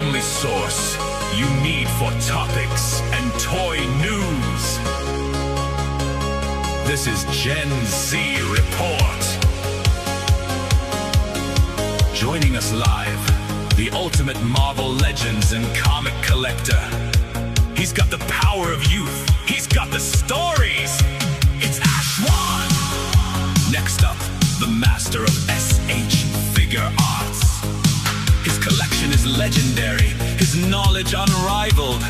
only source you need for topics and toy news. This is Gen Z Report. Joining us live, the ultimate Marvel Legends and comic collector. He's got the power of youth. He's got the stories. It's Ashwan. Next up, the master of SH figure arts. His collection is legendary, his knowledge unrivaled.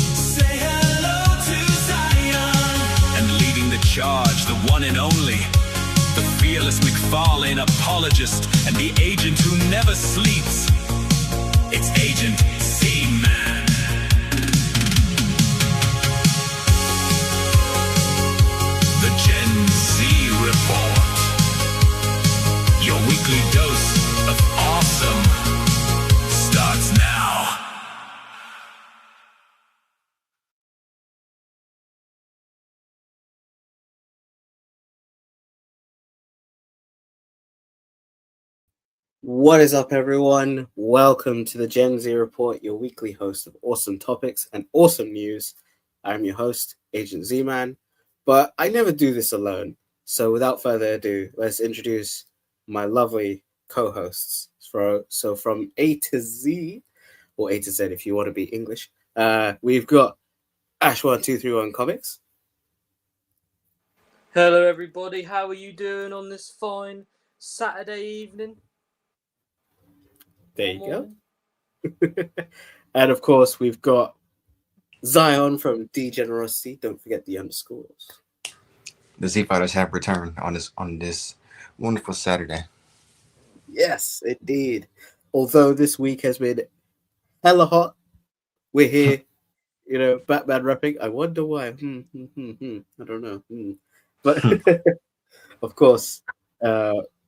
Say hello to Zion. And leading the charge, the one and only, the fearless McFarlane apologist and the agent who never sleeps. It's Agent Zman. The Gen Z Report. Your weekly dose of awesome starts now. What is up, everyone? Welcome to the Gen Z Report, your weekly host of awesome topics and awesome news. I'm your host, Agent Z-Man, but I never do this alone. So without further ado, let's introduce my lovely co-hosts. So from A to Z, or A to Z if you want to be English, we've got Ashwan 231 Comics. Hello everybody, how are you doing on this fine Saturday evening? There you go. And of course, we've got Zion from Degenerosity. Don't forget the underscores. The Z Fighters have returned on this wonderful Saturday. Yes, indeed. Although this week has been hella hot, we're here, Batman repping. I wonder why. I don't know. But of course,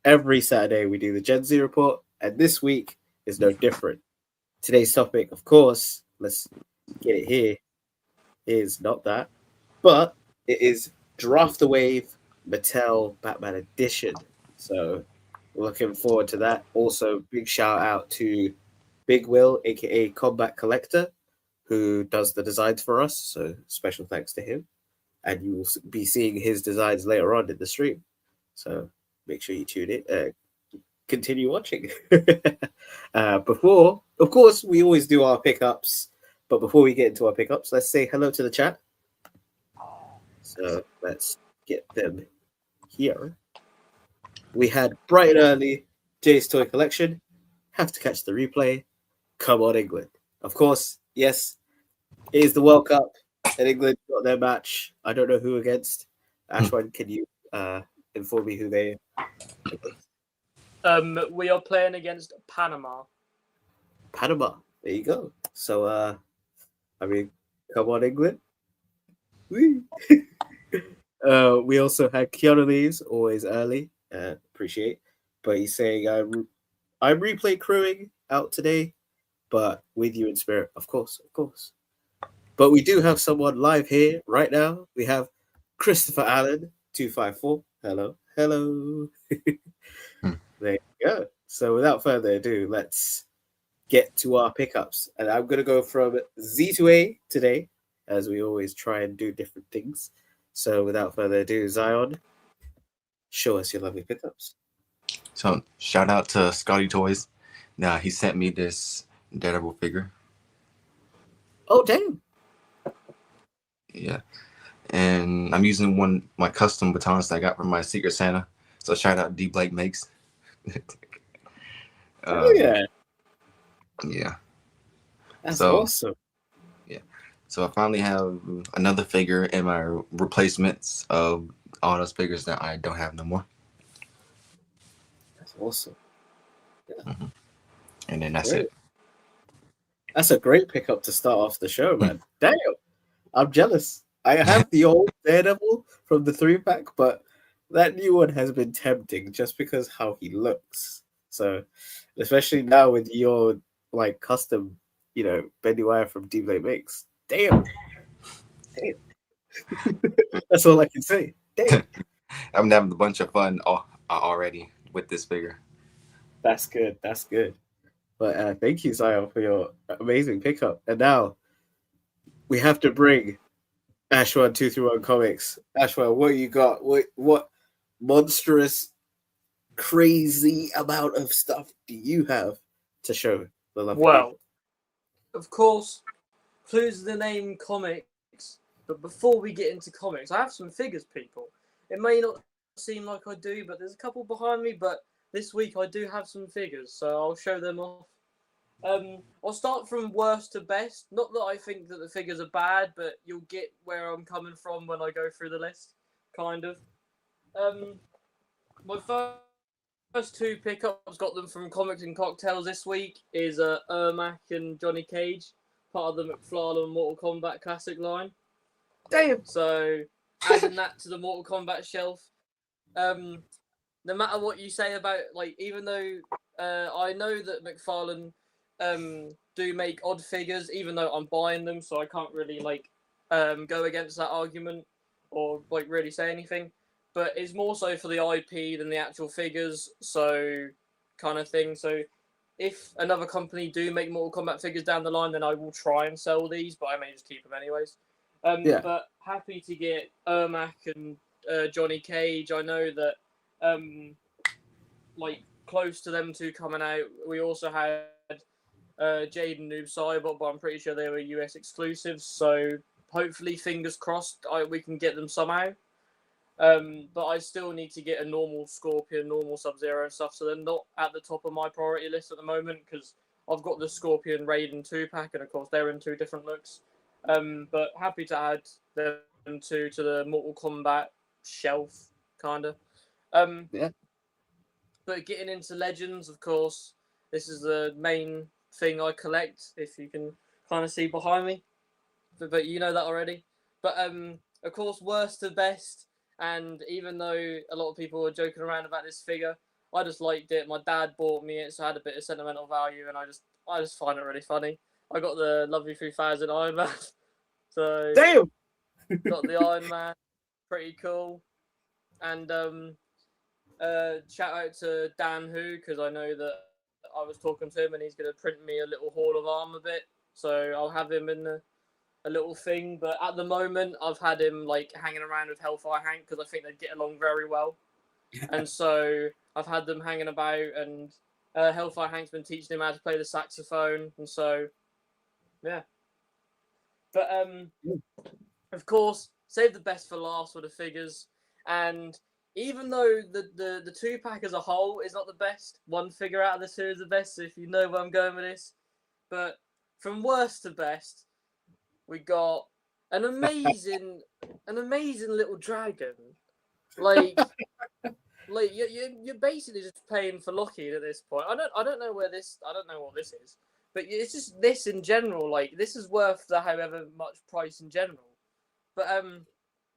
every Saturday we do the Gen Z Report, and this week is no different. Today's topic, of course, let's get it here, is not that, but it is Draft the Wave Mattel Batman Edition. So looking forward to that. Also, big shout out to Big Will, aka Combat Collector, who does the designs for us. So special thanks to him. And you will be seeing his designs later on in the stream. So make sure you tune in. Continue watching. Before, of course, we always do our pickups. But before we get into our pickups, let's say hello to the chat. So let's get them here. We had bright and early Jay's Toy Collection. Have to catch the replay. Come on, England. Of course, yes, it is the World Cup, and England got their match. I don't know who against. Ashwan, can you inform me who they are? We are playing against Panama. Panama. There you go. So, come on, England. Woo. We also had Keanu Reeves, always early. Appreciate. But he's saying, I'm replay crewing out today, but with you in spirit. Of course. But we do have someone live here right now. We have Christopher Allen, 254. Hello. There you go. So without further ado, let's get to our pickups. And I'm going to go from Z to A today, as we always try and do different things. So without further ado, Zion, show us your lovely pickups. So shout out to Scotty Toys. Now he sent me this Daredevil figure. Oh, damn. Yeah. And I'm using my custom batons that I got from my Secret Santa. So shout out D Blake Makes. Oh yeah. Yeah. That's awesome. Yeah. So I finally have another figure in my replacements of all those figures that I don't have no more. That's awesome. Yeah. Mm-hmm. And then that's great. it. That's a great pickup to start off the show, man. Damn. I'm jealous. I have the old Daredevil from the 3-pack, but that new one has been tempting just because how he looks. So, especially now with your custom, bendy wire from D Blade Makes. Damn. That's all I can say. Damn. I'm having a bunch of fun already with this figure. That's good. But thank you, Zion, for your amazing pickup. And now we have to bring Ashwan 231 Comics. Ashwan, what you got? What monstrous, crazy amount of stuff do you have to show the lovely people? Well, of course, clues the name comics. But before we get into comics, I have some figures, people. It may not seem like I do, but there's a couple behind me. But this week I do have some figures, so I'll show them off. I'll start from worst to best. Not that I think that the figures are bad, but you'll get where I'm coming from when I go through the list, kind of. My first two pickups, got them from Comics and Cocktails this week, is Ermac and Johnny Cage, part of the McFarlane Mortal Kombat Classic line. Damn. So, adding that to the Mortal Kombat shelf. No matter what you say about, like, even though I know that McFarlane do make odd figures, even though I'm buying them, so I can't really, like, go against that argument or, like, really say anything. But it's more so for the IP than the actual figures, so kind of thing. So if another company do make Mortal Kombat figures down the line, then I will try and sell these, but I may just keep them anyways. Yeah. But happy to get Ermac and Johnny Cage. I know that, like, close to them two coming out, we also had Jade and Noob Saibot, but I'm pretty sure they were US exclusives. So hopefully, fingers crossed, we can get them somehow. But I still need to get a normal Scorpion, normal Sub-Zero and stuff, so they're not at the top of my priority list at the moment, because I've got the Scorpion Raiden 2-pack, and of course they're in two different looks. But happy to add them two to the Mortal Kombat shelf, kind of. Yeah. But getting into Legends, of course, this is the main thing I collect, if you can kind of see behind me. But you know that already. But, of course, worst to best. And even though a lot of people were joking around about this figure, I just liked it. My dad bought me it, so I had a bit of sentimental value, and I just find it really funny. I got the Lovely 3000 Iron Man, so Damn. got the Iron Man, pretty cool. And shout out to Dan Who, because I know that I was talking to him, and he's gonna print me a little Hall of Armor bit, so I'll have him in a little thing. But at the moment, I've had him, like, hanging around with Hellfire Hank, because I think they'd get along very well. And so I've had them hanging about, and Hellfire Hank's been teaching him how to play the saxophone, and so yeah. But of course, save the best for last with the figures. And even though the 2-pack as a whole is not the best, one figure out of the two is the best, so if you know where I'm going with this. But from worst to best, we got an amazing little dragon. Like you're basically just paying for Lockheed at this point. I don't know what this is, but it's just this in general. Like, this is worth the however much price in general. But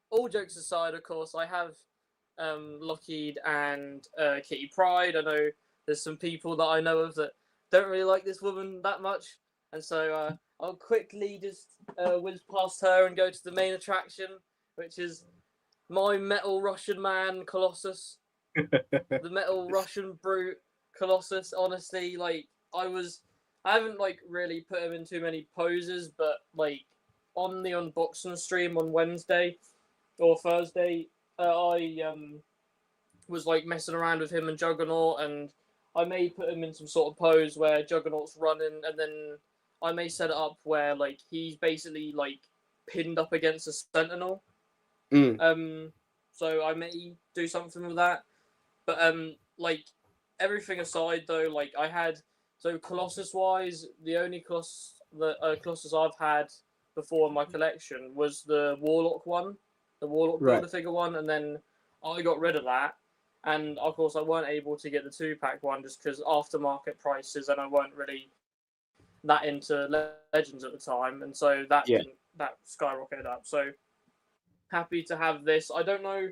all jokes aside, of course, I have Lockheed and Kitty Pryde. I know there's some people that I know of that don't really like this woman that much, and so I'll quickly just whiz past her and go to the main attraction, which is my metal Russian man, Colossus. The metal Russian brute, Colossus. Honestly, like, I haven't, like, really put him in too many poses, but, like, on the unboxing stream on Wednesday or Thursday, I was, like, messing around with him and Juggernaut, and I may put him in some sort of pose where Juggernaut's running, and then I may set it up where, like, he's basically, like, pinned up against a sentinel. So I may do something with that. But like, everything aside though, like, I had, so Colossus wise, the only Colossus I've had before in my collection was the Warlock one, the Warlock Builder figure one, and then I got rid of that. And of course I weren't able to get the 2-pack one just because aftermarket prices, and I weren't really that into Legends at the time, and so that skyrocketed up. So happy to have this. I don't know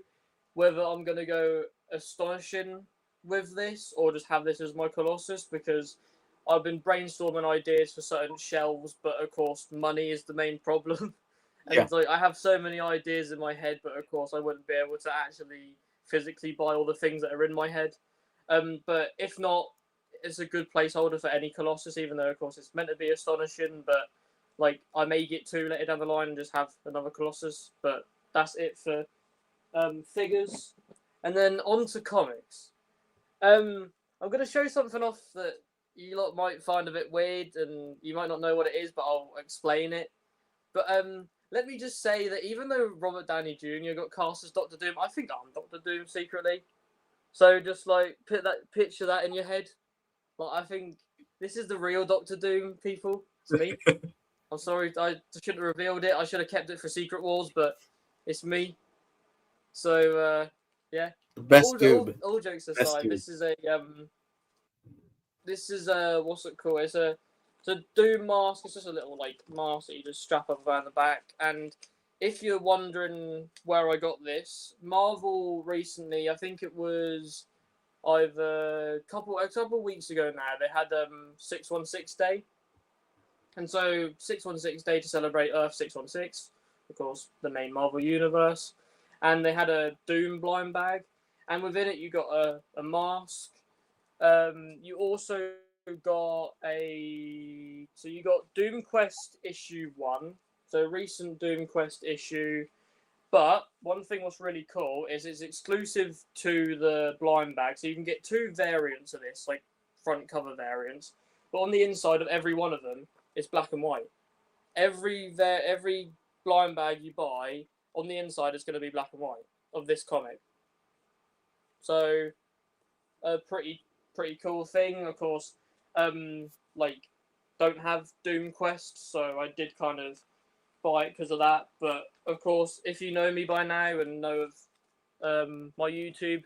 whether I'm going to go astonishing with this or just have this as my Colossus, because I've been brainstorming ideas for certain shelves, but of course money is the main problem. And like, I have so many ideas in my head, but of course I wouldn't be able to actually physically buy all the things that are in my head. But if not, it's a good placeholder for any Colossus, even though of course it's meant to be astonishing. But like I may get 2 later down the line and just have another Colossus. But that's it for figures, and then on to comics. I'm gonna show something off that you lot might find a bit weird, and you might not know what it is, but I'll explain it. But let me just say that even though Robert Downey Jr. got cast as Doctor Doom, I think I'm Doctor Doom secretly. So just like picture that in your head. Like I think this is the real Doctor Doom, people. It's me. I'm sorry, I shouldn't have revealed it. I should have kept it for Secret Wars, but it's me. So yeah. The best Doom. All jokes Best aside, Doom. this is what's it called? It's a Doom mask. It's just a little like mask that you just strap up around the back. And if you're wondering where I got this, Marvel recently, I think it was either a couple weeks ago now, they had 616 Day. And so 616 Day to celebrate Earth 616, of course, the main Marvel universe. And they had a Doom blind bag, and within it you got a mask. You also got you got Doom Quest issue 1, so recent Doom Quest issue. But one thing what's really cool is it's exclusive to the blind bag, so you can get 2 variants of this, like front cover variants. But on the inside of every one of them, it's black and white. Every blind bag you buy, on the inside it's going to be black and white of this comic. So a pretty cool thing. Of course, like don't have Doom Quest, so I did kind of buy it because of that. But of course, if you know me by now and know of my YouTube,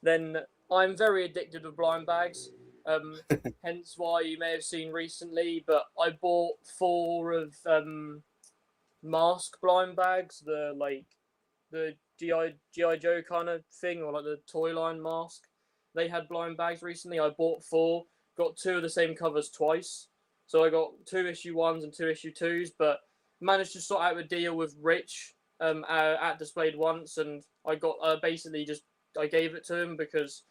then I'm very addicted to blind bags. Hence why you may have seen recently, but I bought 4 of mask blind bags, the GI Joe kind of thing, or like the toy line mask. They had blind bags recently. I bought 4, got 2 of the same covers twice. So I got 2 issue 1s and 2 issue 2s, but managed to sort out a deal with Rich at Displayed Once, and I got basically just I gave it to him because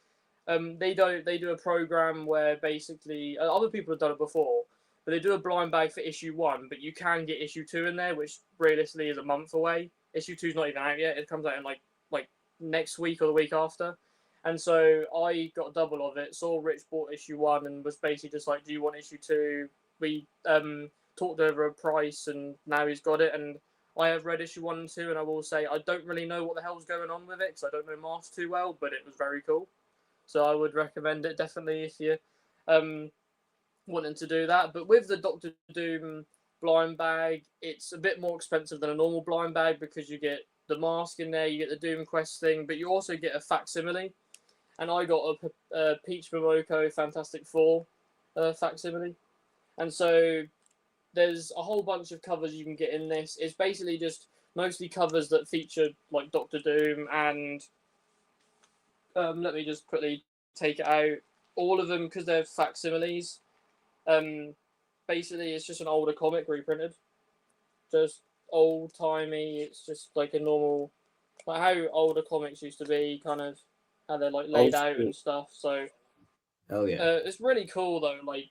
they do a program where basically other people have done it before, but they do a blind bag for issue 1, but you can get issue 2 in there, which realistically is a month away. Issue 2's not even out yet. It comes out in like next week or the week after. And so I got double of it. Saw Rich bought issue 1 and was basically just like, do you want issue 2? We talked over a price, and now he's got it. And I have read issue 1 and 2, and I will say I don't really know what the hell's going on with it because I don't know Mask too well, but it was very cool. So I would recommend it definitely if you wanting to do that. But with the Doctor Doom blind bag, it's a bit more expensive than a normal blind bag because you get the mask in there, you get the Doom Quest thing, but you also get a facsimile. And I got a Peach Momoko Fantastic Four facsimile. And so there's a whole bunch of covers you can get in this. It's basically just mostly covers that feature like Doctor Doom, and let me just quickly take it out. All of them, because they're facsimiles, basically it's just an older comic reprinted. Just old-timey. It's just like a normal, like how older comics used to be, kind of how they're like laid out and stuff. So hell yeah. it's really cool though, like,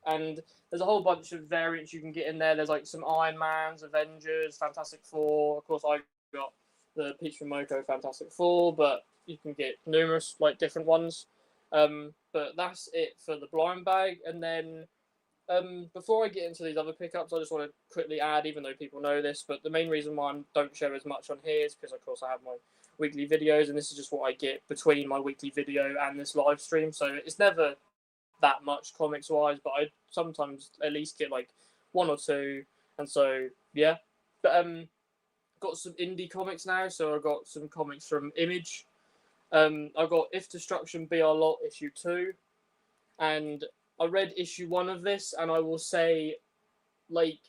and there's a whole bunch of variants you can get in there. There's like some Iron Mans, Avengers, Fantastic Four. Of course, I got the Peach Momoko Fantastic Four, but you can get numerous like different ones. But that's it for the blind bag. And then before I get into these other pickups, I just want to quickly add, even though people know this, but the main reason why I don't show as much on here is because, of course, I have my weekly videos, and this is just what I get between my weekly video and this live stream. So it's never that much comics wise, but I sometimes at least get like 1 or 2. And so yeah, but got some indie comics now. So I got some comics from Image. I got If Destruction Be Our Lot issue 2, and I read issue 1 of this, and I will say, like,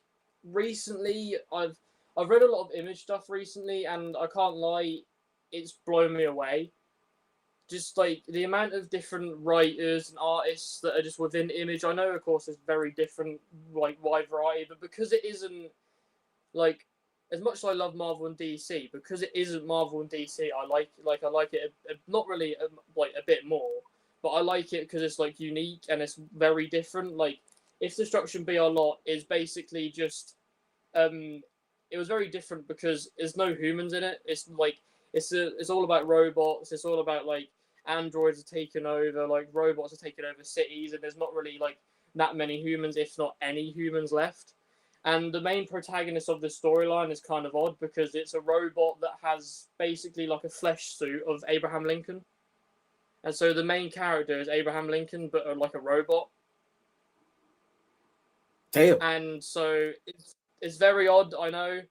recently I've read a lot of Image stuff recently, and I can't lie, it's blown me away. Just like the amount of different writers and artists that are just within Image. I know, of course, there's very different, like, wide variety, but because it isn't like, as much as I love Marvel and DC, because it isn't Marvel and DC, I like it not really like a bit more, but I like it because it's like unique and it's very different. Like if Destruction Be Our Lot is basically just it was very different because there's no humans in it. It's like it's all about robots. It's all about like androids are taking over, like robots are taking over cities, and there's not really like that many humans, if not any humans left. And the main protagonist of the storyline is kind of odd because it's a robot that has basically like a flesh suit of Abraham Lincoln. And so the main character is Abraham Lincoln, but like a robot. Damn. And so it's very odd, I know,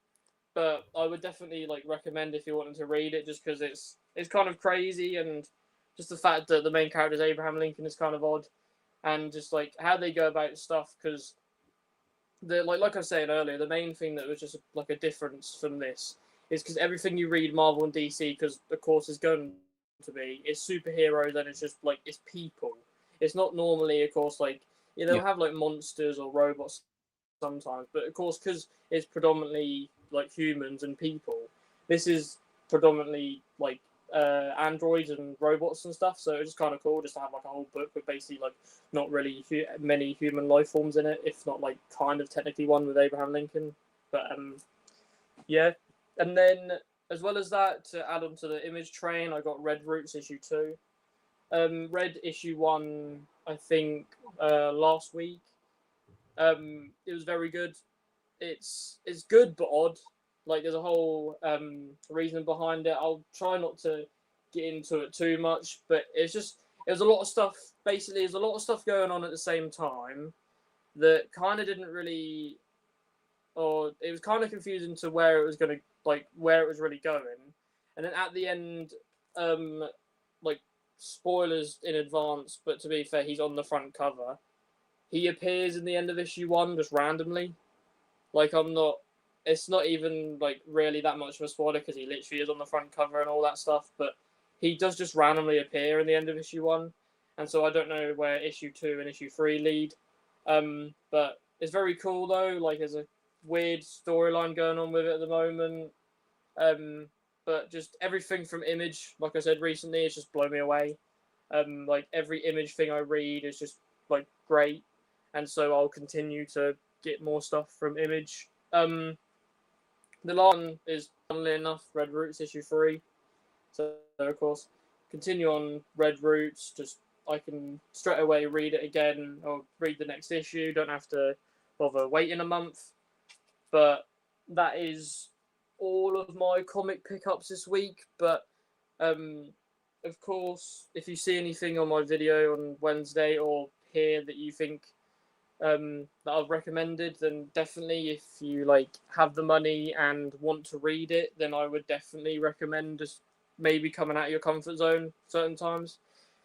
but I would definitely like recommend if you wanted to read it, just because it's kind of crazy, and just the fact that the main character is Abraham Lincoln is kind of odd, and just like how they go about stuff, because the like I was saying earlier, the main thing that was just like a difference from this is because everything you read Marvel and DC, because of course is going to be, it's superheroes and it's just like it's people. It's not normally, of course, like they'll have like monsters or robots sometimes, but of course because it's predominantly like humans and people, this is predominantly like androids and robots and stuff. So it's just kind of cool just to have like a whole book with basically like not really many human life forms in it, if not like kind of technically one with Abraham Lincoln. But yeah, and then as well as that, to add on to the Image train, I got Red Roots issue 2. Read issue 1 I think last week. It was very good. It's good but odd. Like there's a whole reason behind it. I'll try not to get into it too much, but it was a lot of stuff. Basically, there's a lot of stuff going on at the same time that kind of didn't really, or it was kind of confusing to where it was going to, like where it was really going. And then at the end, like spoilers in advance, but to be fair, he's on the front cover. He appears in the end of issue 1 just randomly. Like it's not even like really that much of a spoiler because he literally is on the front cover and all that stuff, but he does just randomly appear in the end of issue 1, and so I don't know where issue 2 and issue 3 lead. But it's very cool though. Like there's a weird storyline going on with it at the moment. But just everything from Image, like I said recently, it's just blown me away. Like every Image thing I read is just like great, and so I'll continue to get more stuff from Image. The last one is, funnily enough, Red Roots issue 3. So of course, continue on Red Roots. Just I can straight away read it again or read the next issue. Don't have to bother waiting a month. But that is all of my comic pickups this week. But of course, if you see anything on my video on Wednesday or here that you think that I've recommended, then definitely, if you like have the money and want to read it, then I would definitely recommend just maybe coming out of your comfort zone certain times,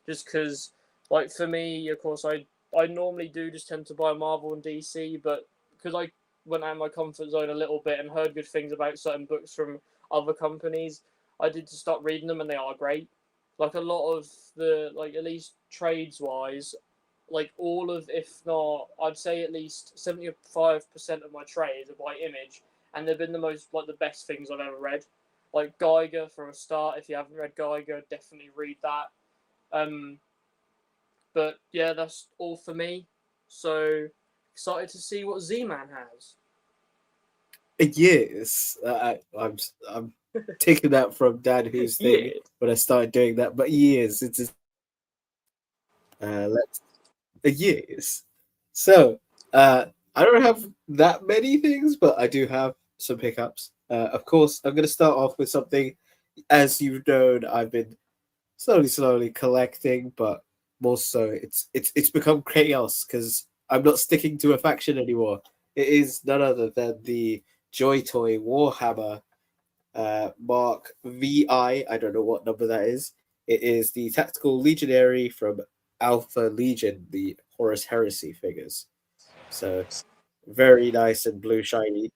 just because like for me, of course, I normally do just tend to buy Marvel and DC, but because I went out of my comfort zone a little bit and heard good things about certain books from other companies, I did just start reading them, and they are great. Like a lot of the, like at least trades wise, like all of, if not, I'd say at least 75% of my trades are by Image, and they've been the most, like the best things I've ever read. Like Geiger for a start, if you haven't read Geiger, definitely read that. But yeah, that's all for me. So excited to see what Z-Man has. Years. I'm taking that from Dan who's thing when I started doing that, but years. It's years. So I don't have that many things, but I do have some pickups. Of course, I'm going to start off with something, as you've known, I've been slowly collecting, but more so it's become chaos because I'm not sticking to a faction anymore. It is none other than the Joy Toy Warhammer Mark VI. I don't know what number that is. It is the Tactical Legionary from Alpha Legion, the Horus Heresy figures. So very nice and blue shiny.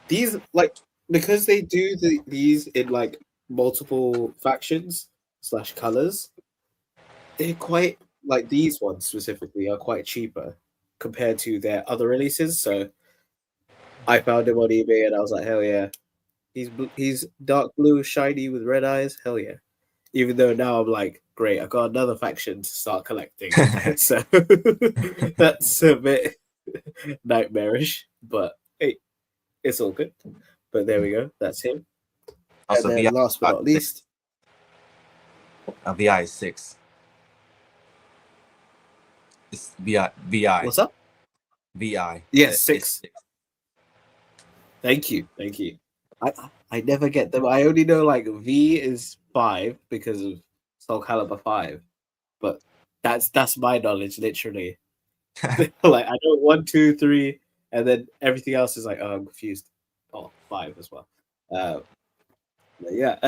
These, like, because they do these in like multiple factions / colors, they're quite, like these ones specifically are quite cheaper compared to their other releases. So I found him on eBay and I was like, hell yeah. He's dark blue, shiny with red eyes. Hell yeah. Even though now I'm like, great. I got another faction to start collecting. So that's a bit nightmarish, but hey, it's all good. But there we go. That's him. Also, And then last but not least, VI is 6. It's VI. what's up? VI. Yes, 6. Thank you. I never get them. I only know like V is 5 because of Soul Calibur 5, but that's my knowledge literally. Like I know 1, 2, 3, and then everything else is like, oh, I'm confused. Oh, 5 as well. Yeah.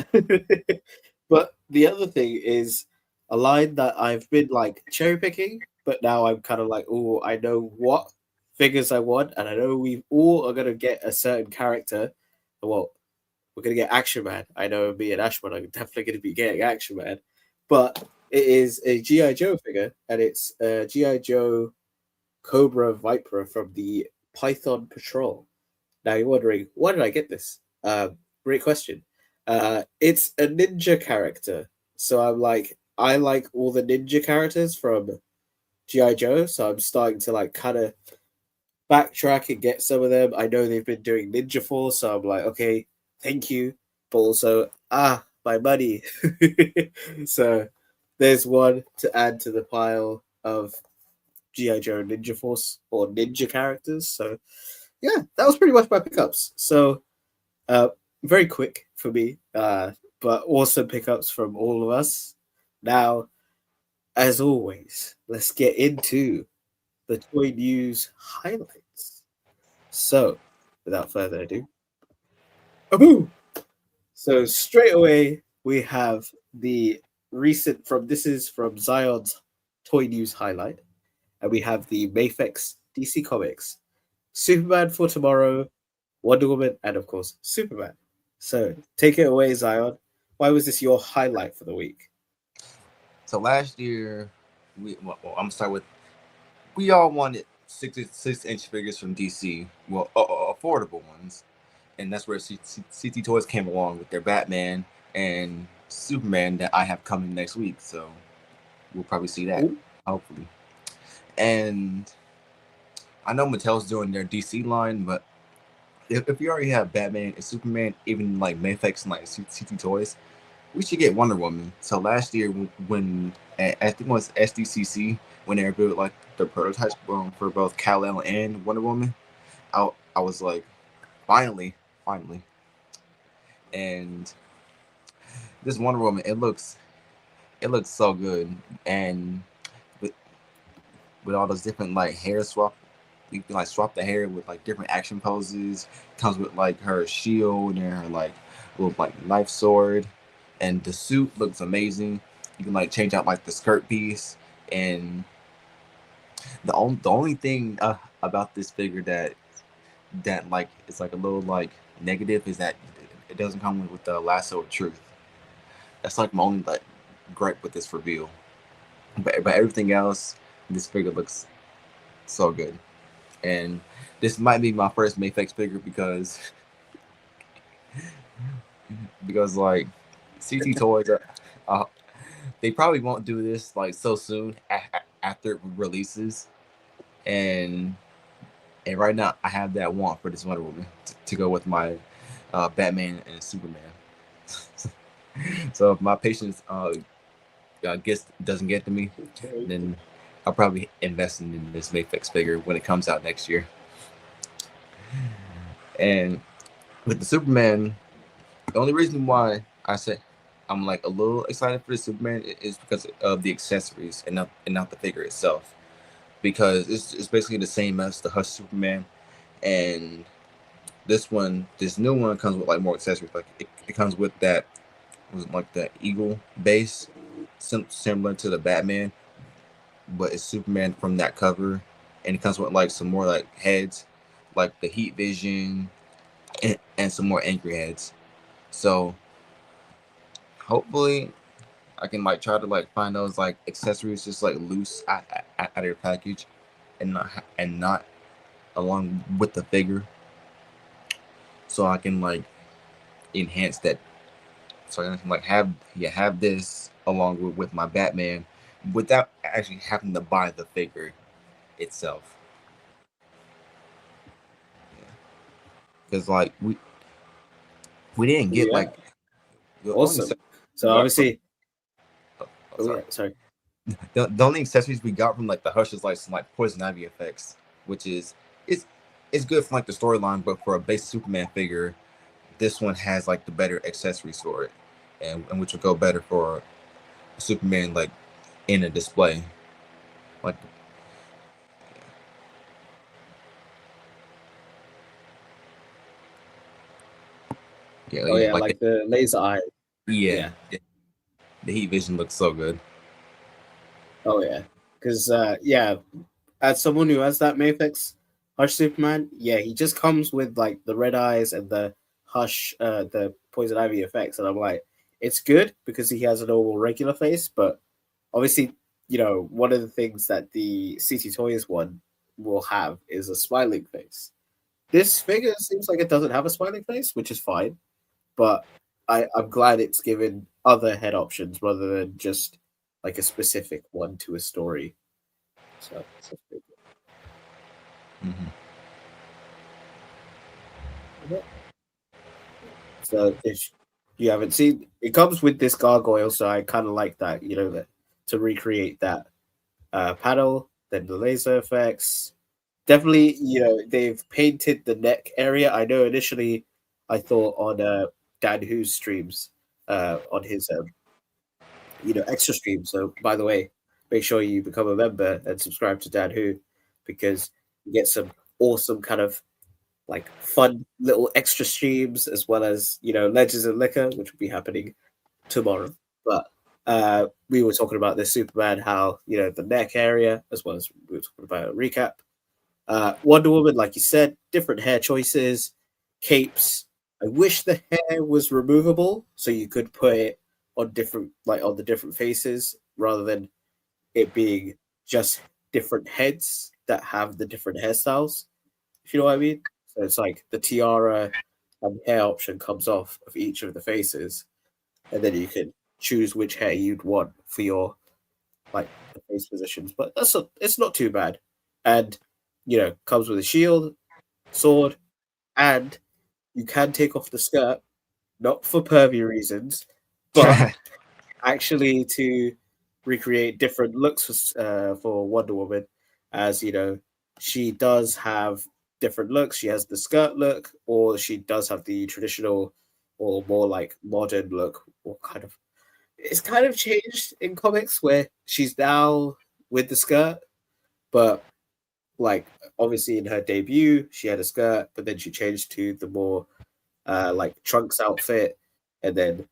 But the other thing is a line that I've been like cherry picking, but now I'm kind of like, oh, I know what figures I want, and I know we all are gonna get a certain character. Well, we're gonna get Action Man. I know me and Ashwan are definitely gonna be getting Action Man, but it is a GI Joe figure, and it's GI Joe Cobra Viper from the Python Patrol. Now you're wondering, why did I get this? Great question. It's a ninja character, so I'm like, I like all the ninja characters from GI Joe, so I'm starting to like kind of backtrack and get some of them. I know they've been doing Ninja Force, so I'm like, okay, thank you, but also my money. So there's one to add to the pile of GI Joe Ninja Force or ninja characters. So yeah, that was pretty much my pickups. So very quick for me, but awesome pickups from all of us. Now, as always, let's get into the toy news highlights. So, without further ado, boom! So straight away we have the recent this is from Zion's toy news highlight, and we have the Mafex DC Comics, Superman for Tomorrow, Wonder Woman, and of course Superman. So take it away, Zion. Why was this your highlight for the week? So last year, I'm gonna start with. We all wanted 6-inch figures from DC, well, affordable ones, and that's where CT Toys came along with their Batman and Superman that I have coming next week. So we'll probably see that, hopefully. And I know Mattel's doing their DC line, but if you already have Batman and Superman, even like Mafex and like CT Toys, we should get Wonder Woman. So last year, when I think it was SDCC, when they revealed like the prototypes for both Kal-El and Wonder Woman, I was like, finally, and this Wonder Woman, it looks so good, and with all those different like hair swap. You can like swap the hair with like different action poses. Comes with like her shield and her like little like knife sword, and the suit looks amazing. You can like change out like the skirt piece, and the only thing about this figure that like it's like a little like negative is that it doesn't come with the lasso of truth. That's like my only like gripe with this reveal. But everything else, this figure looks so good. And this might be my first Mafex figure because like CT Toys, they probably won't do this like so soon after it releases, and right now I have that want for this Wonder Woman to go with my Batman and Superman. So if my patience doesn't get to me, then I'll probably invest in this Mafex figure when it comes out next year. And with the Superman, the only reason why I said I'm like a little excited for the Superman is because of the accessories and not the figure itself. Because it's basically the same as the Hush Superman, and this new one comes with like more accessories. Like it comes with that like the eagle base, similar to the Batman, but it's Superman from that cover, and it comes with like some more like heads, like the heat vision, and some more angry heads. So hopefully I can like try to like find those like accessories just like loose out of your package, and not along with the figure, so I can like enhance that So I can like have this along with my Batman without actually having to buy the figure itself. Because like we didn't get Yeah, like the only awesome. So we got from obviously, oh, oh yeah, sorry. sorry. The only accessories we got from like the Hush is like some like poison ivy effects, which is it's good for like the storyline, but for a base Superman figure, this one has like the better accessories for it, and which will go better for Superman like in a display. Like Oh yeah, like like the laser eye. yeah, Yeah. the heat vision looks so good. Oh yeah, because yeah, as someone who has that Mafex Hush Superman, yeah, he just comes with like the red eyes and the Hush, the poison ivy effects, and I'm like, it's good because he has a normal regular face, but obviously, one of the things that the CT Toys one will have is a smiling face. This figure seems like it doesn't have a smiling face, which is fine, but I'm glad it's given other head options rather than just like a specific one to a story. So that's pretty Mm-hmm. good. So if you haven't seen, it comes with this gargoyle, so I kind of like that, that to recreate that panel, then the laser effects. Definitely, they've painted the neck area. I know initially I thought on Dan Who's streams, on his extra stream. So by the way, make sure you become a member and subscribe to Dan Who, because you get some awesome kind of like fun little extra streams, as well as Legends and Liquor, which will be happening tomorrow. But we were talking about this Superman, how the neck area, as well as we were talking about a recap. Wonder Woman, like you said, different hair choices, capes. I wish the hair was removable so you could put it on different, like on the different faces, rather than it being just different heads that have the different hairstyles. If you know what I mean. So it's like the tiara and hair option comes off of each of the faces, and then you can choose which hair you'd want for your like the face positions. But it's not too bad, and comes with a shield, sword, and you can take off the skirt, not for pervy reasons, but actually to recreate different looks for Wonder Woman, as she does have different looks. She has the skirt look, or she does have the traditional or more like modern look, or kind of it's kind of changed in comics where she's now with the skirt, but like obviously in her debut she had a skirt, but then she changed to the more like trunks outfit, and then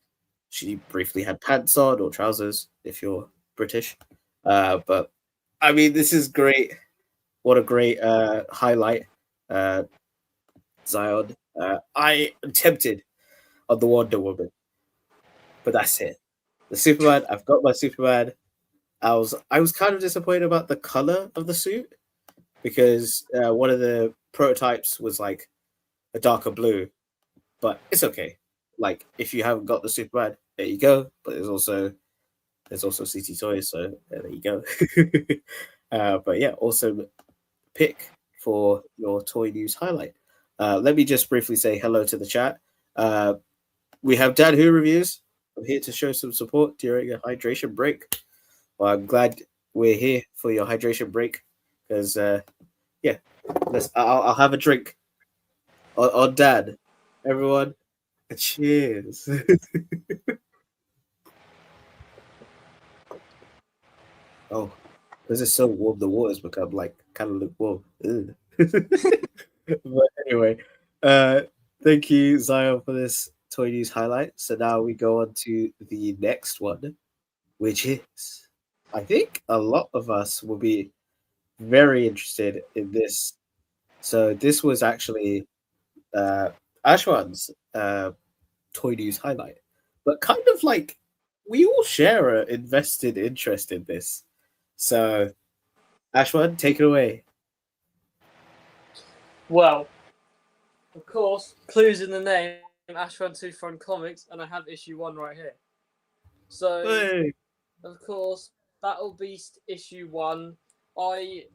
she briefly had pants on or trousers if you're British. But I mean, this is great. What a great highlight, Zion. I am tempted on the Wonder Woman, but that's it. The Superman. I've got my Superman. I was kind of disappointed about the color of the suit, because one of the prototypes was like a darker blue, but it's okay. Like if you haven't got the Superman, there you go. But there's also CT Toys, so there you go. But yeah, awesome pick for your toy news highlight. Let me just briefly say hello to the chat. We have Dad Who reviews. I'm here to show some support during a hydration break. Well, I'm glad we're here for your hydration break, because yeah, I'll have a drink on Dad. Everyone, cheers. Oh, this is so warm. The water's become like kind of lukewarm. Ugh. But anyway, uh, thank you, Zion, for this toy news highlight. So now we go on to the next one, which is, I think a lot of us will be very interested in this. So this was actually Ashwan's toy news highlight, but kind of like we all share an invested interest in this. So Ashwan, take it away. Well, of course, clues in the name. Ashwan 2 from Comics, and I have issue 1 right here. So, Hey. of course, Battle Beast issue 1. I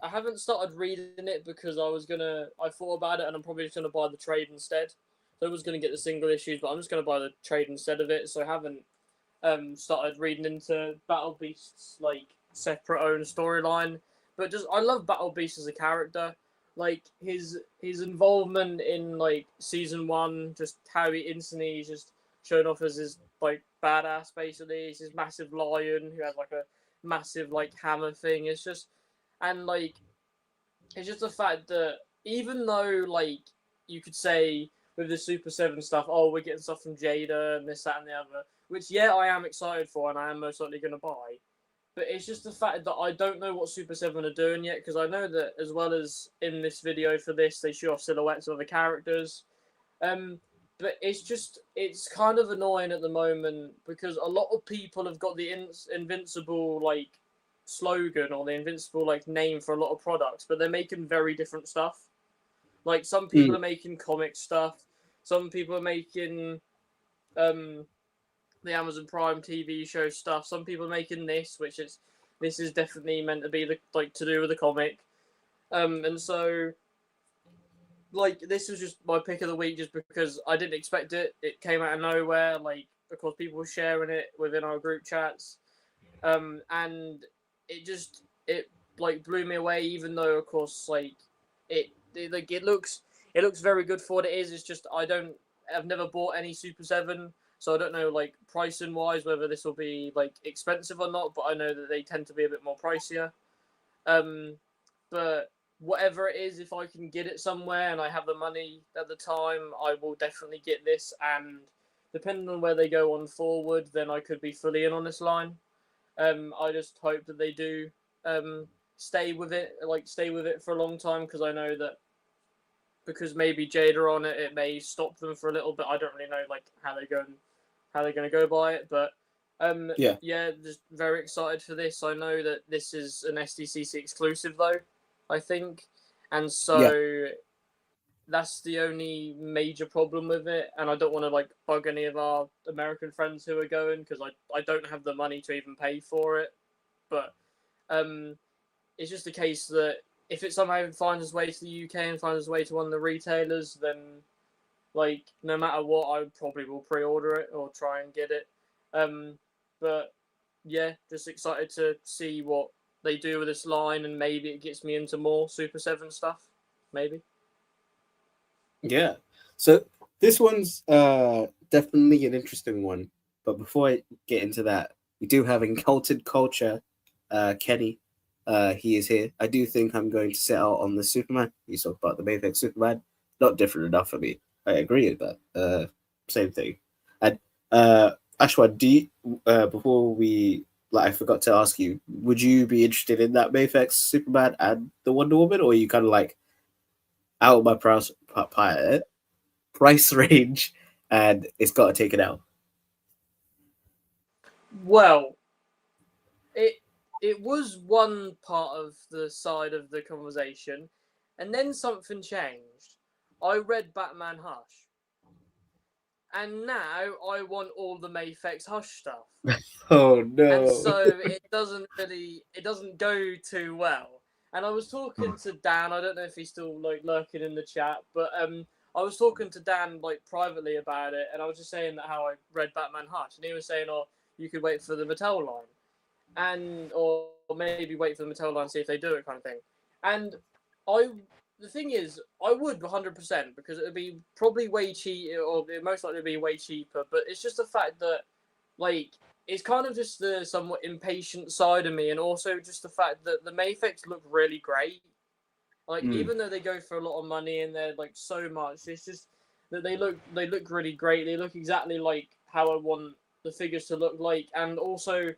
haven't started reading it because I thought about it and I'm probably just gonna buy the trade instead. So I was gonna get the single issues, but I'm just gonna buy the trade instead of it. So I haven't started reading into Battle Beast's like separate own storyline. But just I love Battle Beast as a character. Like his involvement in like season 1, just how he instantly just showed off as his like badass. Basically, he's this massive lion who has like a massive like hammer thing. It's just and like it's just the fact that even though like you could say with the Super 7 stuff, oh, we're getting stuff from Jada and this, that, and the other, which yeah, I am excited for and I am most likely going to buy. But it's just the fact that I don't know what Super 7 are doing yet, because I know that as well as in this video for this, they show off silhouettes of the characters. But it's kind of annoying at the moment because a lot of people have got the Invincible like slogan or the Invincible like name for a lot of products, but they're making very different stuff. Like some people are making comic stuff, some people are making the Amazon Prime TV show stuff. Some people are making this is definitely meant to be to do with the comic. And so like this was just my pick of the week just because I didn't expect it. It came out of nowhere. Like of course people were sharing it within our group chats. And it like blew me away, even though of course like it looks very good for what it is. It's just I've never bought any Super 7, so I don't know like pricing wise whether this will be like expensive or not, but I know that they tend to be a bit more pricier. But whatever it is, if I can get it somewhere and I have the money at the time, I will definitely get this, and depending on where they go on forward, then I could be fully in on this line. I just hope that they do stay with it for a long time, because I know that because maybe Jada on it, it may stop them for a little bit. I don't really know like how they're going to go by it, but yeah, just very excited for this. I know that this is an SDCC exclusive though, I think, and so that's the only major problem with it. And I don't want to like bug any of our American friends who are going, because I don't have the money to even pay for it. But it's just a case that if it somehow finds its way to the UK and finds its way to one of the retailers, then like no matter what, I probably will pre-order it or try and get it. But yeah, just excited to see what they do with this line, and maybe it gets me into more Super 7 stuff. Maybe. Yeah. So this one's definitely an interesting one. But before I get into that, we do have Enculted Culture, Kenny. He is here. I do think I'm going to set out on the Superman. You talk about the Mayfix Superman. Not different enough for me. I agree with that. Same thing. And Ashwan, do you, before we, like, I forgot to ask you, would you be interested in that Mayfix Superman and the Wonder Woman, or are you kind of like out of my price range and it's got to take it out? Well, it was one part of the side of the conversation, and then something changed. I read Batman Hush, and now I want all the Mayfix Hush stuff. Oh no! And so it doesn't go too well. And I was talking to Dan. I don't know if he's still like lurking in the chat, but I was talking to Dan like privately about it, and I was just saying that how I read Batman Hush, and he was saying, "Oh, you could wait for the Mattel line." Or maybe wait for the Mattel line, see if they do it, kind of thing. And the thing is, I would 100%, because it would be probably way cheaper, or it most likely be way cheaper. But it's just the fact that, like, it's kind of just the somewhat impatient side of me, and also just the fact that the Mayfix look really great. Like, even though they go for a lot of money and they're like so much, it's just that they look really great. They look exactly like how I want the figures to look like, and also,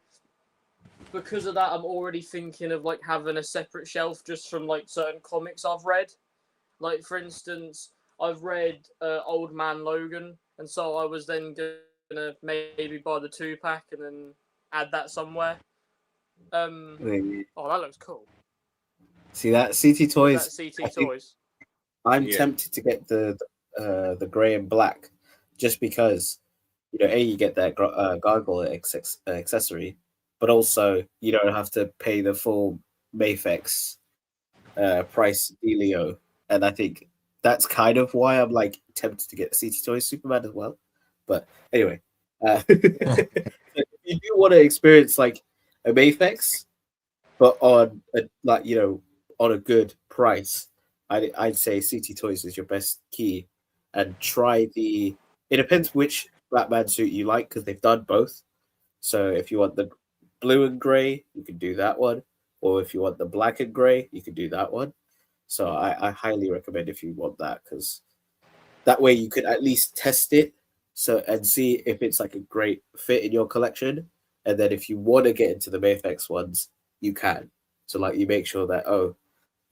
because of that, I'm already thinking of like having a separate shelf just from like certain comics I've read. Like for instance, I've read Old Man Logan, and so I was then gonna maybe buy the 2-pack and then add that somewhere. Oh, that looks cool. See that CT Toys? That CT Toys. I'm tempted to get the gray and black just because you get that gargoyle accessory, but also you don't have to pay the full Mafex price dealio, and I think that's kind of why I'm like tempted to get CT Toys Superman as well. But anyway, if you do want to experience like a Mafex, but on a on a good price, I'd say CT Toys is your best key, and try the. It depends which Batman suit you like because they've done both. So if you want the blue and gray, you can do that one, or if you want the black and gray, you can do that one. So I highly recommend if you want that because that way you could at least test it and see if it's like a great fit in your collection. And then if you want to get into the Mafex ones, you can. So like you make sure that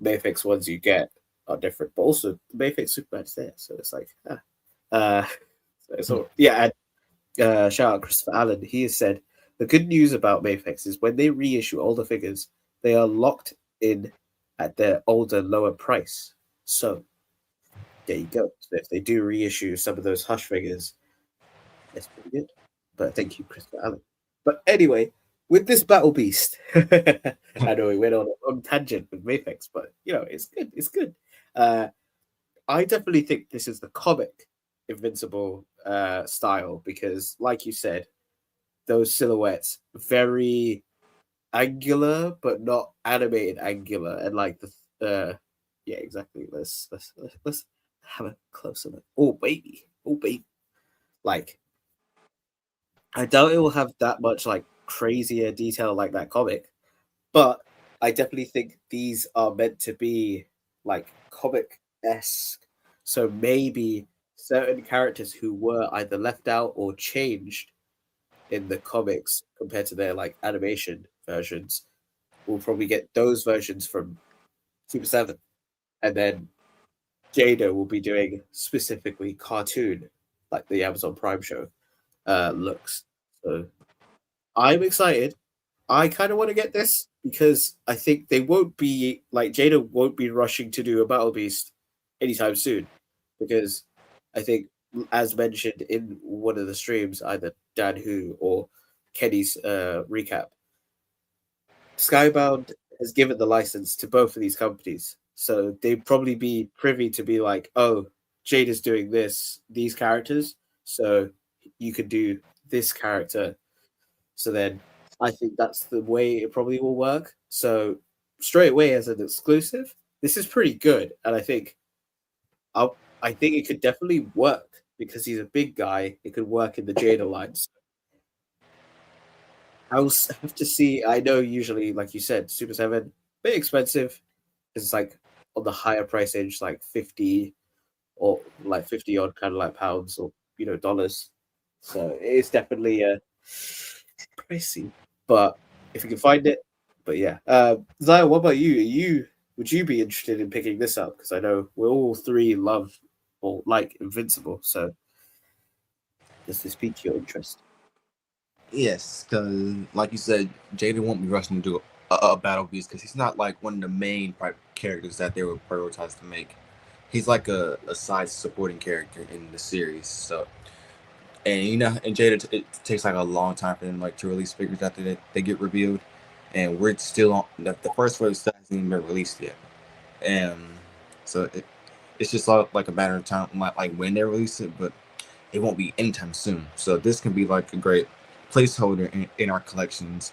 Mafex ones you get are different, but also the Mafex Superman's there. So it's like yeah. And shout out Christopher Allen. He has said the good news about Mafex is when they reissue older figures, they are locked in at their older, lower price. So there you go. So if they do reissue some of those Hush figures, that's pretty good. But thank you, Christopher Allen. But anyway, with this Battle Beast, I know we went on tangent with Mafex, but it's good. It's good. I definitely think this is the comic Invincible style because, like you said, those silhouettes very angular but not animated angular, and like the yeah, exactly. Let's have a closer look. Oh baby, like I doubt it will have that much like crazier detail like that comic, but I definitely think these are meant to be like comic-esque. So maybe certain characters who were either left out or changed in the comics compared to their like animation versions will probably get those versions from Super 7. And then Jada will be doing specifically cartoon, like the Amazon Prime show looks. So I'm excited. I kind of want to get this because I think they won't be like Jada won't be rushing to do a Battle Beast anytime soon because I think, as mentioned in one of the streams, either Dan Who or Kenny's recap, Skybound has given the license to both of these companies. So they'd probably be privy to be like, oh, Jada's doing these characters, so you could do this character. So then I think that's the way it probably will work. So straight away as an exclusive, this is pretty good. And I think it could definitely work because he's a big guy. It could work in the Jada lines. I'll have to see. I know usually, like you said, Super 7, bit expensive. It's like on the higher price range, like 50 or like 50 odd kind of like pounds or dollars. So it's definitely pricey. But if you can find it, but yeah. Zaya, what about you? Would you be interested in picking this up? Because I know we all three love or like Invincible. So does this pique your interest? Yes, because like you said, Jada won't be rushing to do a Battle Beast because he's not like one of the main characters that they were prioritized to make. He's like a side supporting character in the series. So, and Jada, it takes like a long time for them like to release figures after they get revealed, and we're still on the first wave hasn't even been released yet, and so it's just like a matter of time, like when they release it, but it won't be anytime soon. So this can be like a great placeholder in our collections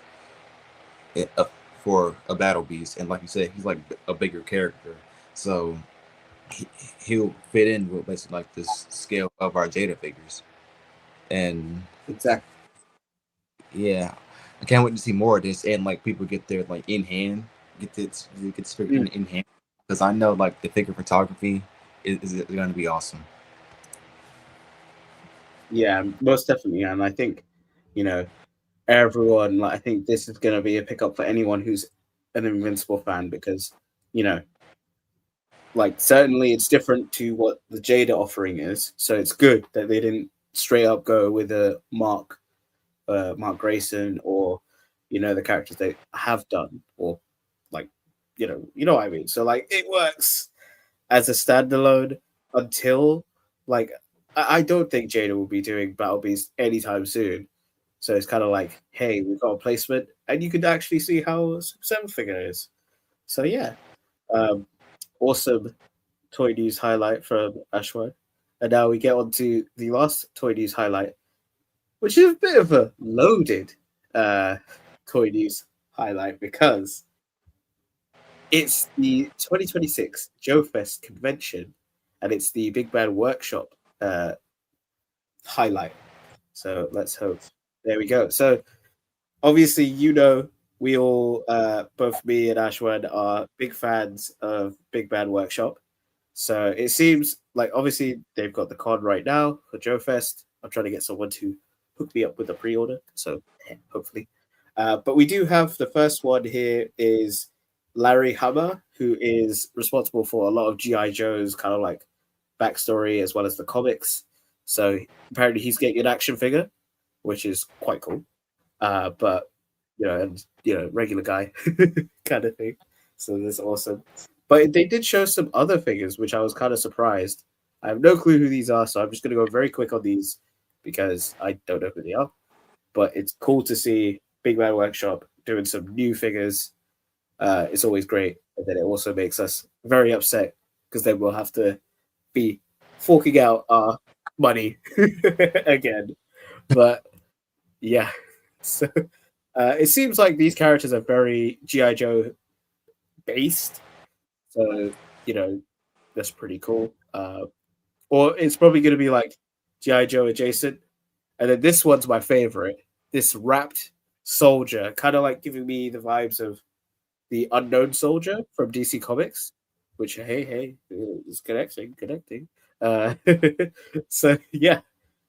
for a Battle Beast, and like you said, he's like a bigger character, so he'll fit in with basically like this scale of our Jada figures. And exactly, yeah, I can't wait to see more of this, and like people get their like in hand, get this figure in hand, because I know like the figure photography is going to be awesome. Yeah, most definitely, and I think everyone. Like, I think this is going to be a pickup for anyone who's an Invincible fan because like certainly it's different to what the Jada offering is. So it's good that they didn't straight up go with a Mark Grayson or the characters they have done or like what I mean. So like it works as a standalone until like I don't think Jada will be doing Battle Beast anytime soon. So it's kind of like, hey, we've got a placement, and you could actually see how a seven figure is. So yeah, um, awesome toy news highlight from Ashwan. And now we get on to the last toy news highlight, which is a bit of a loaded toy news highlight because it's the 2026 Joe Fest convention, and it's the Big Bad Workshop highlight. So let's hope. There we go. So obviously, we all, both me and Ashwan, are big fans of Big Bad Workshop. So it seems like obviously they've got the con right now for Joe Fest. I'm trying to get someone to hook me up with a pre-order. So hopefully. But we do have the first one here is Larry Hama, who is responsible for a lot of G.I. Joe's kind of like backstory as well as the comics. So apparently he's getting an action figure, which is quite cool. But regular guy kind of thing. So that's awesome. But they did show some other figures, which I was kind of surprised. I have no clue who these are, so I'm just going to go very quick on these because I don't know who they are. But it's cool to see Big Man Workshop doing some new figures. It's always great. And then it also makes us very upset because then we'll have to be forking out our money again. But yeah, so it seems like these characters are very G.I. Joe based. So, that's pretty cool. Or it's probably going to be like G.I. Joe adjacent. And then this one's my favorite. This wrapped soldier, kind of like giving me the vibes of the Unknown Soldier from DC Comics, which, hey, is connecting. So, yeah,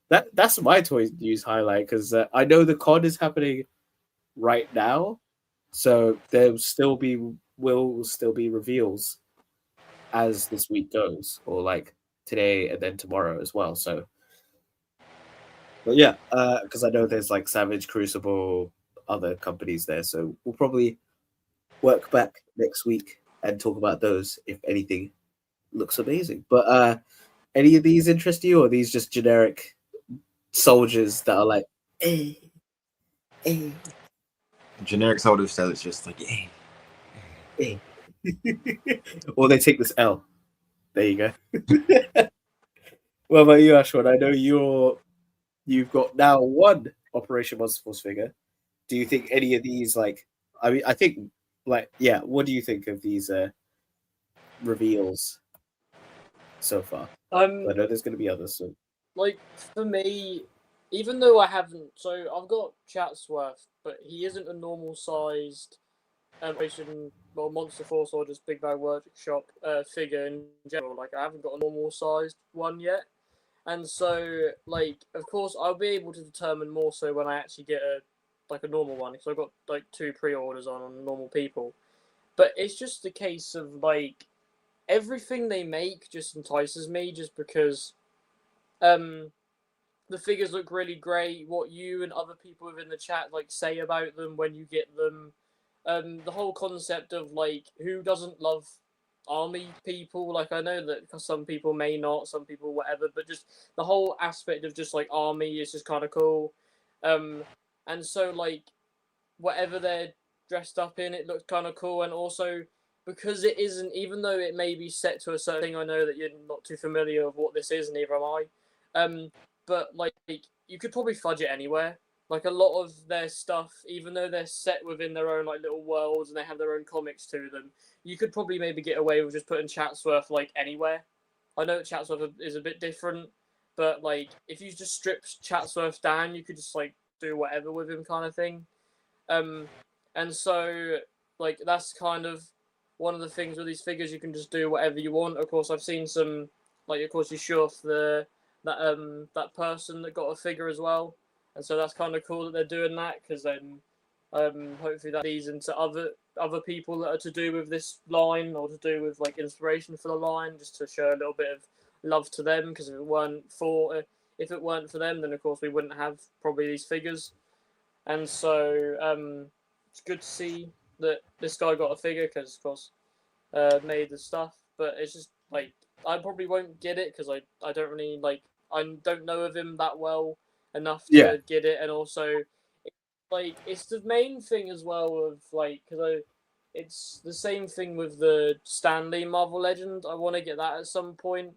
that's my toy news highlight because I know the con is happening right now. So there will still be reveals as this week goes, or like today and then tomorrow as well. So, but yeah, because I know there's like Savage, Crucible, other companies there, so we'll probably work back next week and talk about those if anything looks amazing. But any of these interest you, or are these just generic soldiers that are like, eh? Generic soldiers, so it's just like, Or they take this L. There you go. What about you, Ashwan? I know you've got now one Operation Monster Force figure. Do you think any of these I think what do you think of these reveals so far? I know there's going to be others. So. Like for me, even though I haven't, so I've got Chatsworth, but he isn't a normal sized Monster Force or just Big Bad Workshop figure in general. Like I haven't got a normal sized one yet, and so of course I'll be able to determine more so when I actually get a normal one because I've got 2 pre-orders on normal people. But it's just a case of everything they make just entices me just because the figures look really great. What you and other people within the chat say about them when you get them. The whole concept of who doesn't love army people. I know that some people may not, some people whatever, but just the whole aspect of just army is just kind of cool. And so whatever they're dressed up in, it looks kind of cool. And also because it isn't, even though it may be set to a certain thing, I know that you're not too familiar with what this is, neither am I. But you could probably fudge it anywhere. A lot of their stuff, even though they're set within their own little worlds and they have their own comics to them, you could probably maybe get away with just putting Chatsworth anywhere. I know Chatsworth is a bit different, but if you just strip Chatsworth down, you could just do whatever with him, kind of thing. And so that's kind of one of the things with these figures. You can just do whatever you want. Of course, I've seen some of course you show off that person that got a figure as well. And so that's kind of cool that they're doing that because then hopefully that leads into other people that are to do with this line or to do with inspiration for the line, just to show a little bit of love to them. Because if it weren't for them, then of course we wouldn't have probably these figures. And so it's good to see that this guy got a figure because of course made the stuff. But it's just I probably won't get it because I don't really I don't know of him that well enough to Yeah. get it, and also like it's the main thing as well of like because it's the same thing with the Stanley Marvel Legend. I want to get that at some point,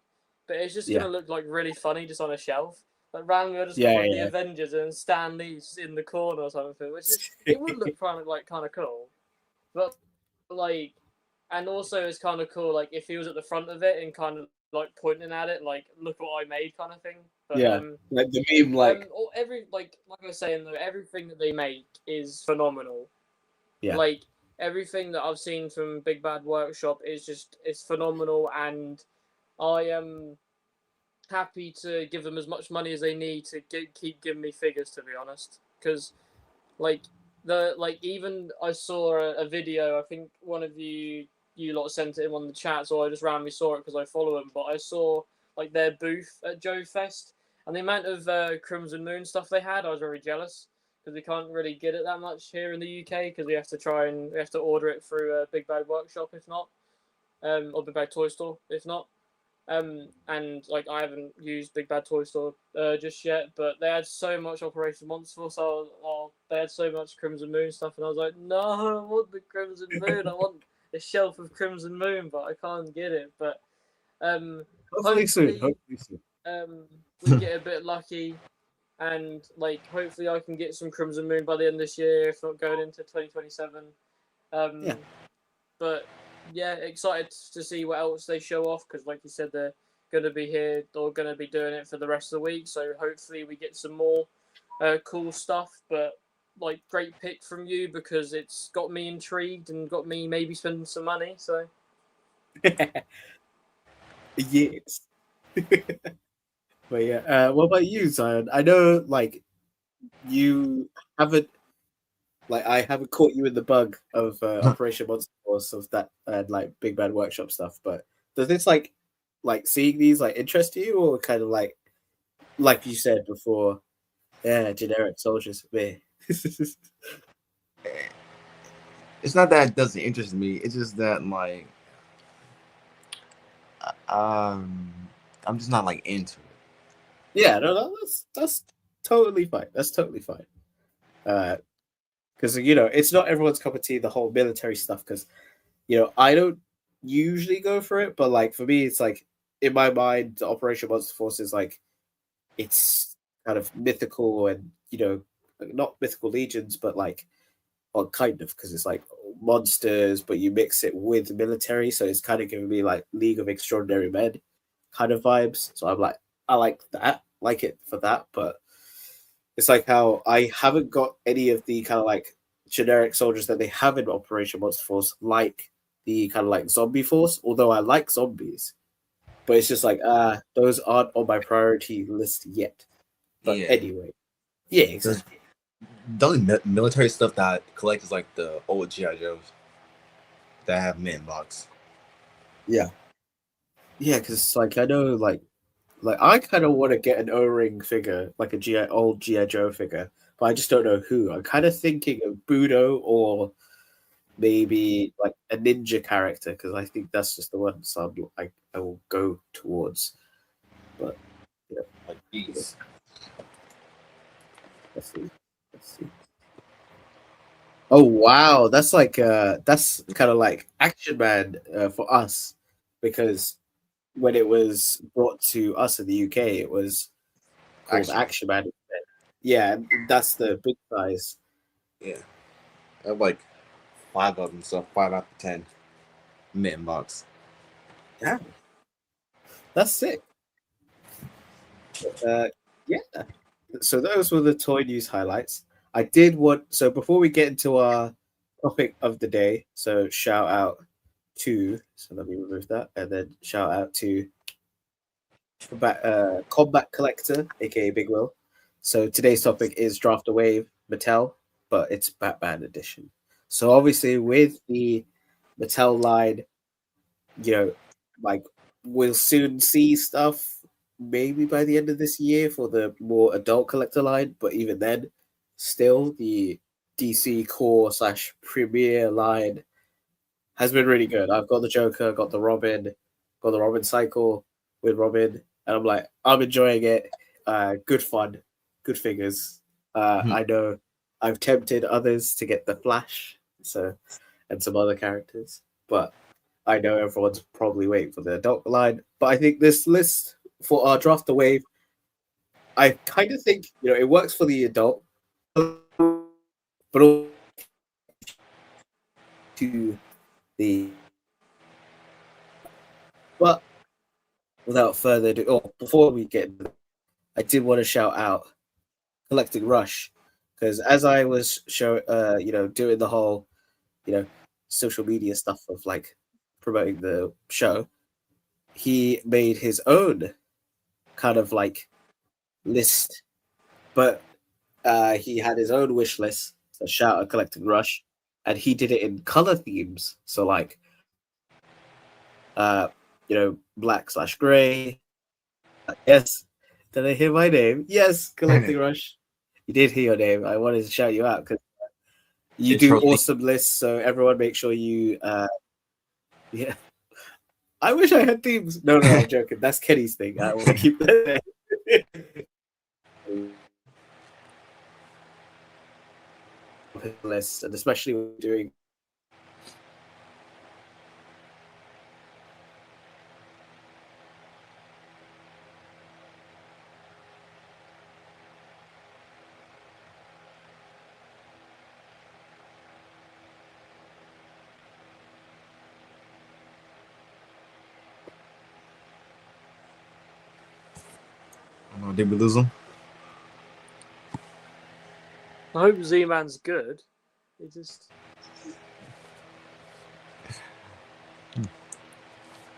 but it's just Yeah. gonna look like really funny just on a shelf. Like randomly, I just got Yeah, like the yeah. Avengers and Stan Lee's in the corner or something, which is it would look kind of cool, but like, and also it's kind of cool like if he was at the front of it and kind of like pointing at it, like look what I made kind of thing. But Yeah. Like the meme, like or every like I was saying though, everything that they make is phenomenal. yeah. Like everything that I've seen from Big Bad Workshop is just it's phenomenal, and I am happy to give them as much money as they need to keep giving me figures. To be honest, because like even I saw a video. I think one of you lot sent it in one of the chats, or I just randomly saw it because I follow them. But I saw like their booth at Joe Fest, and the amount of Crimson Moon stuff they had, I was very jealous because we can't really get it that much here in the UK because we have to order it through Big Bad Workshop if not, or Big Bad Toy Store if not. And like I haven't used Big Bad Toy Store just yet, but they had so much Operation Monster Force. They had so much Crimson Moon stuff, and I was like, no, I want the Crimson Moon. I want a shelf of Crimson Moon, but I can't get it. But Hopefully soon. Hopefully soon. We get a bit lucky, and like hopefully I can get some Crimson Moon by the end of this year, if not going into 2027. Yeah. But yeah, excited to see what else they show off because, like you said, they're going to be here or going to be doing it for the rest of the week. So hopefully we get some more cool stuff. But like, great pick from you because it's got me intrigued and got me maybe spending some money. So yes. But yeah, what about you, Zion? I know, like, you haven't, like, I haven't caught you in the bug of Operation Monster Force of that and like Big Bad Workshop stuff. But does this like seeing these like interest you, or kind of like you said before, yeah, generic soldiers? Meh. It's not that it doesn't interest me. It's just that like, I'm just not like into it. Yeah, no, that's totally fine. That's totally fine. Because you know, it's not everyone's cup of tea, the whole military stuff. Because you know, I don't usually go for it, but like for me, it's like in my mind, the Operation Monster Force is like it's kind of mythical and you know, not mythical legions, but like, well, kind of because it's like monsters, but you mix it with military, so it's kind of giving me like League of Extraordinary Men kind of vibes. So I'm like, I like that, like it for that, but it's like how I haven't got any of the kind of like generic soldiers that they have in Operation Monster Force, like the kind of like zombie force, although I like zombies. But it's just like, those aren't on my priority list yet. But Yeah. anyway. Yeah, exactly. The only military stuff that I collect is like the old G.I. Joes that have mint box. Yeah. Yeah, because like I know like I kind of want to get an O-ring figure, like a old G.I. Joe figure, but I just don't know who. I'm kind of thinking of Budo or maybe like a ninja character because I think that's just the one. So I will go towards. But you know, Like these. let's see. Oh wow, that's like that's kind of like Action Man for us because when it was brought to us in the UK, it was called Action Man. Yeah, that's the big size. Yeah, I have like 5 of them, so 5 out of 10 mint box. Yeah, that's sick. Yeah. So those were the toy news highlights. I did want before we get into our topic of the day. So shout out to let me remove that and then shout out to Combat Collector, aka Big Will. So today's topic is Draft a Wave Mattel, but it's Batman edition. So obviously with the Mattel line, you know, like we'll soon see stuff maybe by the end of this year for the more adult collector line, but even then, still the DC core / premier line has been really good. I've got the Joker, got the Robin cycle with Robin. and I'm like, I'm enjoying it. Good fun, good figures. I know I've tempted others to get the Flash, and some other characters, but I know everyone's probably waiting for the adult line. But I think this list for our draft the wave, I kind of think it works for the adult, but also to the. But without further ado, before we get, I did want to shout out Collecting Rush, because as I was doing the whole, social media stuff of like promoting the show, he made his own kind of like list, but he had his own wish list. So shout out Collecting Rush, and he did it in color themes. So like, black/gray. Yes, did I hear my name? Yes, Collecting Rush. You did hear your name. I wanted to shout you out because you do awesome lists. So everyone, make sure you. Yeah. I wish I had themes. No, I'm joking. That's Kenny's thing. I want to keep that. Lists, and especially when doing. Did we lose him? I hope Z-Man's good. He just. It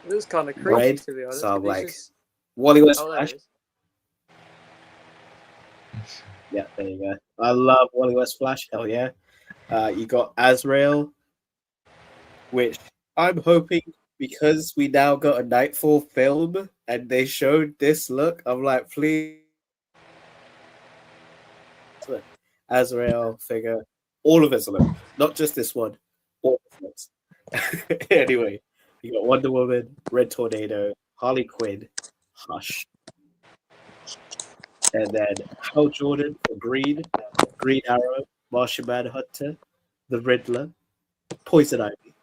was kind of creepy, to be honest. So I'm like, Wally West Flash. Yeah, there you go. I love Wally West Flash. Hell yeah. You got Azrael, which I'm hoping, because we now got a Nightfall film and they showed this look, I'm like, please. Azrael figure, all of his look, not just this one. All of it. Anyway, you got Wonder Woman, Red Tornado, Harley Quinn, Hush, and then Hal Jordan for Green Arrow, Martian Manhunter, the Riddler, Poison Ivy,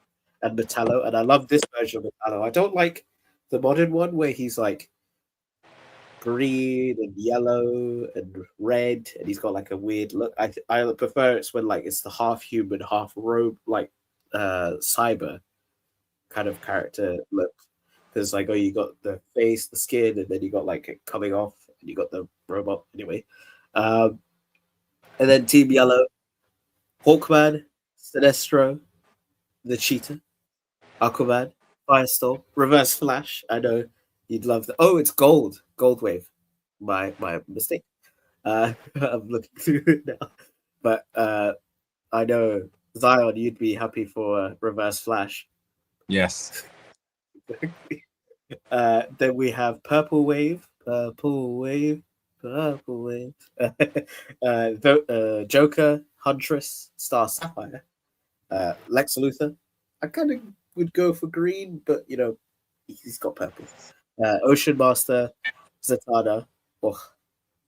and Metallo. And I love this version of Metallo. I don't like the modern one where he's like green and yellow and red, and he's got like a weird look. I prefer it's when like it's the half human, half robe, like cyber kind of character look. Because like, you got the face, the skin, and then you got like it coming off, and you got the robot anyway. And then Team Yellow, Hawkman, Sinestro, the Cheetah, Aquaman, Firestorm, Reverse Flash. I know you'd love that. Oh, it's Gold Wave. My mistake. I'm looking through it now, but I know Zion, you'd be happy for Reverse Flash. Yes. Then we have Purple Wave, Joker, Huntress, Star Sapphire, Lex Luthor. I kind of would go for green, but he's got purple. Ocean Master, Zatanna. Oh,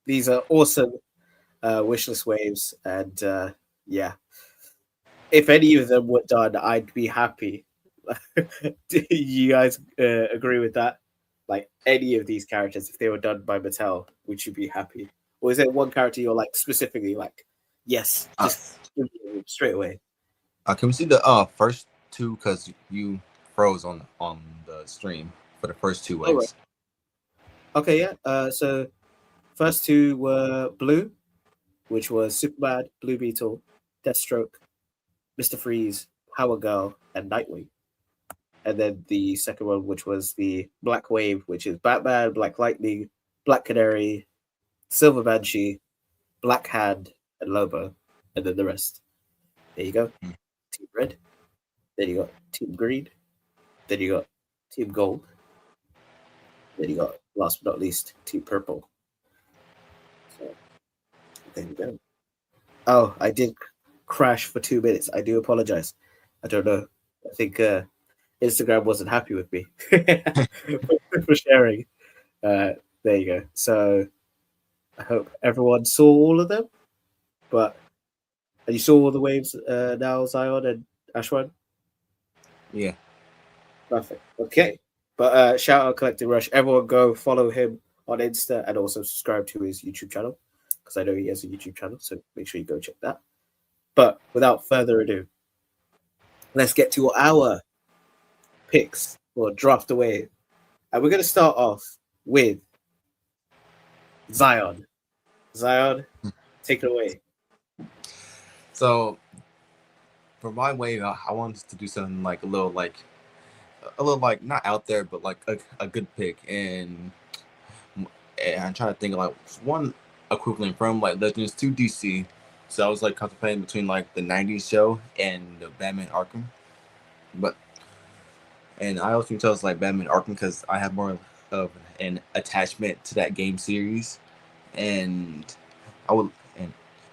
these are awesome wishlist waves, and if any of them were done, I'd be happy. Do you guys agree with that? Like, any of these characters, if they were done by Mattel, would you be happy? Or is there one character you're like specifically like, yes, just straight away? Can we see the first two, because you froze on the stream for the first two waves? Right. Okay, yeah. So first two were blue, which was Superman, Blue Beetle, Deathstroke, Mr. Freeze, Power Girl, and Nightwing. And then the second one, which was the Black Wave, which is Batman, Black Lightning, Black Canary, Silver Banshee, Black Hand, and Lobo. And then the rest. There you go. Team Red. Then you got Team Green. Then you got Team Gold. Then you got, last but not least, Team Purple. So, there you go. Oh, I did crash for 2 minutes. I do apologize. I don't know. I think Instagram wasn't happy with me for sharing. There you go. So I hope everyone saw all of them. But you saw all the waves now, Zion and Ashwan? Yeah. Perfect. Okay. But shout out Collective Rush. Everyone go follow him on Insta and also subscribe to his YouTube channel because I know he has a YouTube channel. So make sure you go check that. But without further ado, let's get to our picks for Draft Away. And we're going to start off with Zion. Zion, take it away. So for my wave, I wanted to do something like a little like not out there, but like a good pick. And I'm trying to think of like one equivalent from like Legends to DC. So I was like contemplating between like the '90s show and the Batman Arkham. And I also chose like Batman Arkham because I have more of an attachment to that game series, and I would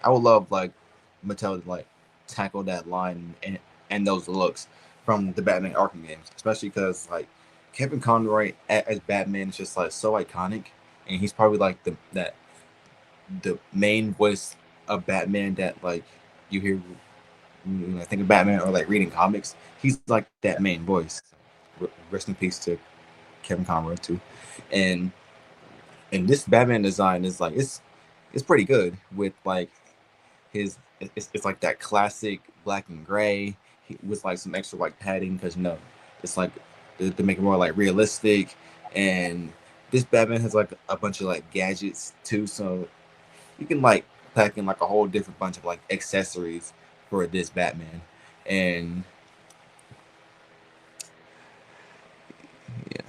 love like Mattel to like tackle that line and those looks from the Batman Arkham games, especially because like Kevin Conroy as Batman is just like so iconic, and he's probably like the main voice of Batman that like you hear when I think of Batman or like reading comics. He's like that main voice. Rest in peace to Kevin Conroy too, and this Batman design is like it's pretty good with like his it's like that classic black and gray with like some extra like padding because it's like to make it more like realistic, and this Batman has like a bunch of like gadgets too, so you can like pack in like a whole different bunch of like accessories for this Batman. And yeah,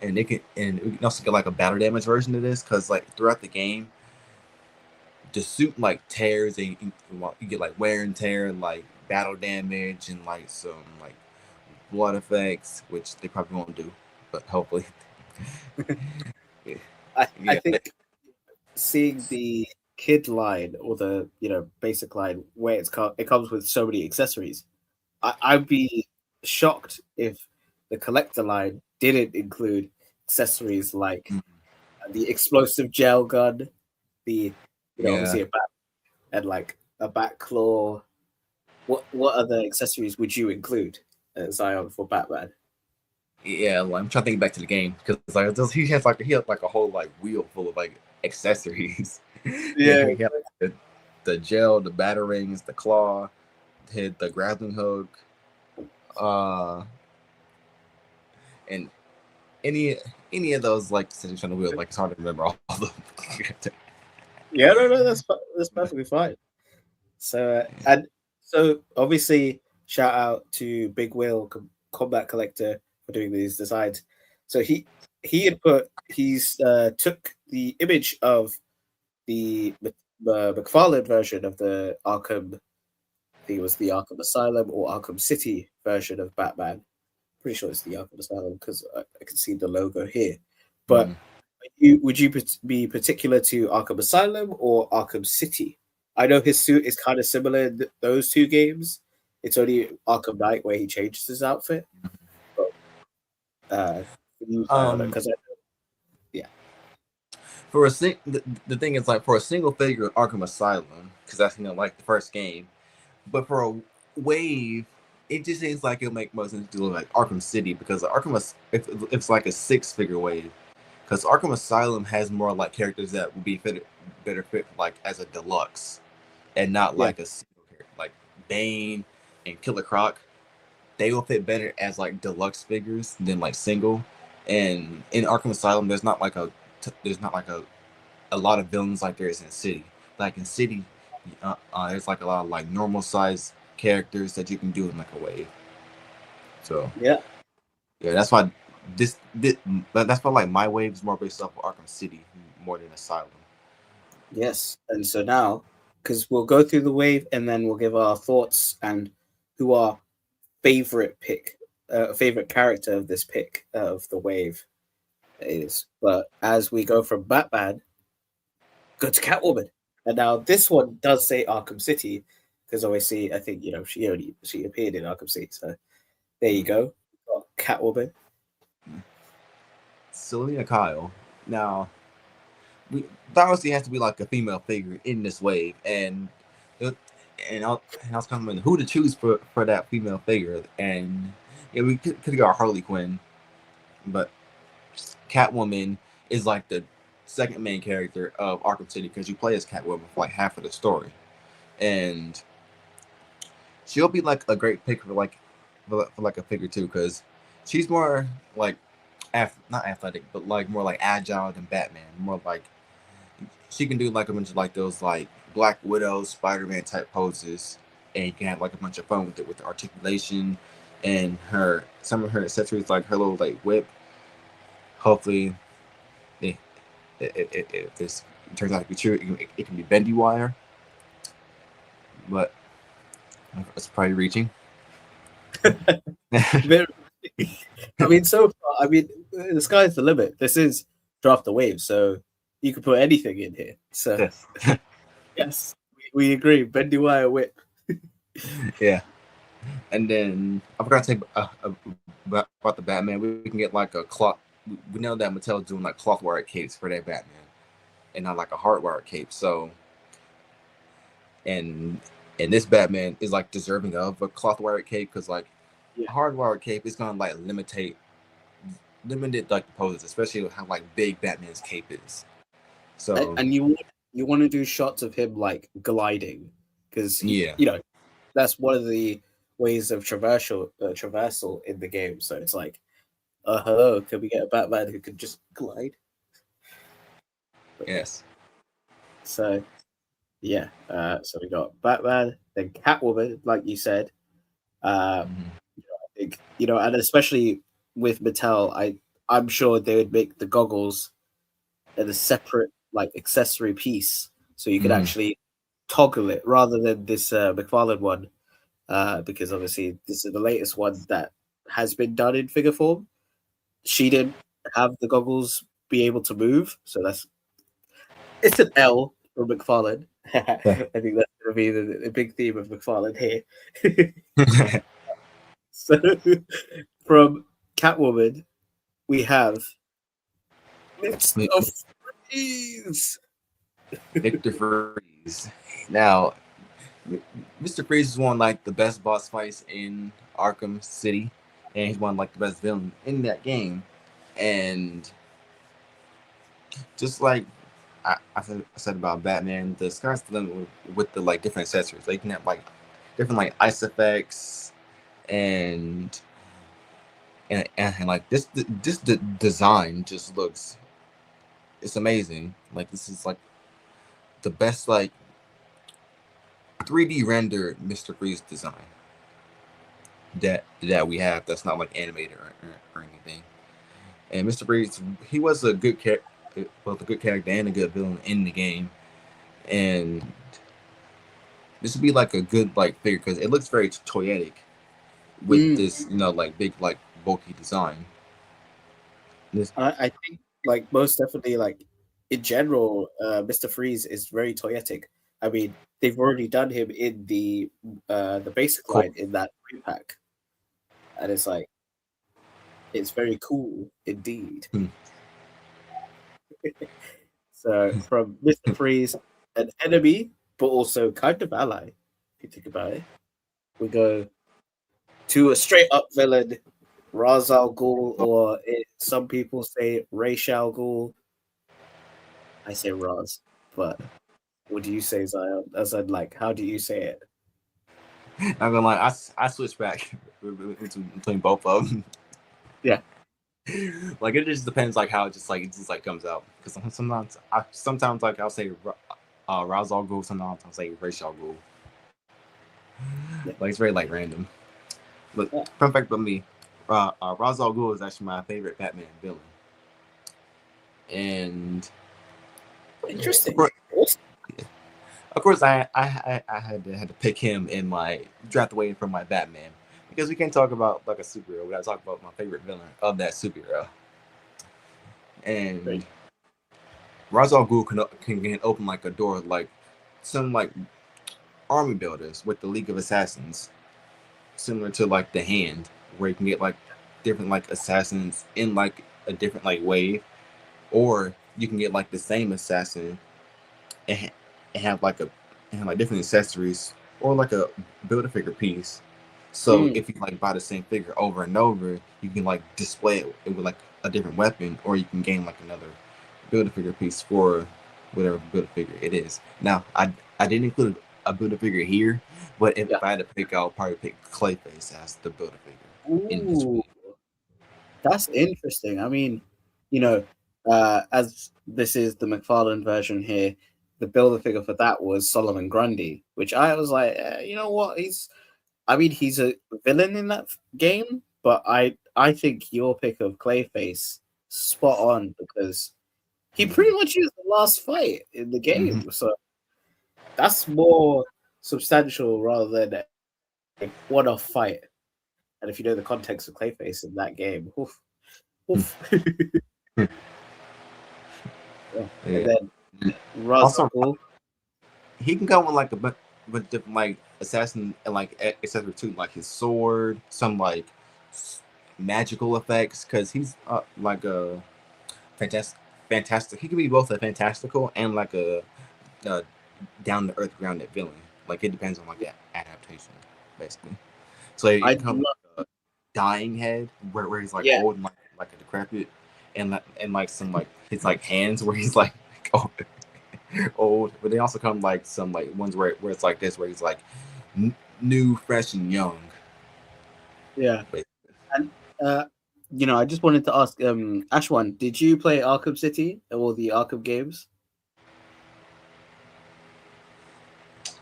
and we can also get like a battle damage version of this because like throughout the game the suit like tears and you get like wear and tear and like battle damage and like some like blood effects, which they probably won't do, but hopefully. Yeah. I think seeing the kid line or the basic line where it comes with so many accessories, I'd be shocked if the collector line didn't include accessories like the explosive gel gun, the obviously a bat and like a bat claw. What other accessories would you include, Zion, for Batman? Yeah, like, I'm trying to think back to the game because like he has like a whole like wheel full of like accessories. Yeah, he had the gel, the batarangs, the claw, the grappling hook, and any of those like accessories on the wheel. Like it's hard to remember all of them. Yeah, no, that's perfectly fine. So so obviously shout out to Big Will Combat Collector for doing these designs. So he's took the image of the McFarlane version of the Arkham. I think it was the Arkham Asylum or Arkham City version of Batman. Pretty sure it's the Arkham Asylum because I can see the logo here. But would you be particular to Arkham Asylum or Arkham City? I know his suit is kind of similar in those two games. It's only Arkham Knight where he changes his outfit. But, yeah. For the thing is like for a single figure of Arkham Asylum, because that's like the first game, but for a wave, it just seems like it'll make more sense to do like Arkham City because if it's like a 6-figure wave, because Arkham Asylum has more like characters that would be better fit like as a deluxe, and not like a single character like Bane and Killer Croc. They will fit better as like deluxe figures than like single. And in Arkham Asylum, there's not like a lot of villains like there is in City. Like in City, there's like a lot of like normal size characters that you can do in like a wave. So yeah, that's why that's why like my wave is more based off of Arkham City more than Asylum. Yes, and so now because we'll go through the wave and then we'll give our thoughts and who our favorite character of this pick of the wave is. But as we go from Batman, go to Catwoman. And now this one does say Arkham City because obviously I think she appeared in Arkham City. So there you go, got Catwoman. Selena Kyle. Now, there obviously has to be like a female figure in this wave, and I was kind of who to choose for that female figure, and yeah, we could have got Harley Quinn, but Catwoman is like the second main character of Arkham City because you play as Catwoman for like half of the story, and she'll be like a great pick for like a figure too because she's more like not athletic but like more like agile than Batman. More like she can do like a bunch of like those like Black Widow, Spider-Man type poses, and you can have like a bunch of fun with it with the articulation and some of her accessories like her little like whip. Hopefully, if this turns out to be true, it can be bendy wire, but it's probably reaching. I mean, so far, I mean, the sky's the limit. This is Draft the Wave, so you can put anything in here. So, Yes. yes, we agree. Bendy wire whip. Yeah. And then I forgot to say about the Batman. We can get like a cloth. We know that Mattel's doing like cloth wire capes for that Batman, and not like a hardwire cape. So, and this Batman is like deserving of a cloth wire cape because like a hardwire cape is gonna like limited like the poses, especially how like big Batman's cape is. So and you want to do shots of him like gliding because you know that's one of the ways of traversal in the game. So it's like, hello, can we get a Batman who can just glide? Yes. So yeah, so we got Batman, then Catwoman, like you said. I think, and especially with Mattel, I'm sure they would make the goggles in a separate like accessory piece, so you could actually toggle it rather than this McFarlane one, because obviously this is the latest one that has been done in figure form. She didn't have the goggles be able to move, so it's an L for McFarlane. I think that's going to be the big theme of McFarlane here. So from Catwoman, we have Mr. Freeze. Victor Freeze. Now, Mr. Freeze is one of like the best boss fights in Arkham City, and he's one of like the best villain in that game. And just like I said about Batman, the sky's the limit with the like different accessories. They can have like different like ice effects and like this design just looks, it's amazing. Like this is like the best like 3D rendered Mr. Freeze design that we have that's not like animated or anything. And Mr. Freeze, he was a good character, both a good character and a good villain in the game. And this would be like a good like figure because it looks very toyetic with this, like big like bulky design. I think like most definitely like in general, Mr. Freeze is very toyetic. I mean, they've already done him in the basic line in that pack, and it's like it's very cool indeed. So from Mr. Freeze, an enemy, but also kind of ally, if you think about it, we go to a straight up villain, Ra's al Ghul, or some people say Ra's al Ghul. I say Ra's, but what do you say, Zion? As in, like, how do you say it? I'm gonna lie, I switch back between both of them. Yeah. Like it just depends like how it just comes out, because sometimes like I'll say Ra's al Ghul, sometimes I'll say Ra's al Ghul. Like it's very like random. But fun fact about me, Ra's al Ghul is actually my favorite Batman villain. And interesting. Of course, I had to pick him in my draft away from my Batman, because we can't talk about like a superhero. We gotta talk about my favorite villain of that superhero. And Ra's al Ghul can open like a door like some like army builders with the League of Assassins, similar to like the Hand, where you can get like different like assassins in like a different like wave, or you can get like the same assassin and, and have like a and have like different accessories or like a build a figure piece. So Mm. if you like buy the same figure over and over, you can like display it with like a different weapon, or you can gain like another build a figure piece for whatever build a figure it is. Now I didn't include a build a figure here, but if Yeah. I had to pick, I'll probably pick Clayface as the build a figure in this Ooh, week. that's interesting. I mean, as this is the McFarlane version here, the builder figure for that was Solomon Grundy, which I was like, you know what? He's a villain in that game, but I think your pick of Clayface spot on because he pretty much is the last fight in the game. So that's more substantial rather than a one-off fight. And if you know the context of Clayface in that game, oof, oof. Yeah. And Yeah. then Ra's al Also, Ghul. he can come with like a bunch of different like assassin and like accessories too, like his sword, some like magical effects, because he's like a fantastic. He can be both a fantastical and like a down to earth grounded villain. Like it depends on like the adaptation, basically. So it I can come love, with a dying head where he's like yeah, old and like a decrepit, and like some like his like hands where he's like old. But they also come like some like ones where it's like this where he's like new, fresh, and young. yeah. But And I just wanted to ask, Ashwan, did you play Arkham City or the Arkham games?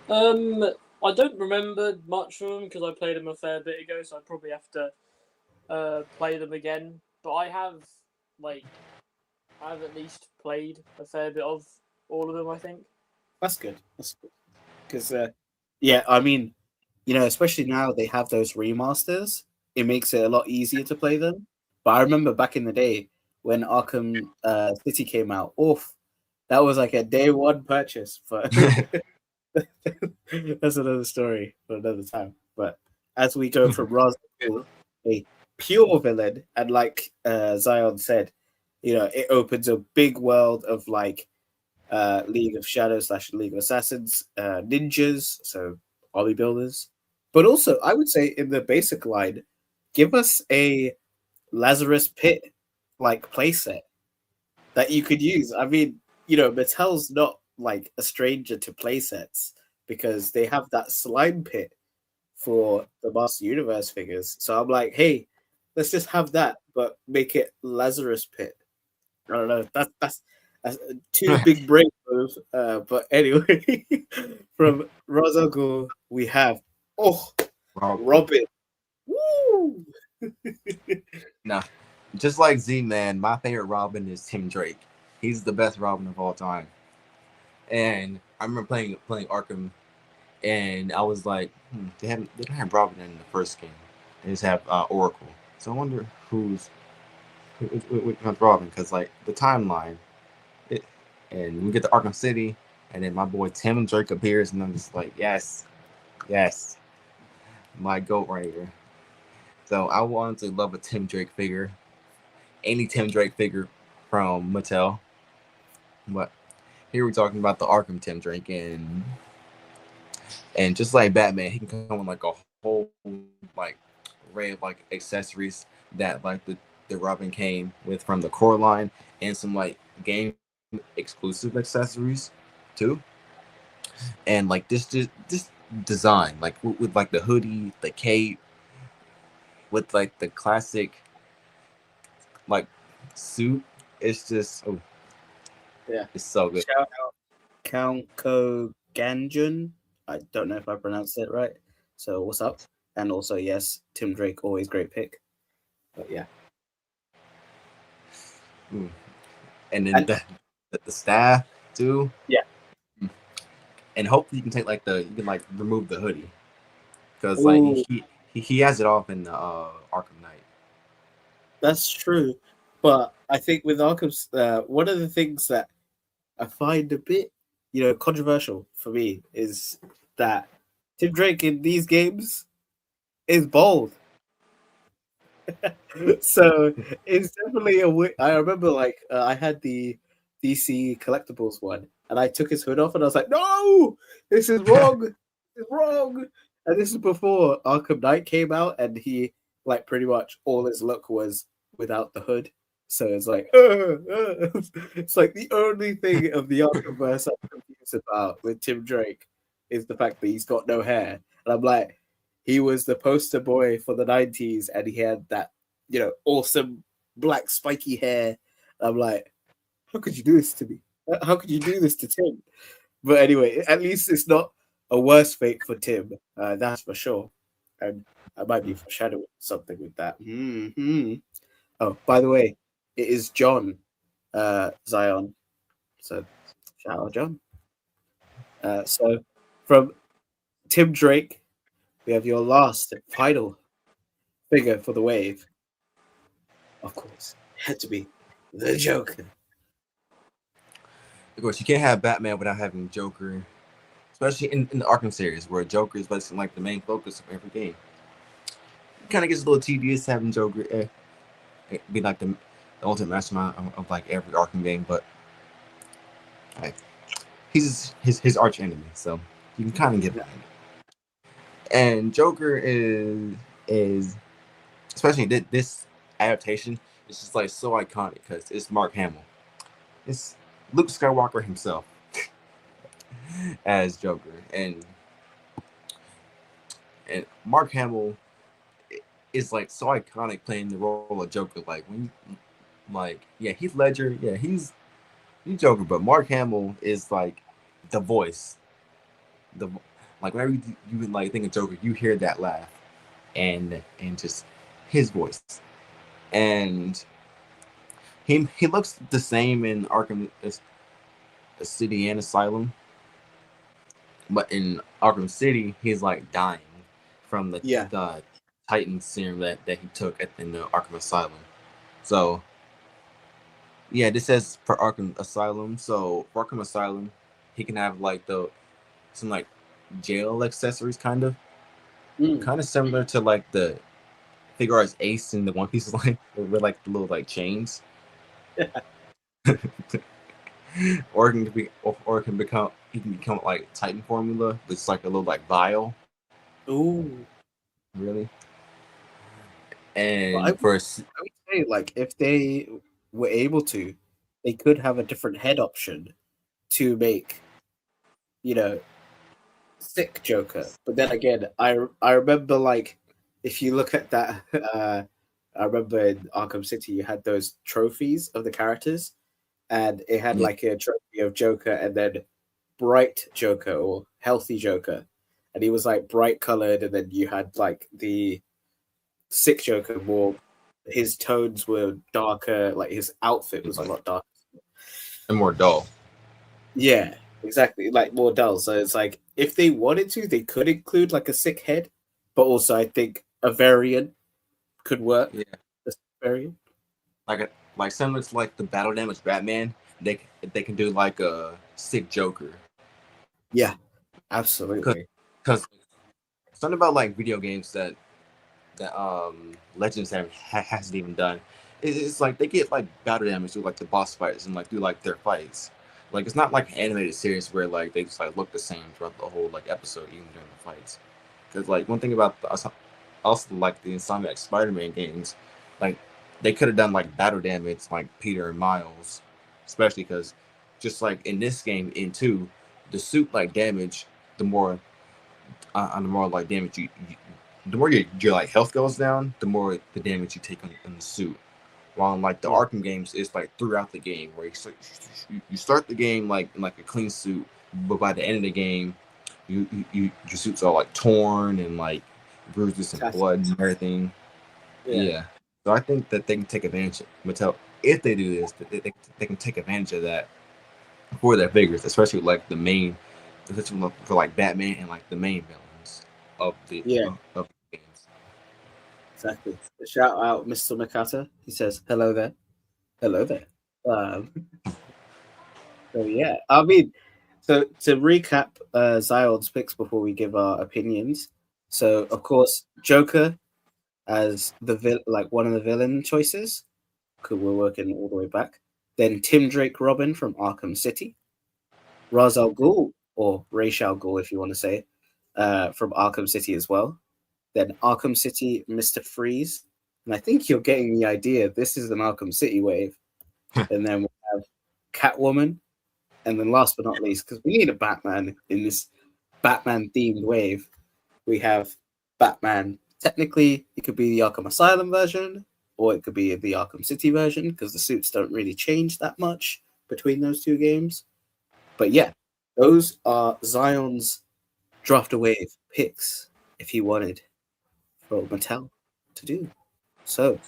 I don't remember much of them because I played them a fair bit ago, so I probably have to play them again. But I've at least played a fair bit of all of them. I think. That's good. That's good. Because, yeah, I mean, especially now they have those remasters. It makes it a lot easier to play them. But I remember back in the day when Arkham City came out, oof, that was like a day one purchase. But that's another story for another time. But as we go from Ra's al Ghul, a pure villain, and like Zion said, it opens a big world of like League of Shadows / League of Assassins, ninjas, so army builders. But also, I would say in the basic line, give us a Lazarus Pit like playset that you could use. I mean, Mattel's not like a stranger to playsets because they have that slime pit for the Master Universe figures. So I'm like, hey, let's just have that, but make it Lazarus Pit. I don't know. That's two big brain moves. But anyway, from Ra's al Ghul, we have Robin. Woo! nah, just like Z-Man, my favorite Robin is Tim Drake. He's the best Robin of all time. And I remember playing Arkham, and I was like, they don't have Robin in the first game. They just have Oracle. So I wonder which one's Robin, because like the timeline, and we get to Arkham City, and then my boy Tim Drake appears, and I'm just like, yes, my goat right here. So I wanted to love a Tim Drake figure, any Tim Drake figure from Mattel. But here we're talking about the Arkham Tim Drake, and just like Batman, he can come with like a whole like array of like accessories that like the Robin came with from the core line, and some like game exclusive accessories too. And like this design, like with like the hoodie, the cape, with like the classic like suit, it's just Yeah, it's so good. shout out Count Koganjun. I don't know if I pronounced it right. So what's up? And also, yes, Tim Drake, always great pick. But yeah, And then the staff too. Yeah. And hopefully you can take like you can like remove the hoodie, because like Ooh, he has it off in the Arkham Knight. that's true. But I think with Arkham's, one of the things that I find a bit, controversial for me is that Tim Drake in these games is bold. So it's definitely I remember like I had the DC collectibles one, and I took his hood off, and I was like, "No, this is wrong. This is wrong." And this is before Arkham Knight came out, and he like pretty much all his look was without the hood. So it's like, it's like the only thing of the Arkhamverse I'm confused about with Tim Drake is the fact that he's got no hair, and I'm like, he was the poster boy for the '90s, and he had that awesome black spiky hair. I'm like, how could you do this to me? How could you do this to Tim? But anyway, at least it's not a worse fate for Tim. That's for sure. And I might be foreshadowing something with that. Mm-hmm. Oh, by the way, it is John Zion. So shout out John. So from Tim Drake, we have your last and final figure for the wave. Of course, it had to be the Joker. Of course, you can't have Batman without having Joker, especially in the Arkham series, where Joker is basically like the main focus of every game. It kind of gets a little tedious having Joker be like the ultimate mastermind of like every Arkham game, but like, he's his arch enemy, so you can kind of get behind it. And Joker is especially this adaptation. It's just like so iconic because it's Mark Hamill. It's Luke Skywalker himself as Joker, and Mark Hamill is like so iconic playing the role of Joker. Like when, Heath Ledger, he's Joker, but Mark Hamill is like the voice. Like whenever you like think of Joker, you hear that laugh, and just his voice, and he looks the same in Arkham City and Asylum, but in Arkham City he's like dying from the Titan serum that he took in the Arkham Asylum. So this says for Arkham Asylum. So for Arkham Asylum, he can have like some like jail accessories, kind of similar to like the figure arts Ace in the One Piece line with like the little like chains. Or it can become like Titan formula, but it's like a little like vial. Ooh, really? And well, I would say like if they were able to, they could have a different head option to make, sick Joker. But then again, I remember like if you look at that, I remember in Arkham City you had those trophies of the characters, and it had like a trophy of Joker and then bright Joker or healthy Joker, and he was like bright colored, and then you had like the sick Joker, more his tones were darker, like his outfit was a lot darker and more dull. Yeah, exactly, like more dull. So it's like if they wanted to, they could include like a sick head, but also I think a variant could work. Yeah, a variant like similar to like the battle damage Batman, they can do like a sick Joker. Yeah, absolutely. Because something about like video games that Legends hasn't even done. It's like they get like battle damage through like the boss fights and like through like their fights. Like it's not like an animated series where like they just like look the same throughout the whole like episode, even during the fights. Because like one thing about also like the Insomniac Spider-Man games, like they could have done like battle damage like Peter and Miles, especially because just like in this game in 2, the suit like damage, the more like damage the more your like health goes down, the more the damage you take on the suit. While in like the Arkham games, it's like throughout the game where you start the game like in like a clean suit, but by the end of the game, your suits are like torn and like bruises and blood and everything. Yeah. So I think that they can take advantage of Mattel. If they do this, they can take advantage of that for their figures, especially like the main, for like Batman and like the main villains of the of the games. Exactly. Shout out Mr. Nakata. He says, "Hello there, hello there." So yeah, I mean, so to recap Zion's picks before we give our opinions. So of course, Joker. as one of the villain choices, because we're working all the way back. Then Tim Drake Robin from Arkham City, Ra's al Ghul, or Ra's al Ghul if you want to say, from Arkham City as well. Then Arkham City Mr. Freeze, and I think you're getting the idea. This is an Arkham City wave. And then we have Catwoman, and then last but not least, because we need a Batman in this Batman-themed wave, we have Batman. Technically, it could be the Arkham Asylum version, or it could be the Arkham City version, because the suits don't really change that much between those two games. But yeah, those are Zion's draft a wave picks if he wanted for Mattel to do. So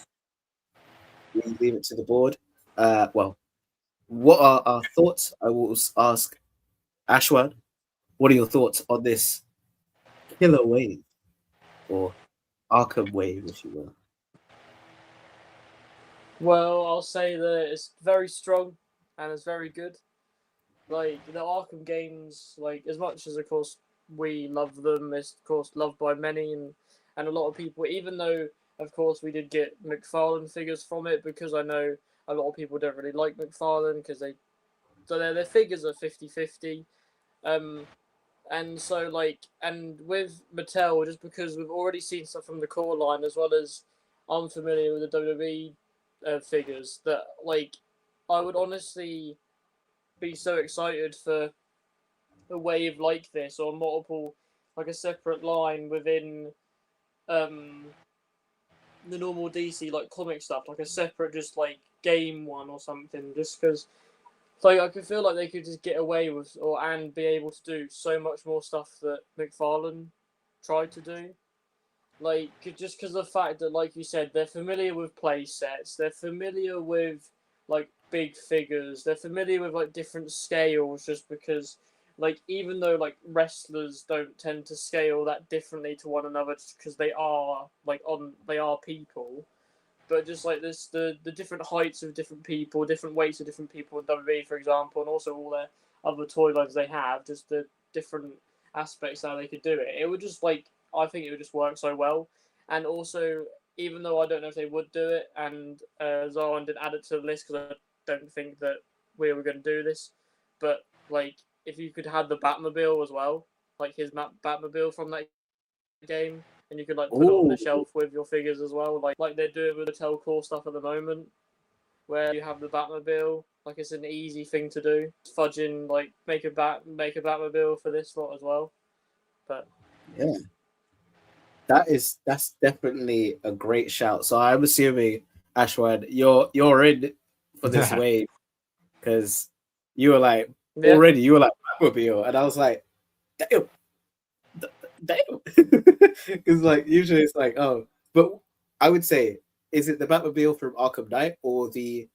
we leave it to the board. Well, what are our thoughts? I will ask Ashwan, what are your thoughts on this killer wave, or Arkham wave, if you will? Well, I'll say that it's very strong and it's very good. Like the Arkham games, like as much as of course we love them, it's of course loved by many and a lot of people. Even though of course we did get McFarlane figures from it, because I know a lot of people don't really like McFarlane because their figures are 50-50. And so and with Mattel, just because we've already seen stuff from the core line, as well as I'm familiar with the WWE figures, that I would honestly be so excited for a wave like this, or multiple, like a separate line within the normal DC comic stuff, like a separate just game one or something, just because I could feel like they could just get away with and be able to do so much more stuff that McFarlane tried to do. Just because of the fact that, like you said, they're familiar with play sets, they're familiar with big figures, they're familiar with different scales, just because even though wrestlers don't tend to scale that differently to one another, just because they are people. But just this, the different heights of different people, different weights of different people in WWE, for example, and also all their other toy lines they have, just the different aspects how they could do it. It would just I think it would just work so well. And also, even though I don't know if they would do it, and Zion didn't add it to the list because I don't think that we were going to do this, but if you could have the Batmobile as well, his Batmobile from that game, and you could put it on the shelf with your figures as well, like they're doing with the Telcore stuff at the moment, where you have the Batmobile. It's an easy thing to do. Fudging make a Batmobile for this lot as well. But yeah, that's definitely a great shout. So I'm assuming, Ashwan, you're in for this wave, because you were already you were Batmobile, and I was like, damn. Because usually it's oh, but I would say, is it the Batmobile from Arkham Knight, or the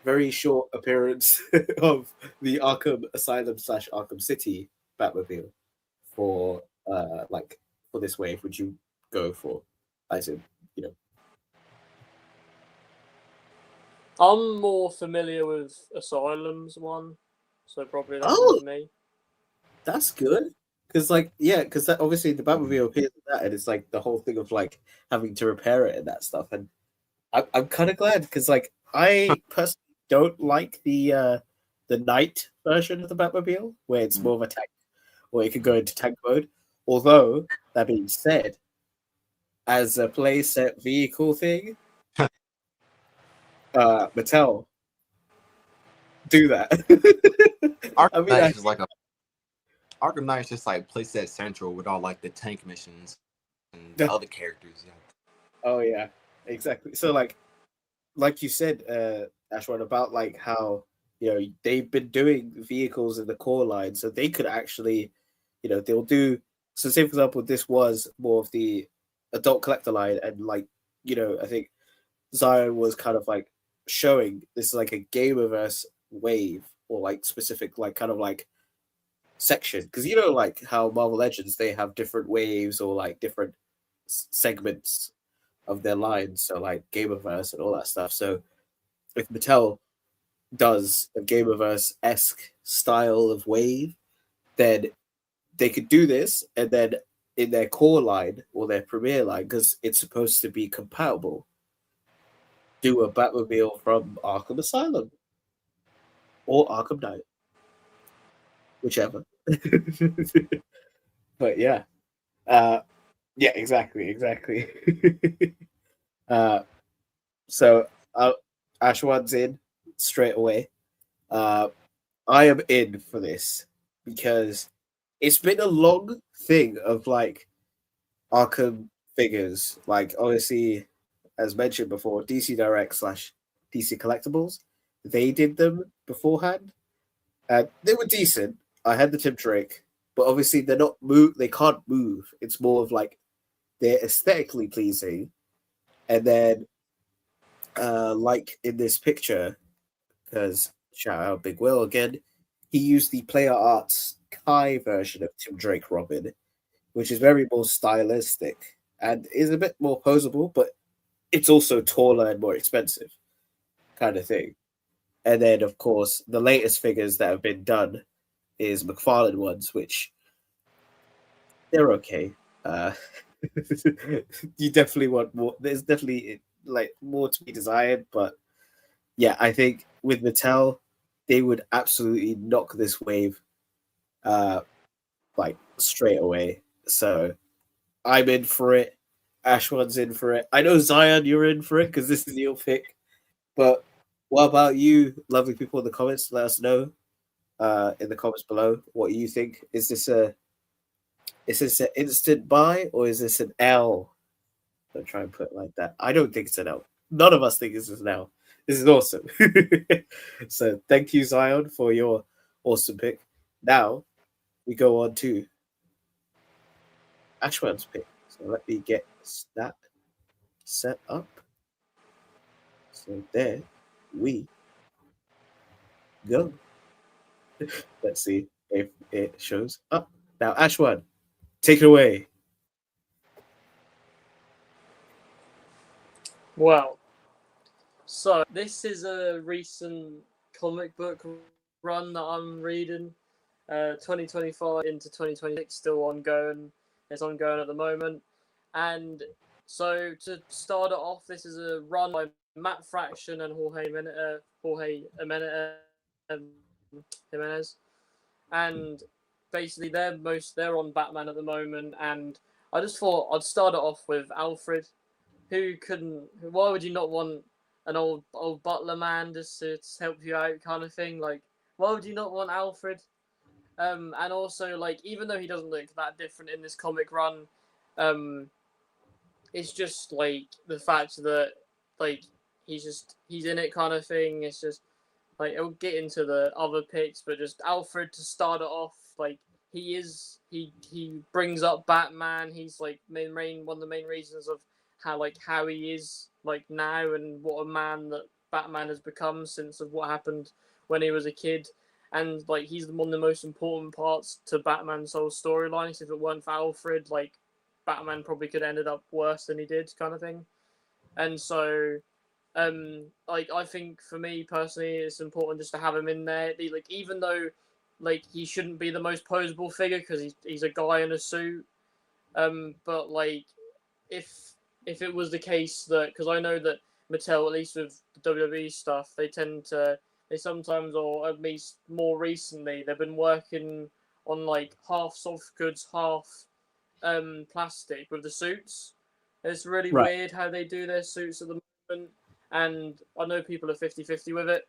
very short appearance of the Arkham Asylum / Arkham City Batmobile for for this wave? Would you go for? I said, I'm more familiar with Asylum's one, so probably that was me. That's good. Because because obviously the Batmobile appears in that, and it's the whole thing of having to repair it and that stuff. And I'm kind of glad, because I personally don't like the Knight version of the Batmobile, where it's more of a tank, or it could go into tank mode. Although that being said, as a playset vehicle thing, Mattel, do that. Arkham Knight is Arkham Knight is just playset central with all the tank missions and the other characters. Yeah. Oh yeah, exactly. So like you said, Ashwan, about how they've been doing vehicles in the core line, so they could actually, they'll do. So say for example, this was more of the adult collector line, and I think Zion was kind of showing this is a Gamerverse wave, or specific kind of section, because how Marvel Legends, they have different waves, or different segments of their lines, so Gamerverse and all that stuff. So if Mattel does a Gamerverse-esque style of wave, then they could do this, and then in their core line or their premier line, because it's supposed to be compatible, do a Batmobile from Arkham Asylum or Arkham Knight, whichever. But yeah, yeah, exactly. uh, so Ashwan's in straight away. I am in for this because it's been a long thing of like Arkham figures. Like obviously, as mentioned before, DC Direct / DC Collectibles, they did them beforehand, and they were decent. I had the Tim Drake, but obviously they're not move. They can't move. It's more of like they're aesthetically pleasing, and then like in this picture, because shout out Big Will again, he used the Player Arts Kai version of Tim Drake Robin, which is very more stylistic and is a bit more posable, but it's also taller and more expensive, kind of thing. And then, of course, the latest figures that have been done is McFarlane ones, which they're okay. You definitely want more. There's definitely like more to be desired, but yeah, I think with Mattel, they would absolutely knock this wave, like straight away. So I'm in for it. Ashwan's in for it. I know Zion, you're in for it because this is your pick. But what about you, lovely people in the comments? Let us know in the comments below what you think. Is this an instant buy or is this an L? Don't try and put it like that. I don't think it's an L. None of us think this is an L. This is awesome. So thank you, Zion, for your awesome pick. Now we go on to Ashwan's pick. So let me get that set up. So there we go. Let's see if it shows up. Now, Ashwan, take it away. Well, so this is a recent comic book run that I'm reading. 2025 into 2026, still ongoing. It's ongoing at the moment. And so to start it off, this is a run by Matt Fraction and Jorge Jimenez. And basically they're on Batman at the moment, and I just thought I'd start it off with Alfred. Why would you not want an old butler man just to help you out kind of thing? Like, why would you not want Alfred? And also, like, even though he doesn't look that different in this comic run, it's just like the fact that like he's in it kind of thing. It's just like it'll get into the other picks, but just Alfred to start it off, like he brings up Batman. He's like one of the main reasons of how he is like now and what a man that Batman has become since of what happened when he was a kid. And like he's one of the most important parts to Batman's whole storyline. So if it weren't for Alfred, like Batman probably could have ended up worse than he did, kind of thing. And so, like I think for me personally, it's important just to have him in there. Like even though, like he shouldn't be the most posable figure because he's a guy in a suit. But like if it was the case that, because I know that Mattel, at least with the WWE stuff, they sometimes, or at least more recently, they've been working on like half soft goods, half plastic with the suits. It's really weird how they do their suits at the moment, and I know people are 50-50 with it.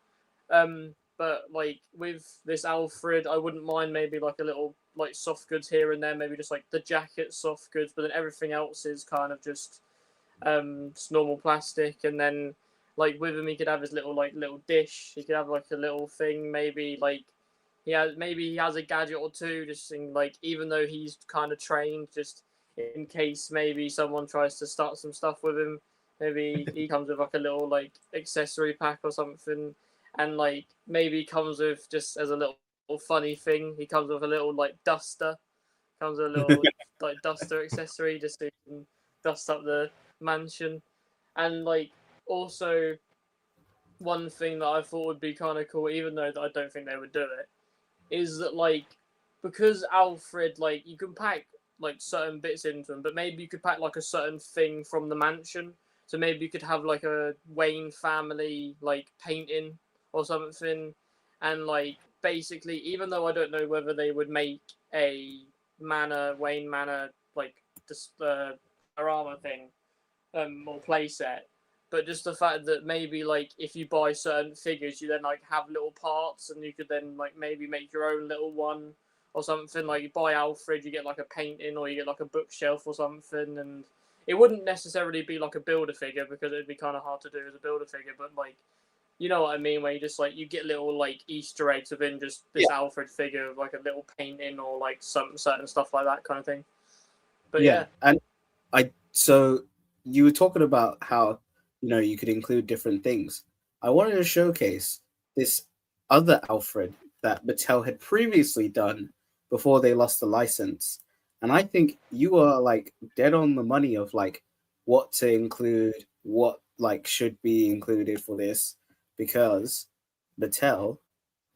But like with this Alfred, I wouldn't mind maybe like a little like soft goods here and there, maybe just like the jacket soft goods, but then everything else is kind of just normal plastic. And then like with him, he could have his little dish. He could have like a little thing, maybe like he has a gadget or two, just in, like even though he's kind of trained, just in case maybe someone tries to start some stuff with him. Maybe he comes with like a little like accessory pack or something, and like maybe he comes with, just as a little funny thing, he comes with a little like duster. Comes with a little like duster accessory just so you can dust up the mansion. And like also one thing that I thought would be kind of cool, even though I don't think they would do it, is that like because Alfred, like you can pack like certain bits into them, but maybe you could pack like a certain thing from the mansion. So maybe you could have like a Wayne family like painting or something, and like basically, even though I don't know whether they would make a Wayne Manor like this diorama thing, or playset, but just the fact that maybe like if you buy certain figures, you then like have little parts, and you could then like maybe make your own little one or something. Like you buy Alfred, you get like a painting, or you get like a bookshelf or something, and it wouldn't necessarily be like a builder figure because it'd be kind of hard to do as a builder figure, but like you know what I mean, where you just like you get little like Easter eggs within just this Alfred figure, like a little painting or like some certain stuff like that kind of thing. But yeah. And so you were talking about how, you know, you could include different things. I wanted to showcase this other Alfred that Mattel had previously done before they lost the license. And I think you are like dead on the money of like what to include, what like should be included for this, because Mattel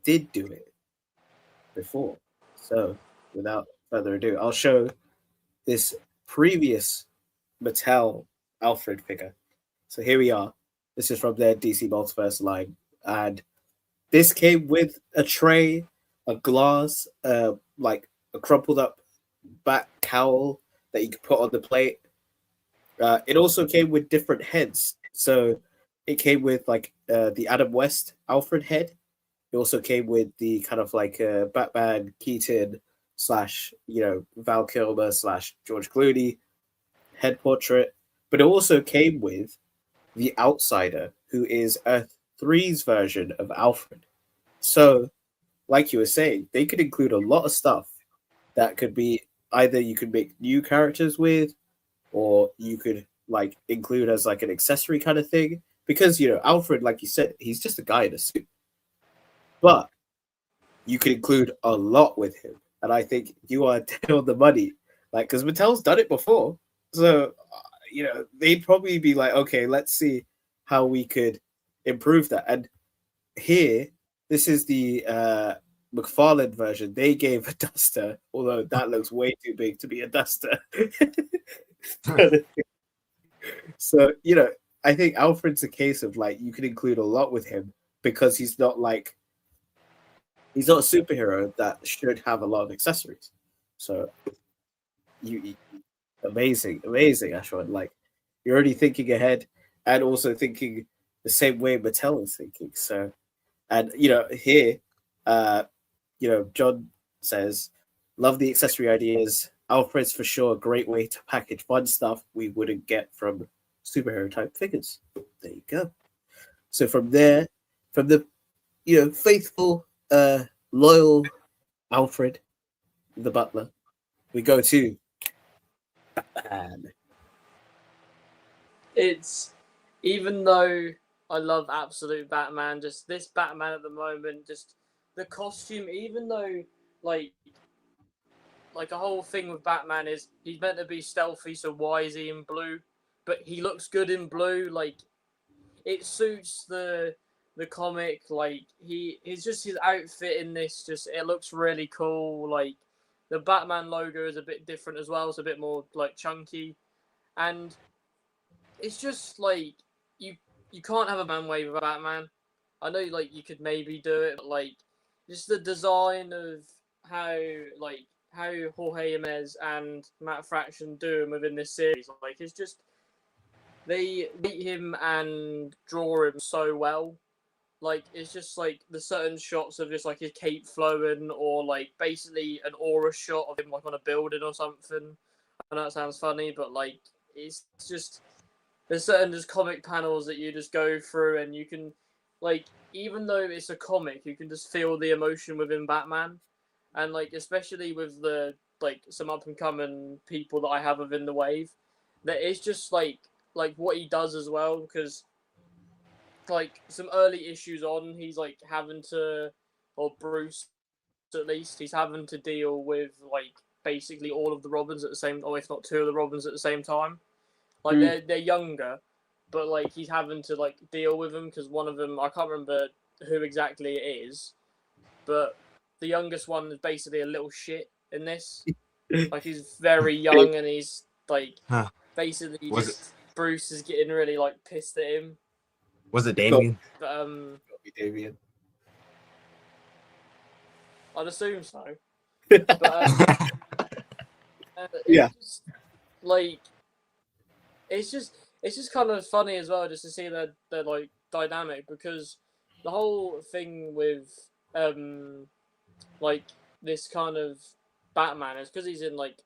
did do it before. So without further ado, I'll show this previous Mattel Alfred figure. So here we are. This is from their DC Multiverse line. And this came with a tray, a glass, like a crumpled up back cowl that you could put on the plate. It also came with different heads. So it came with like the Adam West Alfred head. It also came with the kind of like Batman Keaton / you know, Val Kilmer / George Clooney head portrait. But it also came with the Outsider, who is Earth 3's version of Alfred. So, like you were saying, they could include a lot of stuff that could be either you could make new characters with, or you could like include as like an accessory kind of thing. Because, you know, Alfred, like you said, he's just a guy in a suit. But you could include a lot with him. And I think you are dead on the money. Like, because Mattel's done it before. So, you know, they'd probably be like, okay, let's see how we could improve that. And here, this is the McFarlane version. They gave a duster, although that looks way too big to be a duster. So, you know, I think Alfred's a case of like, you could include a lot with him because he's not a superhero that should have a lot of accessories. So, amazing, Ashwan. Like, you're already thinking ahead and also thinking the same way Mattel is thinking. So, and you know, here, you know, John says, love the accessory ideas. Alfred's for sure a great way to package fun stuff we wouldn't get from superhero type figures. There you go. So from there, from the, you know, faithful, loyal Alfred, the butler, we go to Batman. It's, even though I love absolute Batman, just this Batman at the moment, just the costume, even though like a whole thing with Batman is he's meant to be stealthy, so why is he in blue? But he looks good in blue. Like, it suits the comic. Like, it's just his outfit in this, just it looks really cool. Like, the Batman logo is a bit different as well. It's a bit more like chunky, and it's just like you can't have a man wave with Batman. I know like you could maybe do it, but like just the design of how Jorge Jimenez and Matt Fraction do him within this series, like it's just they beat him and draw him so well. Like, it's just like the certain shots of just like his cape flowing, or like basically an aura shot of him like on a building or something. I know it sounds funny, but like it's just there's certain just comic panels that you just go through and you can, like, even though it's a comic, you can just feel the emotion within Batman. And like especially with the like some up and coming people that I have within the wave, that it's just like what he does as well, because like some early issues on, he's like having to, or Bruce at least, he's having to deal with like basically all of the Robins at the same, or if not two of the Robins at the same time. Like they're younger, but like he's having to like deal with them because one of them, I can't remember who exactly it is, but the youngest one is basically a little shit in this. Like he's very young and he's like Huh. basically Was just Bruce is getting really like pissed at him. Was it Damien? But Damien. I'd assume so. But Yeah. just, like it's just kind of funny as well just to see their like dynamic, because the whole thing with like this kind of Batman is because he's in like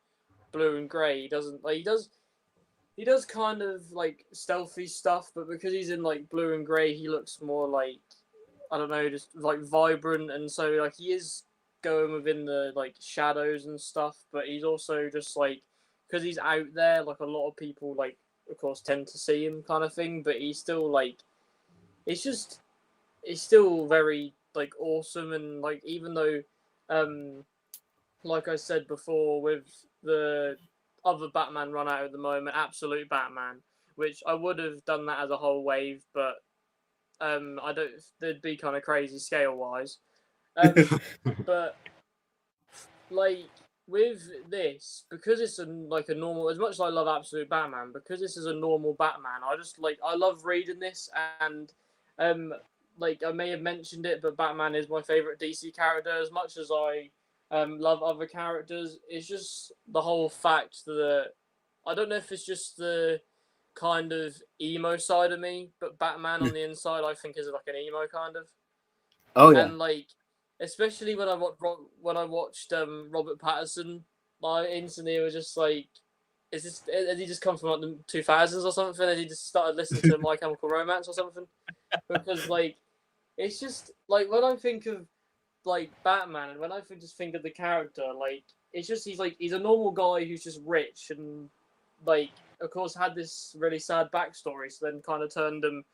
blue and grey. He doesn't like he does kind of like stealthy stuff, but because he's in like blue and grey, he looks more like, I don't know, just like vibrant, and so like he is going within the like shadows and stuff, but he's also just like, because he's out there, like a lot of people like of course tend to see him kind of thing, but he's still like, it's still very like awesome, and like even though like I said before, with the other Batman run out at the moment, Absolute Batman, which I would have done that as a whole wave, but I don't. They'd be kind of crazy scale wise. But like with this, because it's like a normal. As much as I love Absolute Batman, because this is a normal Batman, I love reading this, and like I may have mentioned it, but Batman is my favorite DC character. As much as I love other characters, it's just the whole fact that I don't know if it's just the kind of emo side of me, but Batman on the inside, I think, is like an emo kind of. Oh yeah. And like, especially when I watched Robert Pattinson, I instantly was just like, has he just come from like the 2000s or something? Has he just started listening to My Chemical Romance or something? Because like, it's just like when I think of like Batman, and when I just think of the character, like it's just he's a normal guy who's just rich, and like of course had this really sad backstory, so then kind of turned him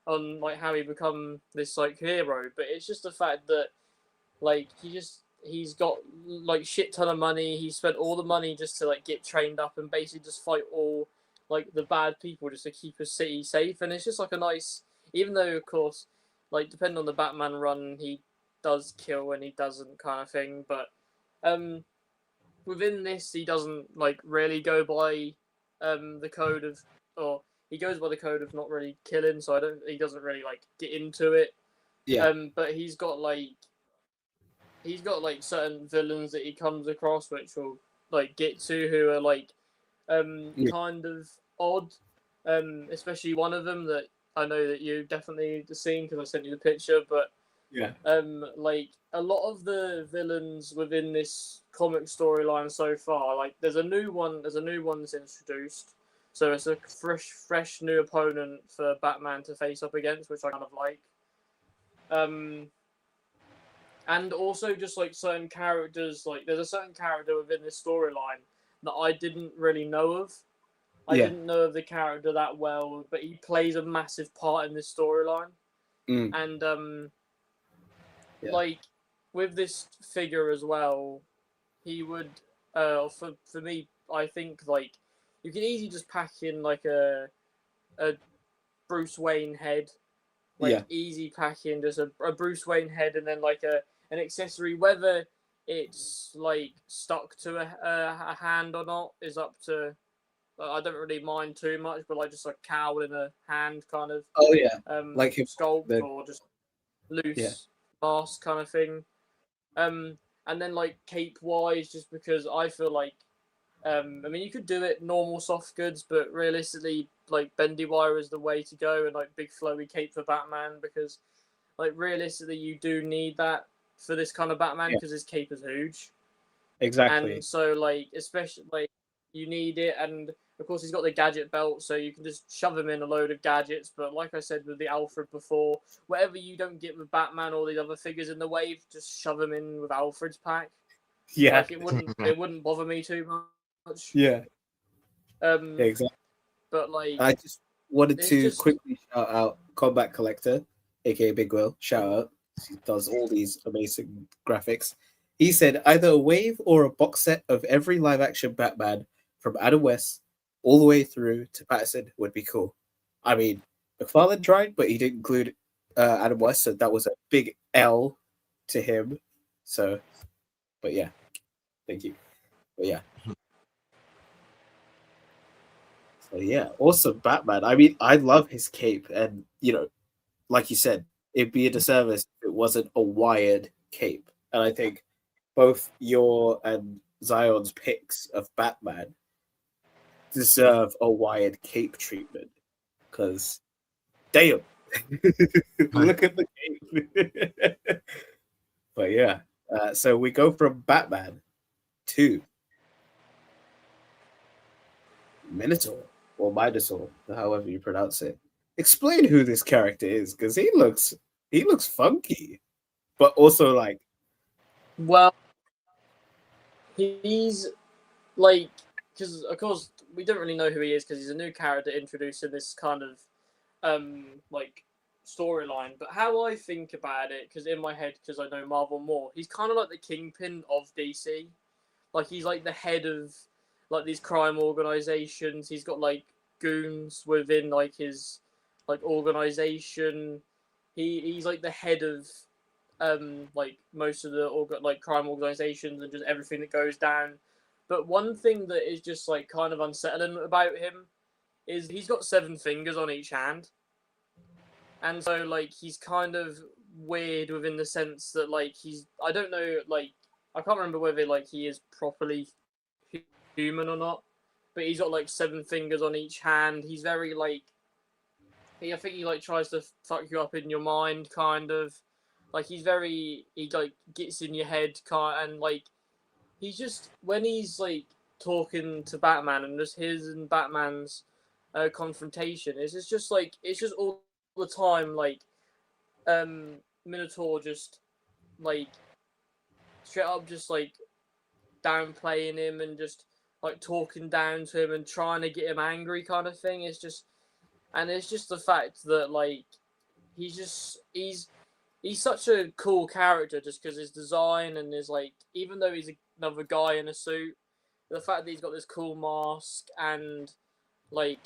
on like how he become this like hero. But it's just the fact that like he's got like shit ton of money. He spent all the money just to like get trained up and basically just fight all like the bad people just to keep his city safe. And it's just like a nice, even though of course like depending on the Batman run, he does kill and he doesn't kind of thing. But within this, he doesn't like really go by the code of, or he goes by the code of not really killing. So he doesn't really like get into it. Yeah. But he's got like certain villains that he comes across, which we'll like get to, who are like kind of odd. Especially one of them that I know that you definitely seen because I sent you the picture. But Yeah. like a lot of the villains within this comic storyline so far, like there's a new one that's introduced. So it's a fresh new opponent for Batman to face up against, which I kind of like. And also just like certain characters, like there's a certain character within this storyline that I didn't really know of. I didn't know of the character that well, but he plays a massive part in this storyline. And like with this figure as well, he would for me, I think like you can easily just pack in like a Bruce Wayne head, like easy packing, just a Bruce Wayne head, and then like an accessory, whether it's like stuck to a hand or not is up to. I don't really mind too much, but like just a cowl in a hand kind of. Oh yeah. Like sculpt or just loose mask kind of thing. And then like cape wise, just because I feel like I mean you could do it normal soft goods, but realistically like bendy wire is the way to go, and like big flowy cape for Batman, because like realistically you do need that for this kind of Batman because his cape is huge. Exactly. And so like especially like you need it, and of course he's got the gadget belt, so you can just shove him in a load of gadgets. But like I said with the Alfred before, whatever you don't get with Batman or these other figures in the wave, just shove him in with Alfred's pack. Yeah. Like it wouldn't bother me too much. Yeah. Exactly. But like I just wanted to quickly shout out Combat Collector, aka Big Will. Shout out. He does all these amazing graphics. He said either a wave or a box set of every live action Batman from Adam West all the way through to Patterson would be cool. I mean, McFarlane tried, but he didn't include Adam West, so that was a big L to him. So, but yeah, thank you. But yeah. So yeah, awesome Batman. I mean, I love his cape, and like you said, it'd be a disservice if it wasn't a wired cape. And I think both your and Zion's picks of Batman deserve a wired cape treatment because damn, look at the cape. But yeah, so we go from Batman to Minotaur or Minotaur, however you pronounce it. Explain who this character is, because he looks funky, but also like Well, he's like, because of course we don't really know who he is because he's a new character introduced in this kind of like storyline. But how I think about it, because in my head, because I know Marvel more, he's kind of like the kingpin of DC. Like he's like the head of like these crime organizations. He's got like goons within like his like organization. He's like the head of like most of the like crime organizations and just everything that goes down. But one thing that is just like kind of unsettling about him is he's got 7 fingers on each hand. And so like he's kind of weird within the sense that like I don't know, like I can't remember whether like he is properly human or not, but he's got like 7 fingers on each hand. He's very like I think he like tries to fuck you up in your mind, kind of. Like he like gets in your head, and like he's just when he's like talking to Batman and just his and Batman's confrontation, it's just like it's just all the time like Minotaur just like straight up just like downplaying him and just like talking down to him and trying to get him angry, kind of thing. It's just the fact that like he's such a cool character just because his design and his like, even though he's another guy in a suit, the fact that he's got this cool mask and like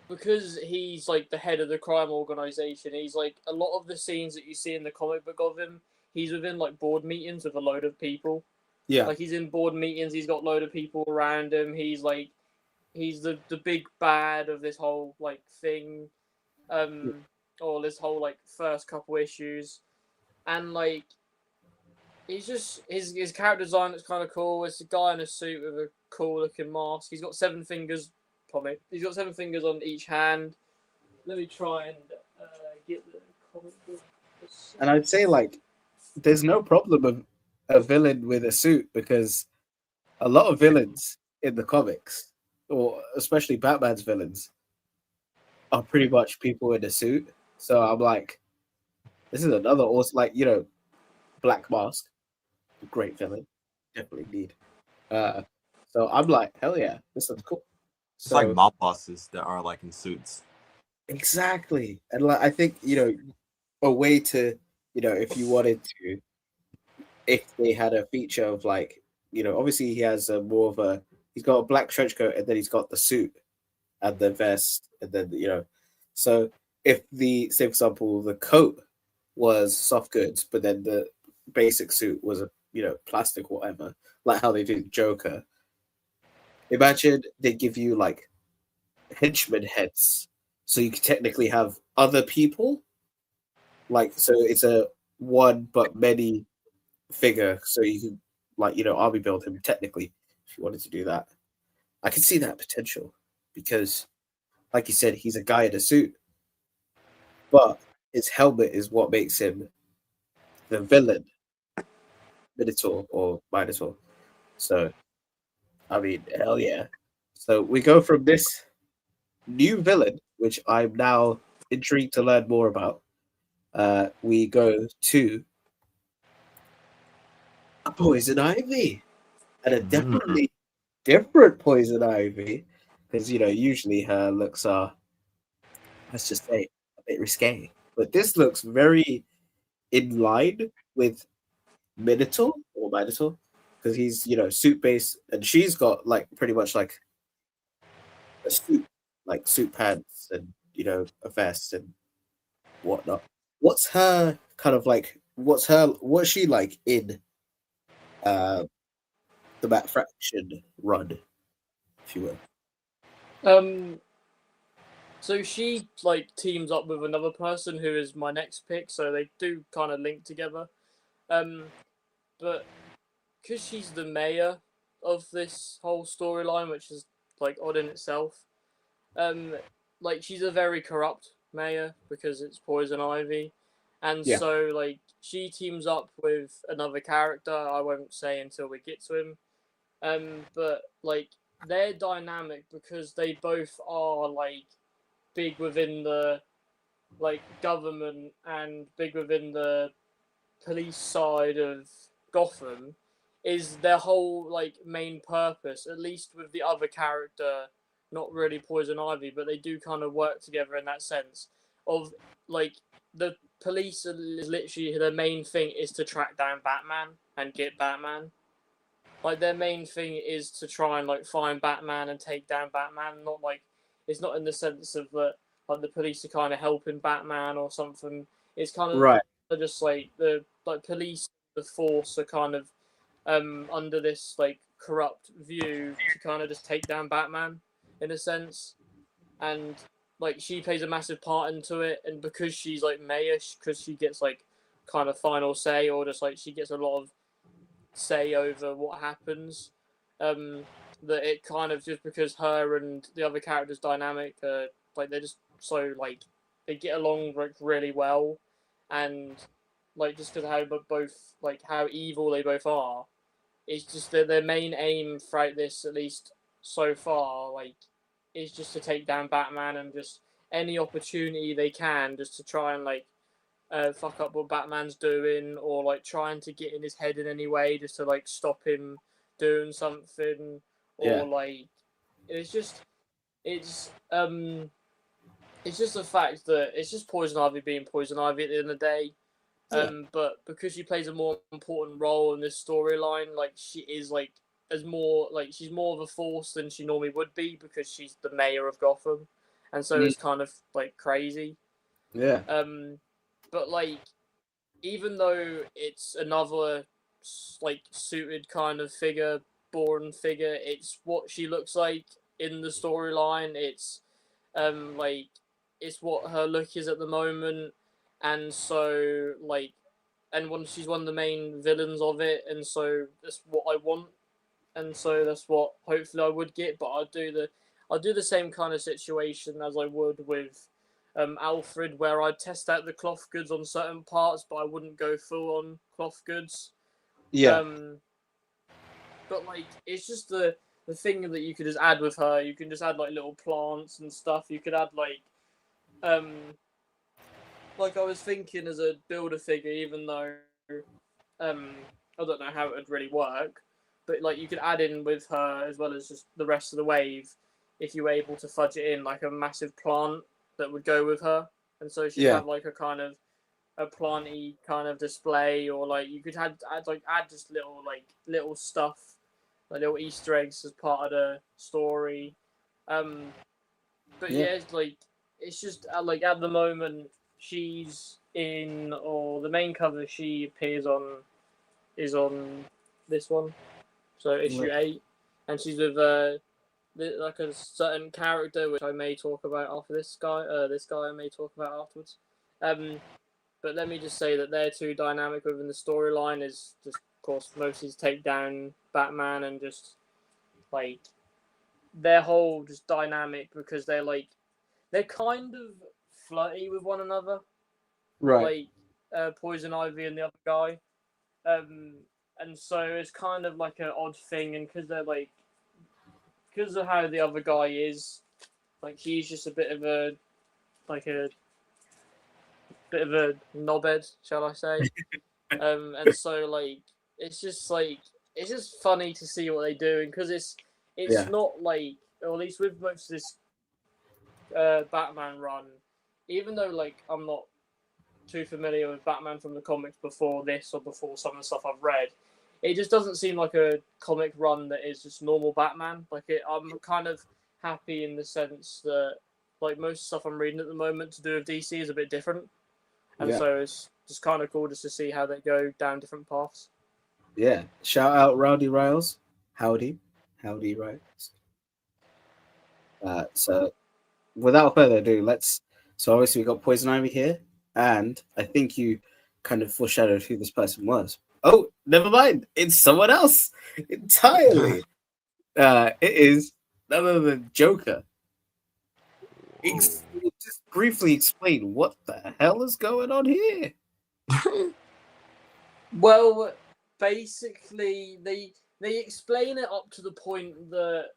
because he's like the head of the crime organization, he's like a lot of the scenes that you see in the comic book of him, he's within like board meetings with a load of people. yeah, Like he's in board meetings, he's got a load of people around him. He's the big bad of this whole like thing, or this whole like first couple issues, and like he's just his character design is kind of cool. It's a guy in a suit with a cool looking mask. He's got 7 fingers. Probably he's got 7 fingers on each hand. Let me try and get the comic book. and I'd say like there's no problem of a villain with a suit because a lot of villains in the comics, or especially Batman's villains, are pretty much people in a suit. So I'm like, this is another awesome, like Black Mask, great villain, definitely need. So I'm like, hell yeah, this looks cool. It's like mob bosses that are like in suits. Exactly, and like I think a way to if you wanted to, if they had a feature of like obviously he has he's got a black trench coat and then he's got the suit and the vest and then so if say for example the coat was soft goods but then the basic suit was a plastic or whatever, like how they did Joker. Imagine they give you like henchman heads, so you could technically have other people, like so it's a one but many figure, so you can like army build him technically if you wanted to do that. I can see that potential because, like you said, he's a guy in a suit, but his helmet is what makes him the villain, Minotaur or Minotaur. So, I mean, hell yeah. So we go from this new villain, which I'm now intrigued to learn more about. We go to a Poison Ivy, and a definitely different Poison Ivy, because usually her looks are, let's just say, a bit risque, but this looks very in line with Minotaur or Minotaur, because he's suit based, and she's got like pretty much like a suit, like suit pants and a vest and whatnot. What's her kind of like? What's she like in the Bat Fraction run, if you will. So she like teams up with another person who is my next pick, so they do kind of link together. But because she's the mayor of this whole storyline, which is like odd in itself, like she's a very corrupt mayor because it's Poison Ivy, and Yeah. so like she teams up with another character. I won't say until we get to him. But like they're dynamic because they both are like big within the like government and big within the police side of Gotham. Is their whole like main purpose, at least with the other character, not really Poison Ivy, but they do kind of work together in that sense of like the police is literally their main thing is to track down Batman and get Batman. Like their main thing is to try and like find Batman and take down Batman. Not like it's not in the sense of that like the police are kind of helping Batman or something. It's kind of Right. just like the like police, the force are kind of under this like corrupt view to kind of just take down Batman in a sense, and like she plays a massive part into it, and because she's like mayor, because she gets like kind of final say, or just like she gets a lot of say over what happens. That it kind of just because her and the other characters dynamic, like they're just so like they get along like really well, and like just because how both like how evil they both are, it's just that their main aim throughout this at least so far like is just to take down Batman and just any opportunity they can just to try and like fuck up what Batman's doing or like trying to get in his head in any way just to like stop him doing something or like it's just it's the fact that it's just Poison Ivy being Poison Ivy at the end of the day. But because she plays a more important role in this storyline, like she is like as more like she's more of a force than she normally would be because she's the mayor of Gotham, and so it's kind of like crazy. Yeah. But like even though it's another like suited kind of figure, born figure, it's what she looks like in the storyline. It's like it's what her look is at the moment, and so like and she's one of the main villains of it, and so that's what I want, and so that's what hopefully I would get. But I'll do the same kind of situation as I would with Alfred, where I'd test out the cloth goods on certain parts, but I wouldn't go full on cloth goods. Yeah. But like it's just the thing that you could just add with her. You can just add like little plants and stuff. You could add like I was thinking as a builder figure, even though I don't know how it would really work, but like you could add in with her as well as just the rest of the wave if you were able to fudge it in like a massive plant that would go with her, and so she'd have like a kind of a planty kind of display, or like you could add just little stuff, like little Easter eggs as part of the story. But it's like it's just like at the moment she's in, or the main cover she appears on is on this one, so issue 8, and she's with like a certain character which I may talk about after this guy I may talk about afterwards. But let me just say that they're too dynamic within the storyline is just of course mostly to take down Batman, and just like their whole just dynamic because they're kind of flirty with one another, Right. like Poison Ivy and the other guy, and so it's kind of like an odd thing, and because of how the other guy is, like he's just a bit of a knobhead, shall I say? And so like it's just funny to see what they do, because it's not like, or at least with most of this Batman run, even though like I'm not too familiar with Batman from the comics before this or before some of the stuff I've read, it just doesn't seem like a comic run that is just normal Batman. I'm kind of happy in the sense that like most stuff I'm reading at the moment to do with DC is a bit different, and so it's just kind of cool just to see how they go down different paths. Yeah. Shout out Rowdy Riles. Howdy, right? So without further ado, let's. So obviously we got Poison Ivy here, and I think you kind of foreshadowed who this person was. Oh, never mind. It's someone else entirely. It is none other than Joker. Just briefly explain what the hell is going on here. Well, basically, they explain it up to the point that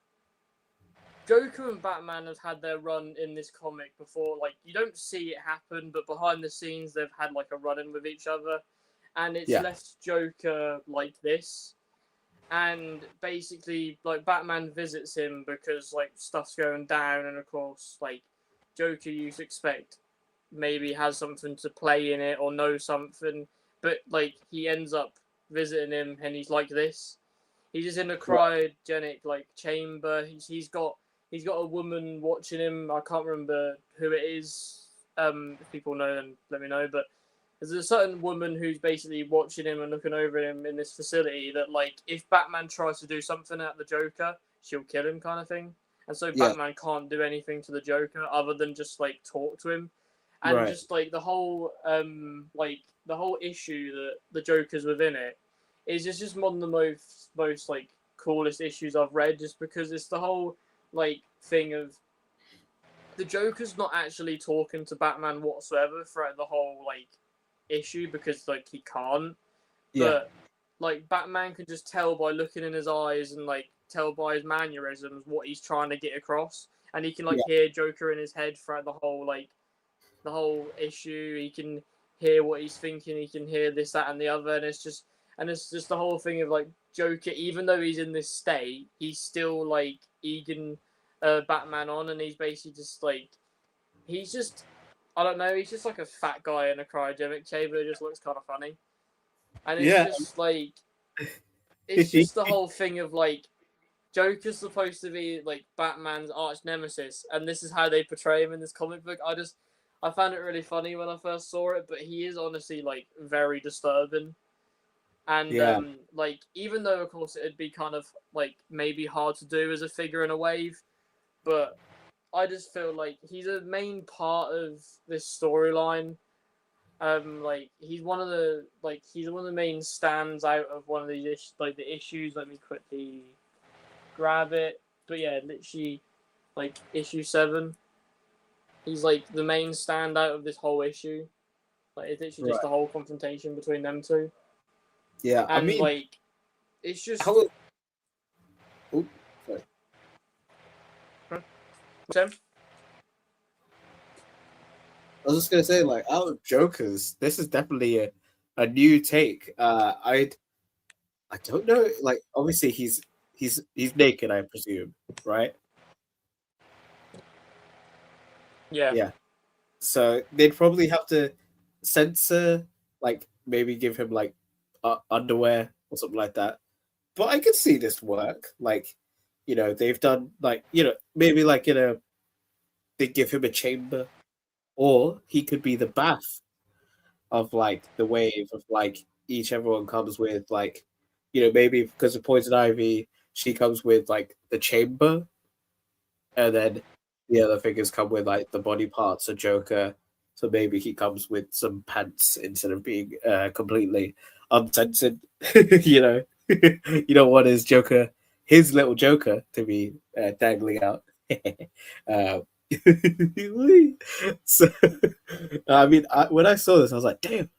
Joker and Batman have had their run in this comic before. Like, you don't see it happen, but behind the scenes, they've had like a run-in with each other, and it's left Joker like this. And basically, like, Batman visits him because like stuff's going down, and of course, like, Joker, you'd expect maybe has something to play in it or know something, but like he ends up visiting him, and he's like this. He's just in a cryogenic like chamber. He's got a woman watching him. I can't remember who it is. If people know, then let me know. But there's a certain woman who's basically watching him and looking over him in this facility. That like, if Batman tries to do something at the Joker, she'll kill him, kind of thing. And so Batman can't do anything to the Joker other than just like talk to him. And just like the whole issue that the Joker's within it is just one of the most like coolest issues I've read, just because it's the whole like thing of the Joker's not actually talking to Batman whatsoever throughout the whole like issue, because like he can't. But like Batman can just tell by looking in his eyes and like tell by his mannerisms what he's trying to get across, and he can like hear Joker in his head throughout the whole issue. He can hear what he's thinking. He can hear this, that, and the other, and it's just the whole thing of like Joker. Even though he's in this state, he's still like egging Batman on, and he's basically just like I don't know. He's just like a fat guy in a cryogenic chamber. It just looks kind of funny, and it's just like it's just the whole thing of like Joker's supposed to be like Batman's arch nemesis, and this is how they portray him in this comic book. I found it really funny when I first saw it, but he is honestly like very disturbing. And like, even though of course it'd be kind of like maybe hard to do as a figure in a wave, but I just feel like he's a main part of this storyline. Like he's one of the main stands out of one of these the issues. Let me quickly grab it. But yeah, literally like issue 7. He's like the main standout of this whole issue. Like it's literally just the whole confrontation between them two. Yeah, And I mean, like it's just. Sorry. Tim? I was just gonna say, like, out of Jokers, this is definitely a new take. I don't know, like, obviously he's naked, I presume, right? Yeah. So they'd probably have to censor, like, maybe give him like underwear or something like that. But I could see this work. Like, they've done like, maybe like they give him a chamber, or he could be the bath of like the wave of like everyone comes with like, maybe because of Poison Ivy, she comes with like the chamber, and then the other figures come with like the body parts of Joker. So maybe he comes with some pants instead of being completely uncensored. You don't want his little Joker, to be dangling out. So, I mean, when I saw this, I was like, damn.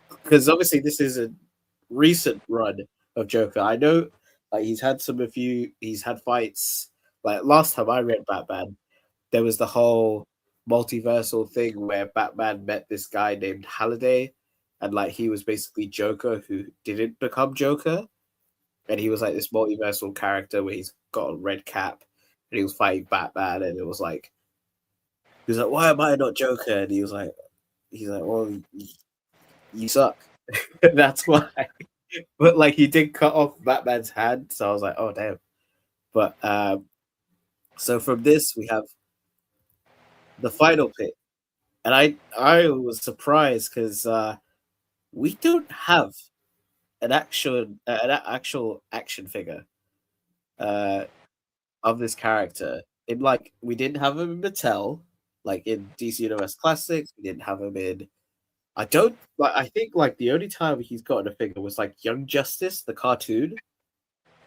Because obviously this is a recent run of Joker. I know he's had he's had fights. Like last time I read Batman, there was the whole multiversal thing where Batman met this guy named Halliday, and like he was basically Joker who didn't become Joker, and he was like this multiversal character where he's got a red cap, and he was fighting Batman, and it was like he was like, "Why am I not Joker?" And he's like, "Well, you suck." That's why. But like he did cut off Batman's hand, so I was like, "Oh damn!" But so from this we have the final pit, and I was surprised because we don't have an actual action figure of this character. In like we didn't have him in Mattel, like in DC Universe Classics. We didn't have him in. I don't like. I think like the only time he's gotten a figure was like Young Justice, the cartoon,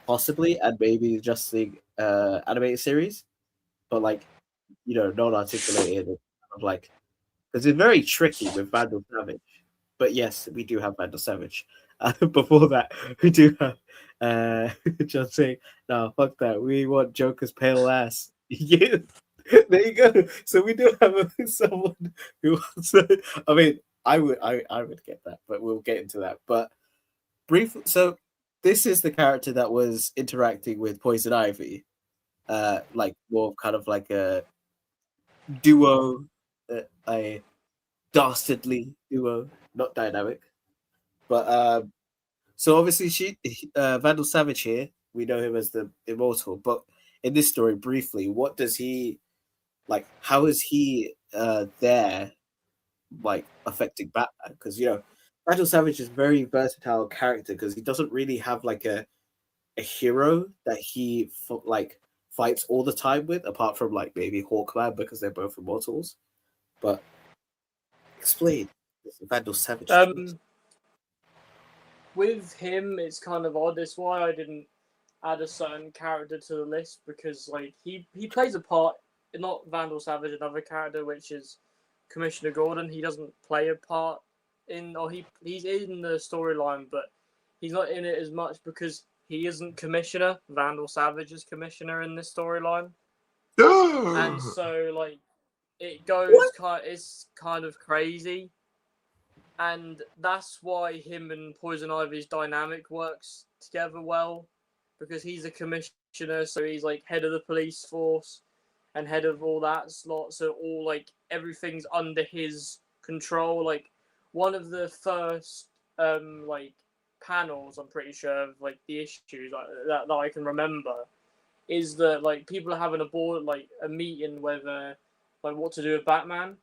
possibly, and maybe the Justice League animated series. But like, not articulated. Kind of like because it's very tricky with Vandal Savage. But yes, we do have Vandal Savage. Before that, we do have just saying, no, fuck that. We want Joker's pale ass. Yeah, there you go. So we do have someone who wants. I mean, I would get that, but we'll get into that. But briefly, so this is the character that was interacting with Poison Ivy, like more kind of like a duo, a dastardly duo, not dynamic. But so obviously Vandal Savage here, we know him as the Immortal, but in this story, briefly, what does he like? How is he there, like affecting Batman? Because Vandal Savage is a very versatile character because he doesn't really have like a hero that he like fights all the time with, apart from like maybe Hawkman because they're both Immortals. But explain Vandal Savage. With him, it's kind of odd. It's why I didn't add a certain character to the list because, like, he plays a part. Not Vandal Savage, another character, which is Commissioner Gordon. He doesn't play a part he's in the storyline, but he's not in it as much because he isn't Commissioner. Vandal Savage is Commissioner in this storyline, and so like it goes it's kind of crazy. And that's why him and Poison Ivy's dynamic works together well, because he's a commissioner, so he's like head of the police force and head of all that slot. So all like everything's under his control. Like one of the first like panels, I'm pretty sure of like the issues that I can remember, is that like people are having a meeting whether like what to do with Batman.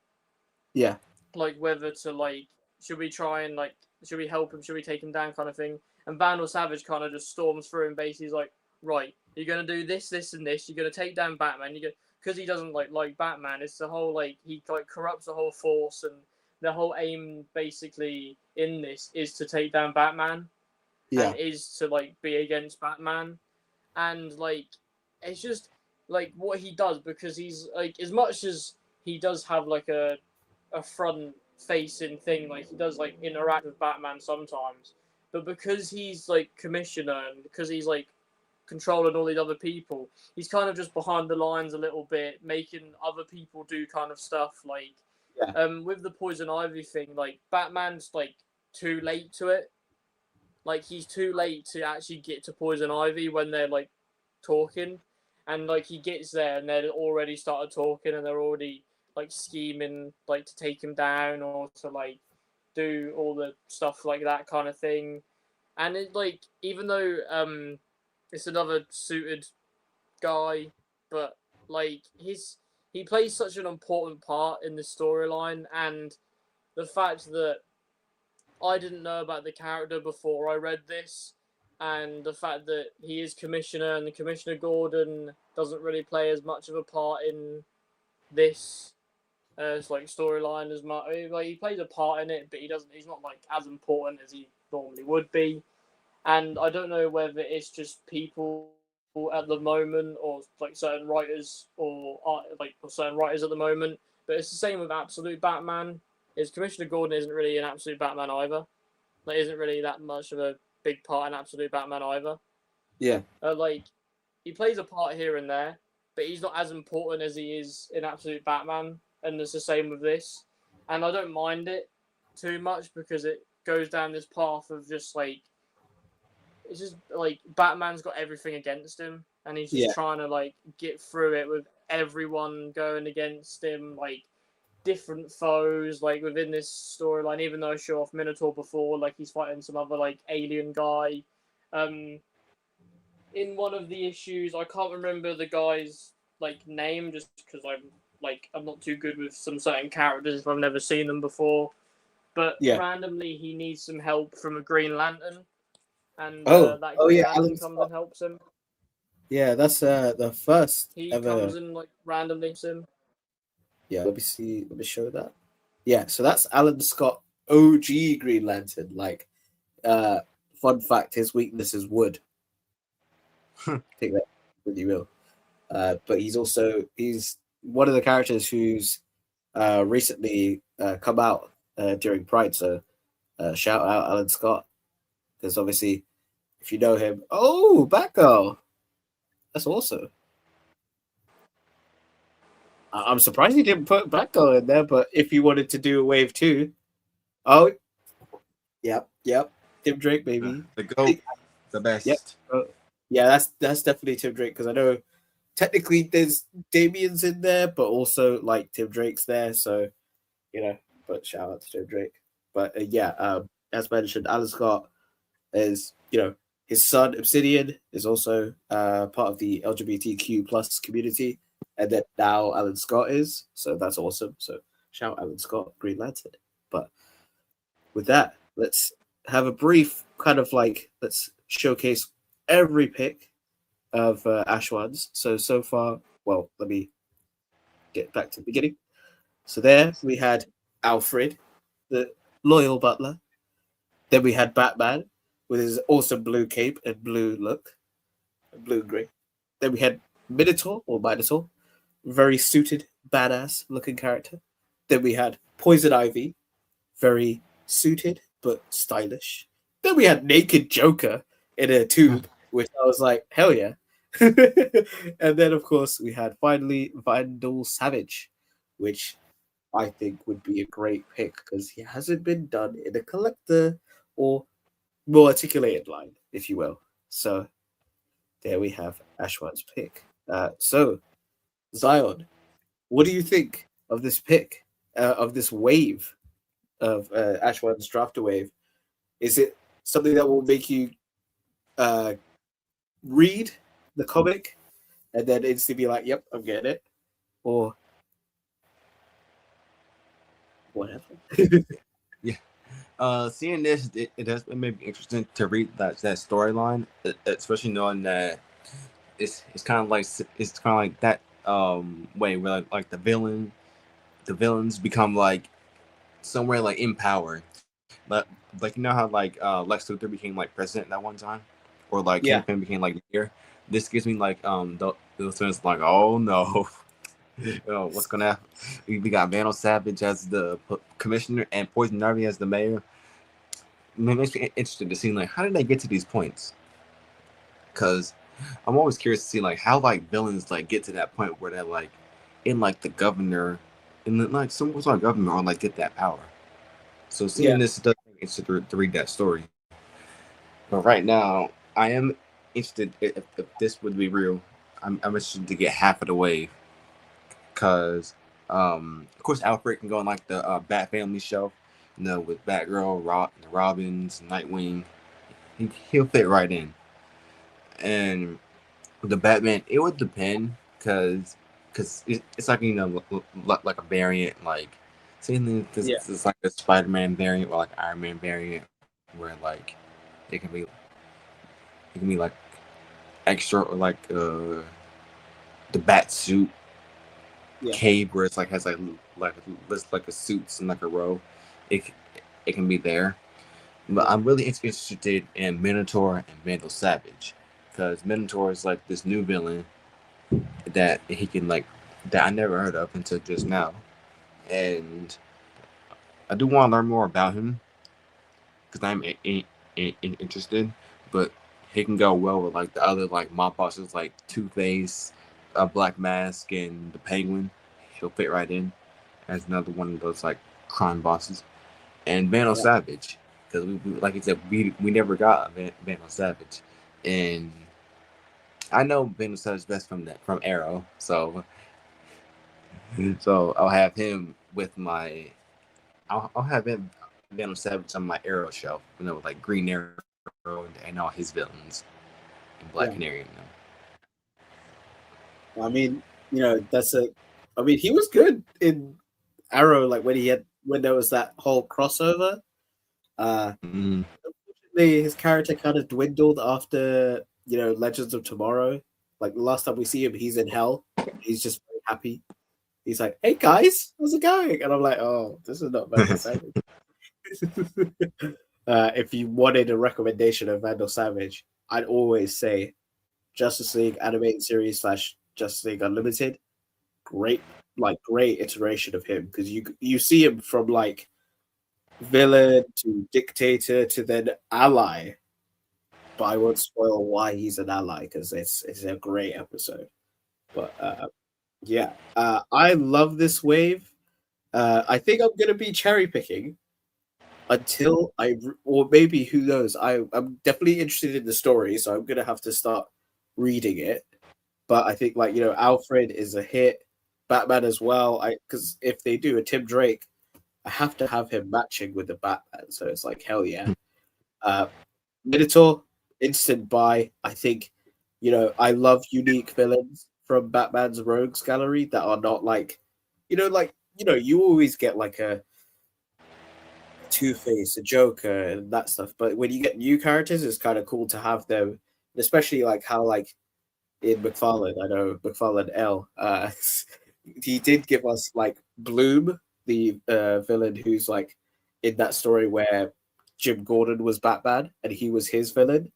Yeah. Like whether to like. Should we try and like? Should we help him? Should we take him down? Kind of thing. And Vandal Savage kind of just storms through and basically is like, right, you're gonna do this, this, and this. You're gonna take down Batman. Because he doesn't like Batman. It's the whole like he like corrupts the whole force, and the whole aim basically in this is to take down Batman. Yeah. And is to like be against Batman, and like it's just like what he does because he's like as much as he does have like a front facing thing, like he does like interact with Batman sometimes, but because he's like commissioner and because he's like controlling all these other people, he's kind of just behind the lines a little bit, making other people do kind of stuff like with the Poison Ivy thing, like Batman's like too late to it. Like he's too late to actually get to Poison Ivy when they're like talking, and like he gets there and they're already started talking and they're already like scheming like to take him down or to like do all the stuff like that kind of thing. And it like even though it's another suited guy, but like he plays such an important part in the storyline, and the fact that I didn't know about the character before I read this, and the fact that he is Commissioner and the Commissioner Gordon doesn't really play as much of a part in this it's like storyline as much. Like he plays a part in it, but he's not like as important as he normally would be. And I don't know whether it's just people at the moment, or like certain writers, or certain writers at the moment. But it's the same with Absolute Batman. Is Commissioner Gordon isn't really an Absolute Batman either. Like isn't really that much of a big part in Absolute Batman either. Yeah. Like he plays a part here and there, but he's not as important as he is in Absolute Batman. And it's the same with this. And I don't mind it too much because it goes down this path of just like, it's just like Batman's got everything against him and he's just trying to like get through it with everyone going against him, like different foes, like within this storyline, even though I show off Minotaur before, like he's fighting some other like alien guy. In one of the issues, I can't remember the guy's like name just because I'm not too good with some certain characters if I've never seen them before. But randomly he needs some help from a Green Lantern. And that Green Lantern comes and helps him. Yeah, that's the first He ever. comes and like randomly sim. Yeah, let me see. Let me show that. Yeah, so that's Alan Scott, OG Green Lantern. Like, fun fact: his weakness is wood. Take that with you will. But he's one of the characters who's recently come out during Pride. So shout out Alan Scott, because obviously if you know him, oh Batgirl, that's awesome. I'm surprised he didn't put Batgirl in there, but if you wanted to do a wave two, oh yep, Tim Drake baby. The GOAT, the best. Yep. Yeah, that's definitely Tim Drake, because I know technically there's Damien's in there, but also like Tim Drake's there, so But shout out to Tim Drake. But as mentioned, Alan Scott is his son Obsidian is also part of the LGBTQ plus community, and then now Alan Scott is, so that's awesome. So shout out Alan Scott, Green Lantern. But with that, let's have a brief kind of let's showcase every pick of Ashwan's. So far, well, let me get back to the beginning. So there we had Alfred, the loyal butler. Then we had Batman with his awesome blue cape and blue look, blue and grey. Then we had Minotaur, very suited, badass looking character. Then we had Poison Ivy, very suited but stylish. Then we had Naked Joker in a tube, which I was like, hell yeah. And then, of course, we had finally Vandal Savage, which I think would be a great pick because he hasn't been done in a collector or more articulated line, if you will. So there we have Ashwan's pick. So Zion, what do you think of this pick, of this wave of Ashwan's drafter wave? Is it something that will make you read the comic and then instantly be like, "Yep, I'm getting it," or whatever? Seeing this, it may be interesting to read that storyline, especially knowing that it's kind of like that way where like the villains become like somewhere like in power, but like you know how like Lex Luthor became like president that one time, or like Kingpin became like mayor. This gives me like those things like, oh no. What's gonna happen? We got Vandal Savage as the commissioner and Poison Ivy as the mayor. It makes me interested to see like how did they get to these points? Because I'm always curious to see like how like villains like get to that point where they're like in like the governor, and then like some sort of government or like get that power. So seeing this does make me interested to read that story. But right now, I am interested if this would be real. I'm interested to get half of the wave. Because, of course, Alfred can go on like the Bat Family show, with Batgirl, the Robins, Nightwing. He'll fit right in. And the Batman, it would depend because it's like like a variant, like saying this is like a Spider-Man variant or like Iron Man variant, where like it can be like extra or like the Bat suit. Cave where it's like has like a suits and like a row, it can be there. But I'm really interested in Minotaur and Vandal Savage because Minotaur is like this new villain that he can like that I never heard of until just now, and I do want to learn more about him because I'm interested. But he can go well with like the other like mob bosses like Two-Face, Black Mask, and the Penguin. He'll fit right in as another one of those like crime bosses. And Vandal Savage, because we like I said, we never got Vandal Savage, and I know Vandal Savage best from Arrow, so I'll have him with my I'll have him Vandal Savage on my Arrow shelf, with like Green Arrow and all his villains, and Black Canary in them. I mean, he was good in Arrow, like when there was that whole crossover. Unfortunately, his character kind of dwindled after Legends of Tomorrow. Like the last time we see him, he's in hell. He's just very happy. He's like, "Hey guys, how's it going?" And I'm like, "Oh, this is not Vandal Savage." If you wanted a recommendation of Vandal Savage, I'd always say Justice League animated series / Justice League Unlimited. Great iteration of him, because you see him from like villain to dictator to then ally. But I won't spoil why he's an ally, because it's a great episode. But I love this wave. I think I'm gonna be cherry picking until or maybe who knows. I'm definitely interested in the story, so I'm gonna have to start reading it. But I think Alfred is a hit, Batman as well. Because if they do a Tim Drake, I have to have him matching with the Batman. So it's like hell yeah. Minotaur, instant buy. I think I love unique villains from Batman's Rogues Gallery that are not you always get like a Two-Face, a Joker, and that stuff. But when you get new characters, it's kind of cool to have them, and especially like how in McFarlane, I know McFarlane L. He did give us like Bloom, the villain who's like in that story where Jim Gordon was Batman and he was his villain.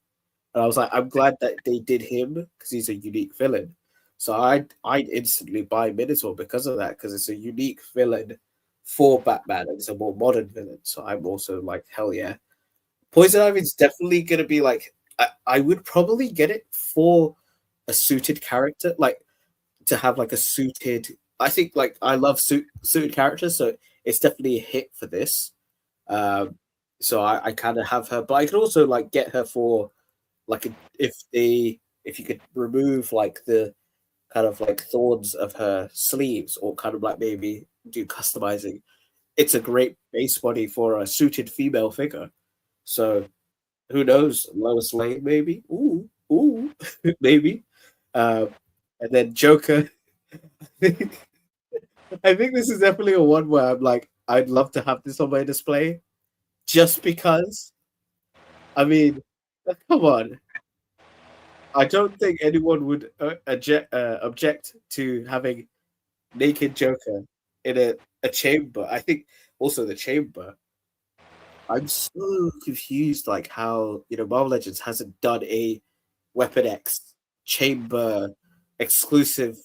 And I was like, I'm glad that they did him because he's a unique villain. So I'd instantly buy Minotaur because of that, because it's a unique villain for Batman and it's a more modern villain. So I'm also like, hell yeah. Poison Ivy's definitely gonna be like, I would probably get it for a suited character, like to have like a suited. I think like I love suited characters, so it's definitely a hit for this. So I kind of have her, but I could also like get her for like if you could remove like the kind of like thorns of her sleeves, or kind of like maybe do customizing. It's a great base body for a suited female figure. So who knows? Lois Lane maybe. Ooh, maybe. And then Joker. I think this is definitely a one where I'm like, I'd love to have this on my display, just because. I mean, come on. I don't think anyone would object to having naked Joker in a chamber. I think also the chamber. I'm so confused, like how Marvel Legends hasn't done a Weapon X chamber exclusive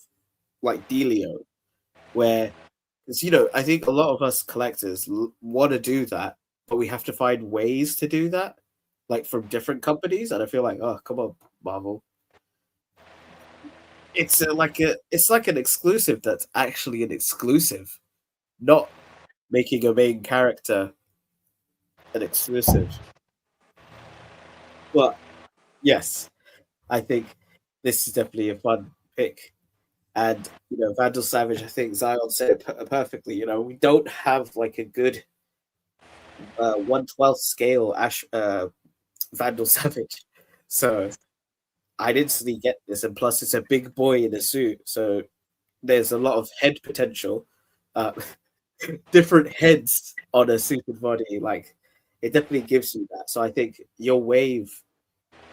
like dealio, where because I think a lot of us collectors want to do that, but we have to find ways to do that, like from different companies, and I feel like, oh come on, Marvel. It's like an exclusive that's actually an exclusive, not making a main character an exclusive. But yes, I think this is definitely a fun pick. And Vandal Savage, I think Zion said it perfectly. We don't have like a good 1/12 scale Vandal Savage, so I'd instantly get this. And plus, it's a big boy in a suit, so there's a lot of head potential. Different heads on a suited body, like it definitely gives you that. So I think your wave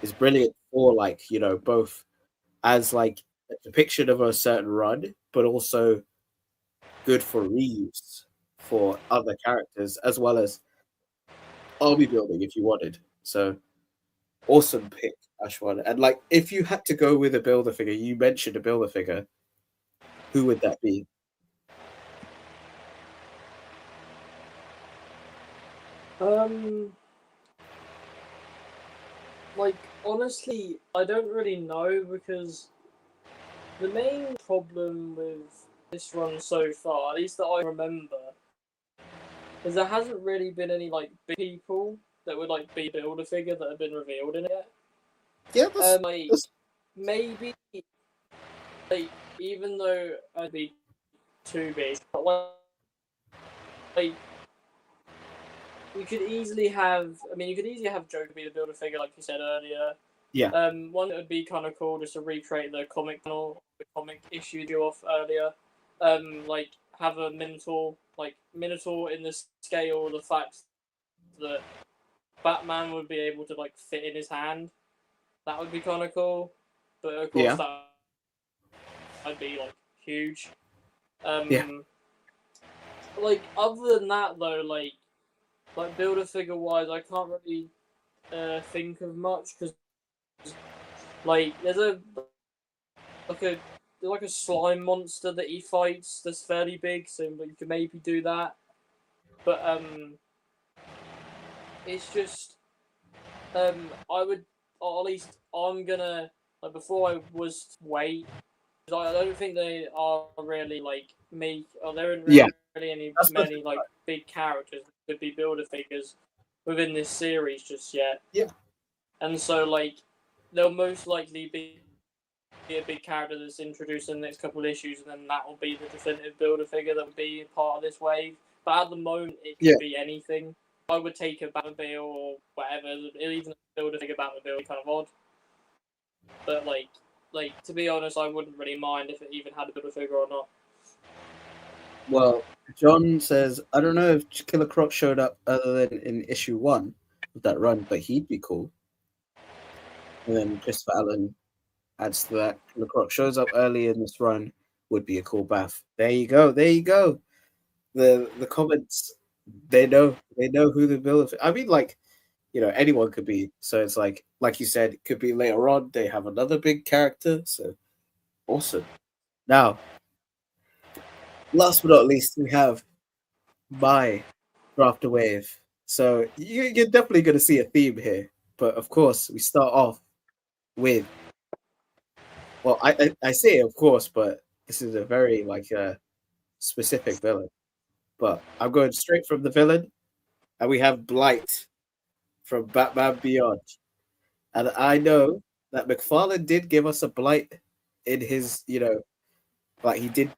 is brilliant for like both as like a depiction of a certain run, but also good for reuse for other characters, as well as army building if you wanted. So awesome pick, Ashwan. And like if you had to go with a builder figure, you mentioned a builder figure, who would that be? Like honestly, I don't really know, because the main problem with this run so far, at least that I remember, is there hasn't really been any like big people that would like be a builder figure that have been revealed in it yet. Yeah, maybe like even though I'd be too big, but like you could easily have. I mean, you could easily have Joker be the builder figure, like you said earlier. Yeah. One that would be kind of cool, just to recreate the comic panel, the comic issue you off earlier. Like have a Minotaur in the scale, the fact that Batman would be able to like fit in his hand. That would be kind of cool. But of course, that I'd be like huge. Yeah. Like other than that though, like Build-A-Figure wise, I can't really think of much because like there's like a like a slime monster that he fights that's fairly big, so you could maybe do that. But it's just I would, or at least I'm gonna like before I was to wait. 'Cause I don't think they are really like or there aren't Yeah. really That's the many like big characters that could be Build-A-Figures within this series just yet. Yeah. And so like they'll most likely be a big character that's introduced in the next couple of issues, and then that will be the definitive Build-A-Figure that will be part of this wave. But at the moment, it could Yeah. be anything. I would take a Batmobile or whatever, even a Build-A-Figure Batmobile would be kind of odd. But like to be honest, I wouldn't really mind if it even had a Build-A-Figure or not. Well, John says, I don't know if Killer Croc showed up other than in issue 1 of that run, but he'd be cool. And then Christopher Allen adds to that. Killer Croc shows up early in this run, would be a cool bath. There you go. There you go. The comments, they know who the villain. I mean, like, you know, anyone could be. So it's like you said, it could be later on. They have another big character. So awesome. Now, last but not least, we have my draft a wave. So you're definitely going to see a theme here. But of course, we start off with. Well, I say of course, but this is a very specific villain. But I'm going straight from the villain, and we have Blight from Batman Beyond. And I know that McFarlane did give us a Blight in his, he did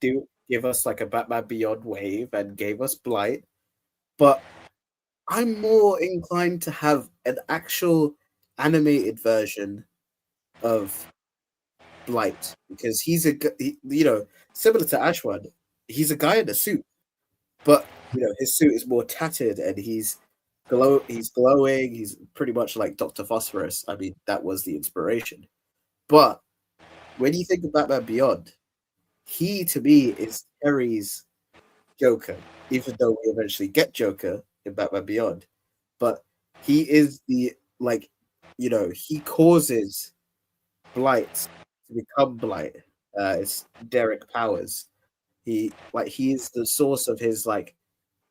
give us like a Batman Beyond wave and gave us Blight. But I'm more inclined to have an actual animated version of Blight because similar to Ashwan, he's a guy in a suit, but his suit is more tattered and he's glowing. He's pretty much like Dr. Phosphorus. I mean, that was the inspiration. But when you think of Batman Beyond, he to me is Terry's Joker, even though we eventually get Joker in Batman Beyond. But he is he causes Blight to become Blight. It's Derek Powers. He is the source of his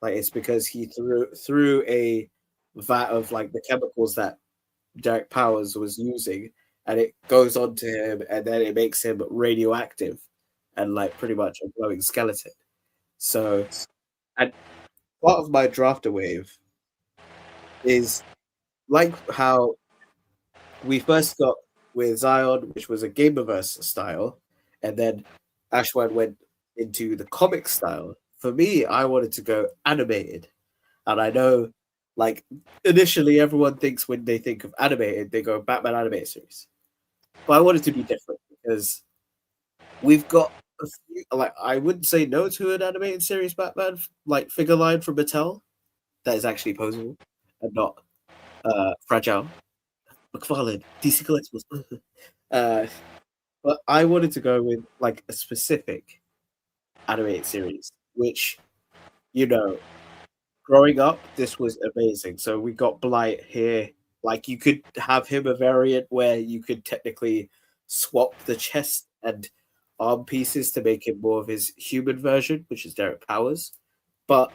it's because he threw a vat of like the chemicals that Derek Powers was using, and it goes onto him, and then it makes him radioactive and like pretty much a glowing skeleton. So, and part of my drafter wave is like how we first got with Zion, which was a Gameverse style, and then Ashwan went into the comic style. For me, I wanted to go animated. And I know, like, initially everyone thinks when they think of animated, they go Batman animated series. But I wanted to be different because we've got a few, I wouldn't say no to an animated series Batman, like, figure line from Mattel that is actually posable and not fragile. McFarlane, DC Collectibles. But I wanted to go with, like, a specific animated series, which, growing up, this was amazing. So we got Blight here. Like, you could have him a variant where you could technically swap the chest and arm pieces to make him more of his human version, which is Derek Powers. But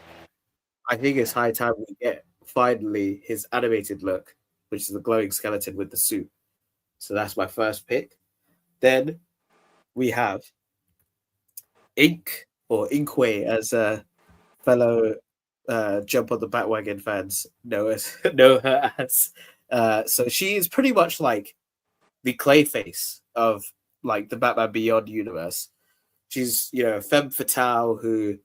I think it's high time we get finally his animated look, which is the glowing skeleton with the suit. So that's my first pick. Then we have Ink, or Inkway, as fellow Jump on the Batwagon fans know her as. So she is pretty much like the Clayface of like the Batman Beyond universe. She's femme fatale who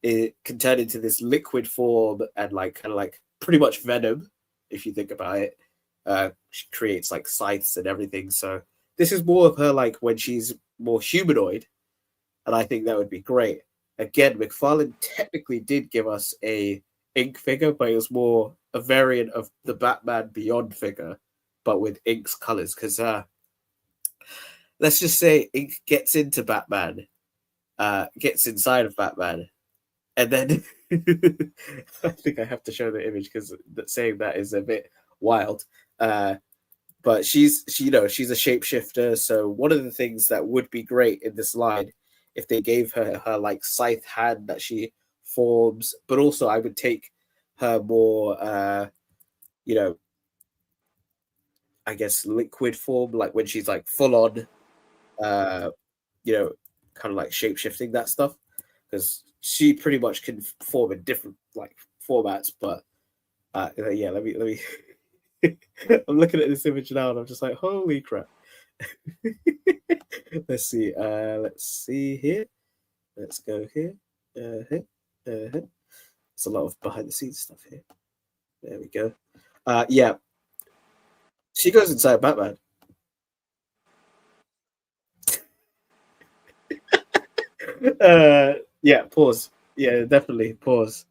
can turn into this liquid form and like kind of like pretty much Venom if you think about it. She creates like scythes and everything. So this is more of her like when she's more humanoid, and I think that would be great. Again, McFarlane technically did give us a Ink figure, but it was more a variant of the Batman Beyond figure, but with Ink's colors. Because let's just say it gets into Batman, gets inside of Batman, and then I think I have to show the image because saying that is a bit wild. But she's a shapeshifter. So one of the things that would be great in this line, if they gave her like scythe hand that she forms, but also I would take her more, I guess liquid form, like when she's like full on, uh, kind of like shape shifting that stuff, because she pretty much can form in different like formats. But yeah, let me. I'm looking at this image now, and I'm just like, holy crap! Let's see. Let's see here. Let's go here. There's a lot of behind the scenes stuff here. There we go. Yeah, she goes inside Batman. Yeah, pause. Yeah, definitely pause.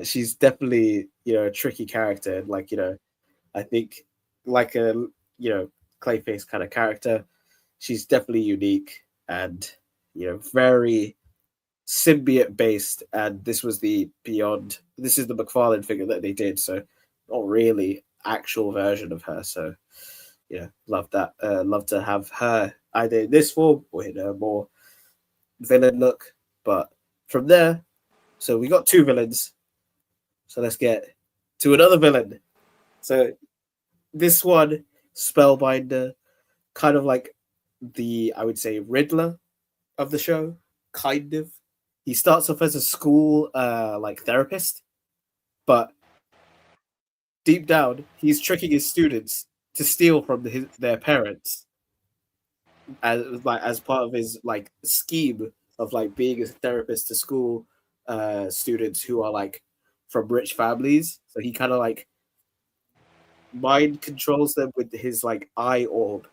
She's definitely a tricky character. Like I think like a Clayface kind of character. She's definitely unique and very symbiote based. And this was the Beyond. This is the McFarlane figure that they did. So not really actual version of her. So love that. Love to have her either in this form or in a more villain look. But from there, so we got two villains. So let's get to another villain. So this one, Spellbinder, kind of like I would say, Riddler of the show, kind of. He starts off as a school like therapist, but deep down, he's tricking his students to steal from their parents as part of his like scheme of like being a therapist to school students who are like from rich families. So he kind of like mind controls them with his like eye orb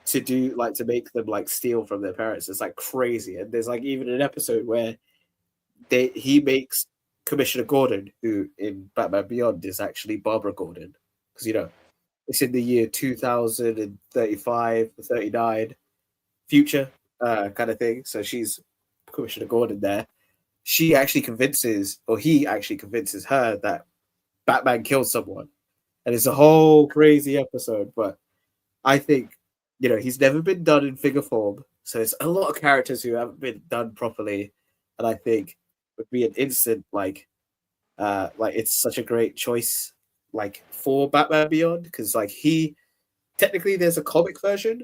to make them like steal from their parents. It's like crazy. And there's like even an episode where he makes Commissioner Gordon, who in Batman Beyond is actually Barbara Gordon, because it's in the year 2035 or 39 future kind of thing. So she's Commissioner Gordon there. He actually convinces her that Batman killed someone. And it's a whole crazy episode. But I think, he's never been done in figure form. So it's a lot of characters who haven't been done properly. And I think would be an instant, like it's such a great choice, like for Batman Beyond. Because like technically there's a comic version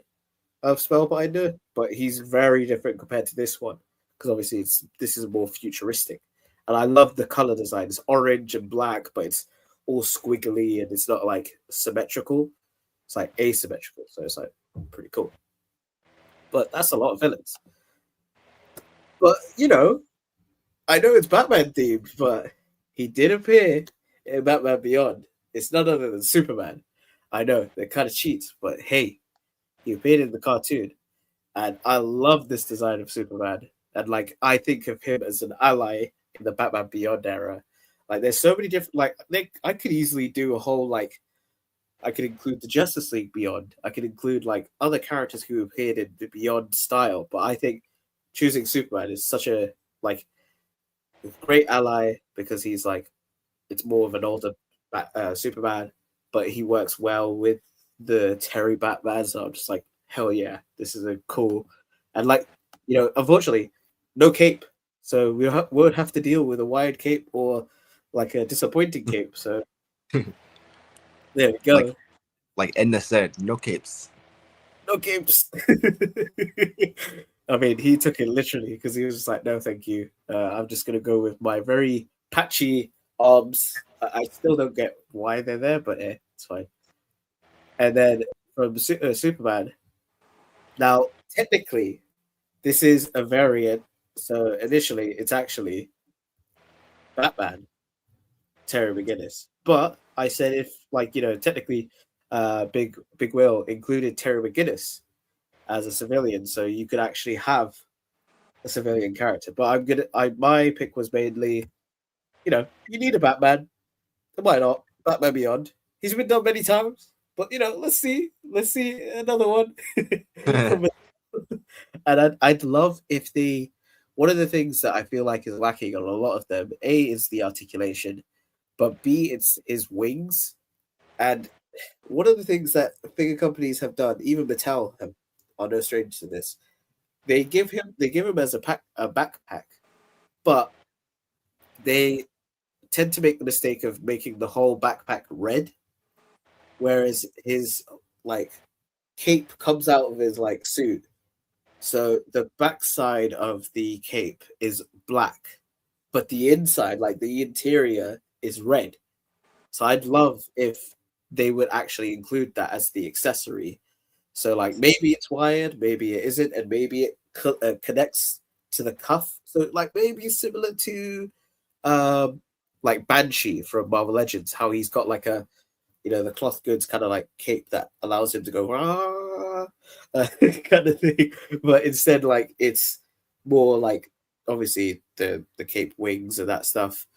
of Spellbinder, but he's very different compared to this one. Because obviously this is more futuristic. And I love the color design. It's orange and black, but it's all squiggly and it's not like symmetrical. It's like asymmetrical. So it's like pretty cool. But that's a lot of villains. But I know it's Batman themed, but he did appear in Batman Beyond. It's none other than Superman. I know they're kind of cheats, but hey, he appeared in the cartoon, and I love this design of Superman. And like, I think of him as an ally in the Batman Beyond era. Like, there's so many different. I could easily do a whole like. I could include the Justice League Beyond. I could include like other characters who appeared in the Beyond style. But I think choosing Superman is such a like great ally because he's like it's more of an older Superman, but he works well with the Terry Batman. So I'm just like, hell yeah, this is a cool. And like unfortunately, no cape, so we won't have to deal with a wired cape or like a disappointing cape. So there we go. Like Edna said, no capes. No capes. I mean, he took it literally because he was just like, no, thank you. I'm just going to go with my very patchy arms. I still don't get why they're there, but it's fine. And then from Superman. Now, technically, this is a variant. So initially, it's actually Batman, Terry McGinnis. But I said if, technically, Big Will included Terry McGinnis as a civilian, so you could actually have a civilian character. But my pick was mainly, you need a Batman. Why not? Batman Beyond. He's been done many times. But let's see another one from and I'd love if the one of the things that I feel like is lacking on a lot of them, A, is the articulation, but B, it's his wings. And one of the things that figure companies have done, even Mattel are no stranger to this, they give him as a backpack, but they tend to make the mistake of making the whole backpack red, whereas his like cape comes out of his like suit. So the backside of the cape is black, but the inside, like the interior, is red. So I'd love if they would actually include that as the accessory. So like maybe it's wired, maybe it isn't, and maybe it connects to the cuff. So like maybe similar to like Banshee from Marvel Legends, how he's got like a the cloth goods kind of like cape that allows him to go kind of thing, but instead like it's more like obviously the cape wings and that stuff,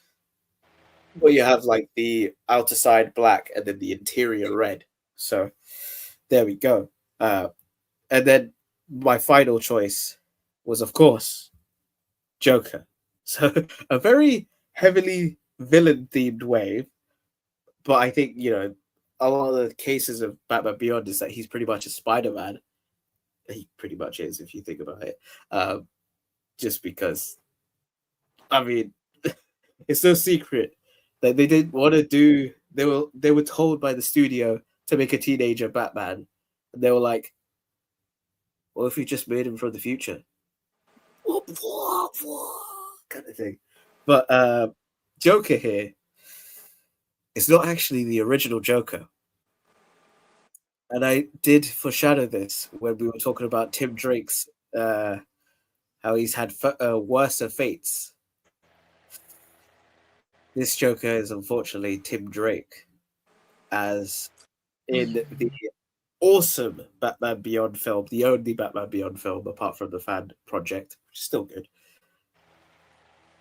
but you have like the outer side black and then the interior red. So there we go. And then my final choice was of course Joker. So a very heavily villain themed wave, but I think a lot of the cases of Batman Beyond is that he's pretty much a Spider-Man. He pretty much is, if you think about it. Just because, I mean, it's no secret that they didn't want to do. They were told by the studio to make a teenager Batman, and they were like, "Well, if we just made him from the future?" Kind of thing. But Joker here. It's not actually the original Joker. And I did foreshadow this when we were talking about Tim Drake's, how he's had worse fates. This Joker is unfortunately Tim Drake, as in the awesome Batman Beyond film, the only Batman Beyond film apart from the fan project, which is still good.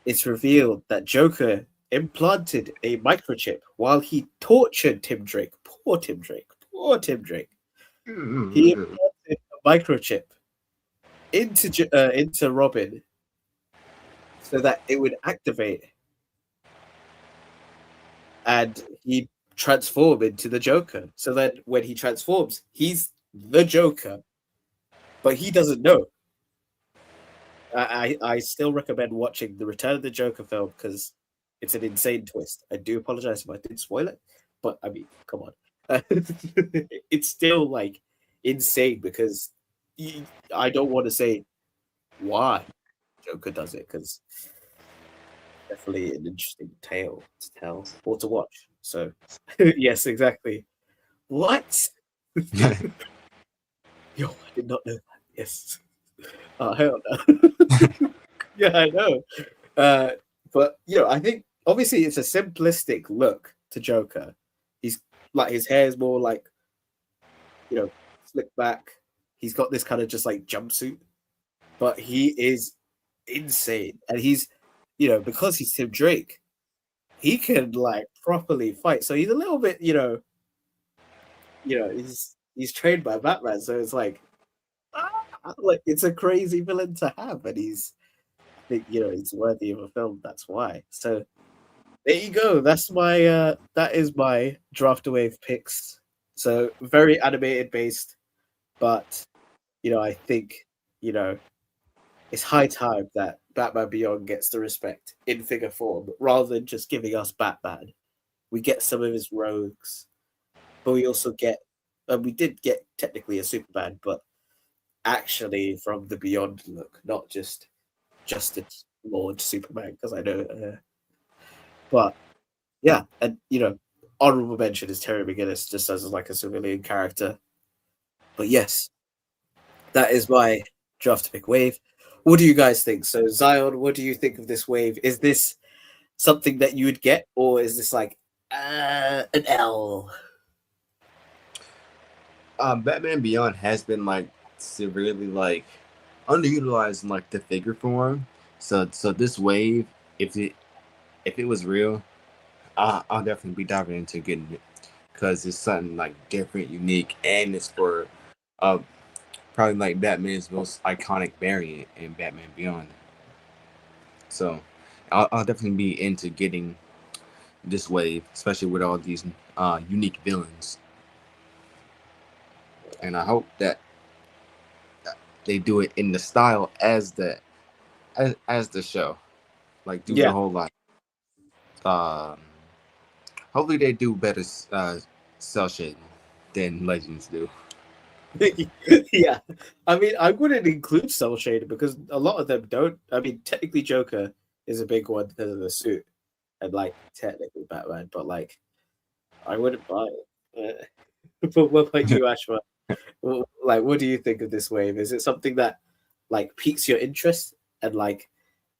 It's revealed that Joker implanted a microchip while he tortured Tim Drake. Poor Tim Drake. He implanted a microchip into Robin so that it would activate, and he transform into the Joker. So that when he transforms, he's the Joker, but he doesn't know. I still recommend watching the Return of the Joker film because it's an insane twist. I do apologize if I did spoil it, but I mean, come on. It's still like insane because I don't want to say why Joker does it because definitely an interesting tale to tell or to watch. So, yes, exactly. What? Yo, I did not know that. Yes. Oh, hell no. Yeah, I know. But I think obviously it's a simplistic look to Joker. He's like his hair is more like slicked back. He's got this kind of just like jumpsuit, but he is insane, and he's because he's Tim Drake, he can like properly fight. So he's a little bit he's trained by Batman, so it's like it's a crazy villain to have, and I think he's worthy of a film. That's why. So there you go. That's my that is my draft wave picks. So very animated based, but I think it's high time that Batman Beyond gets the respect in figure form rather than just giving us Batman. We get some of his rogues, but we also get we did get technically a Superman, but actually from the Beyond look, not just Justice Lord Superman, because I know. But yeah, and honorable mention is Terry McGinnis just as like a civilian character. But yes, that is my draft pick wave. What do you guys think? So Zion, what do you think of this wave? Is this something that you would get, or is this like an L? Batman Beyond has been like severely like underutilized in like the figure form. So this wave, if it was real, I'll definitely be diving into getting it because it's something like different, unique, and it's for uh probably like Batman's most iconic variant in Batman Beyond. So I'll definitely be into getting this wave, especially with all these unique villains. And I hope that they do it in the style as the show, like do the Yeah. whole like. Um, Hopefully they do better cell shading than Legends do. Yeah. I mean, I wouldn't include cell shading because a lot of them don't. I mean, technically, Joker is a big one because of the suit, and like technically Batman, but like I wouldn't buy it. But what about you, Ashwa? Like, what do you think of this wave? Is it something that like piques your interest and like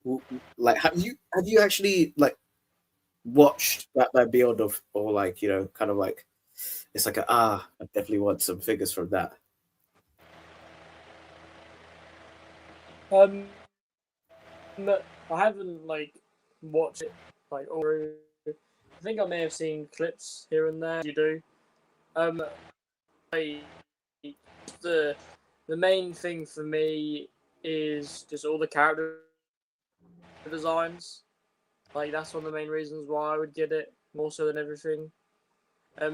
have you actually like watched Batman Beyond or like kind of like it's like I definitely want some figures from that. Um, I haven't like watched it like all through. I think I may have seen clips here and there. You do. I, the main thing for me is just all the character designs. Like that's one of the main reasons why I would get it more so than everything.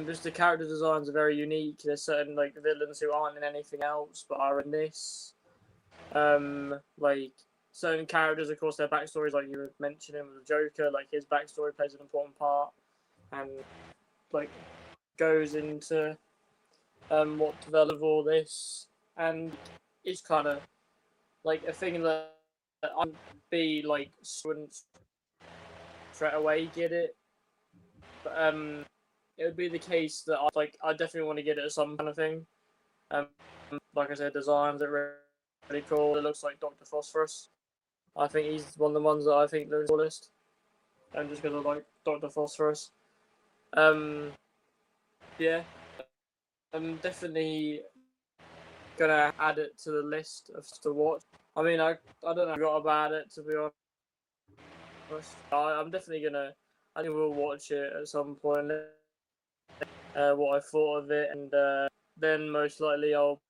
Just the character designs are very unique. There's certain like villains who aren't in anything else but are in this. Like certain characters, of course, their backstories, like you were mentioning with the Joker, like his backstory plays an important part, and like goes into what developed all this, and it's kind of like a thing that I'd be like wouldn't straight away get it, but it would be the case that I definitely want to get it as some kind of thing. Like I said, designs are really cool. It looks like Dr. Phosphorus. I think he's one of the ones that I think looks coolest, and just because I like Dr. Phosphorus. Yeah, I'm definitely gonna add it to the list of stuff to watch. I mean, I don't know, I forgot about it to be honest. I'm definitely gonna. I think we'll watch it at some point. What I thought of it, and then most likely I'll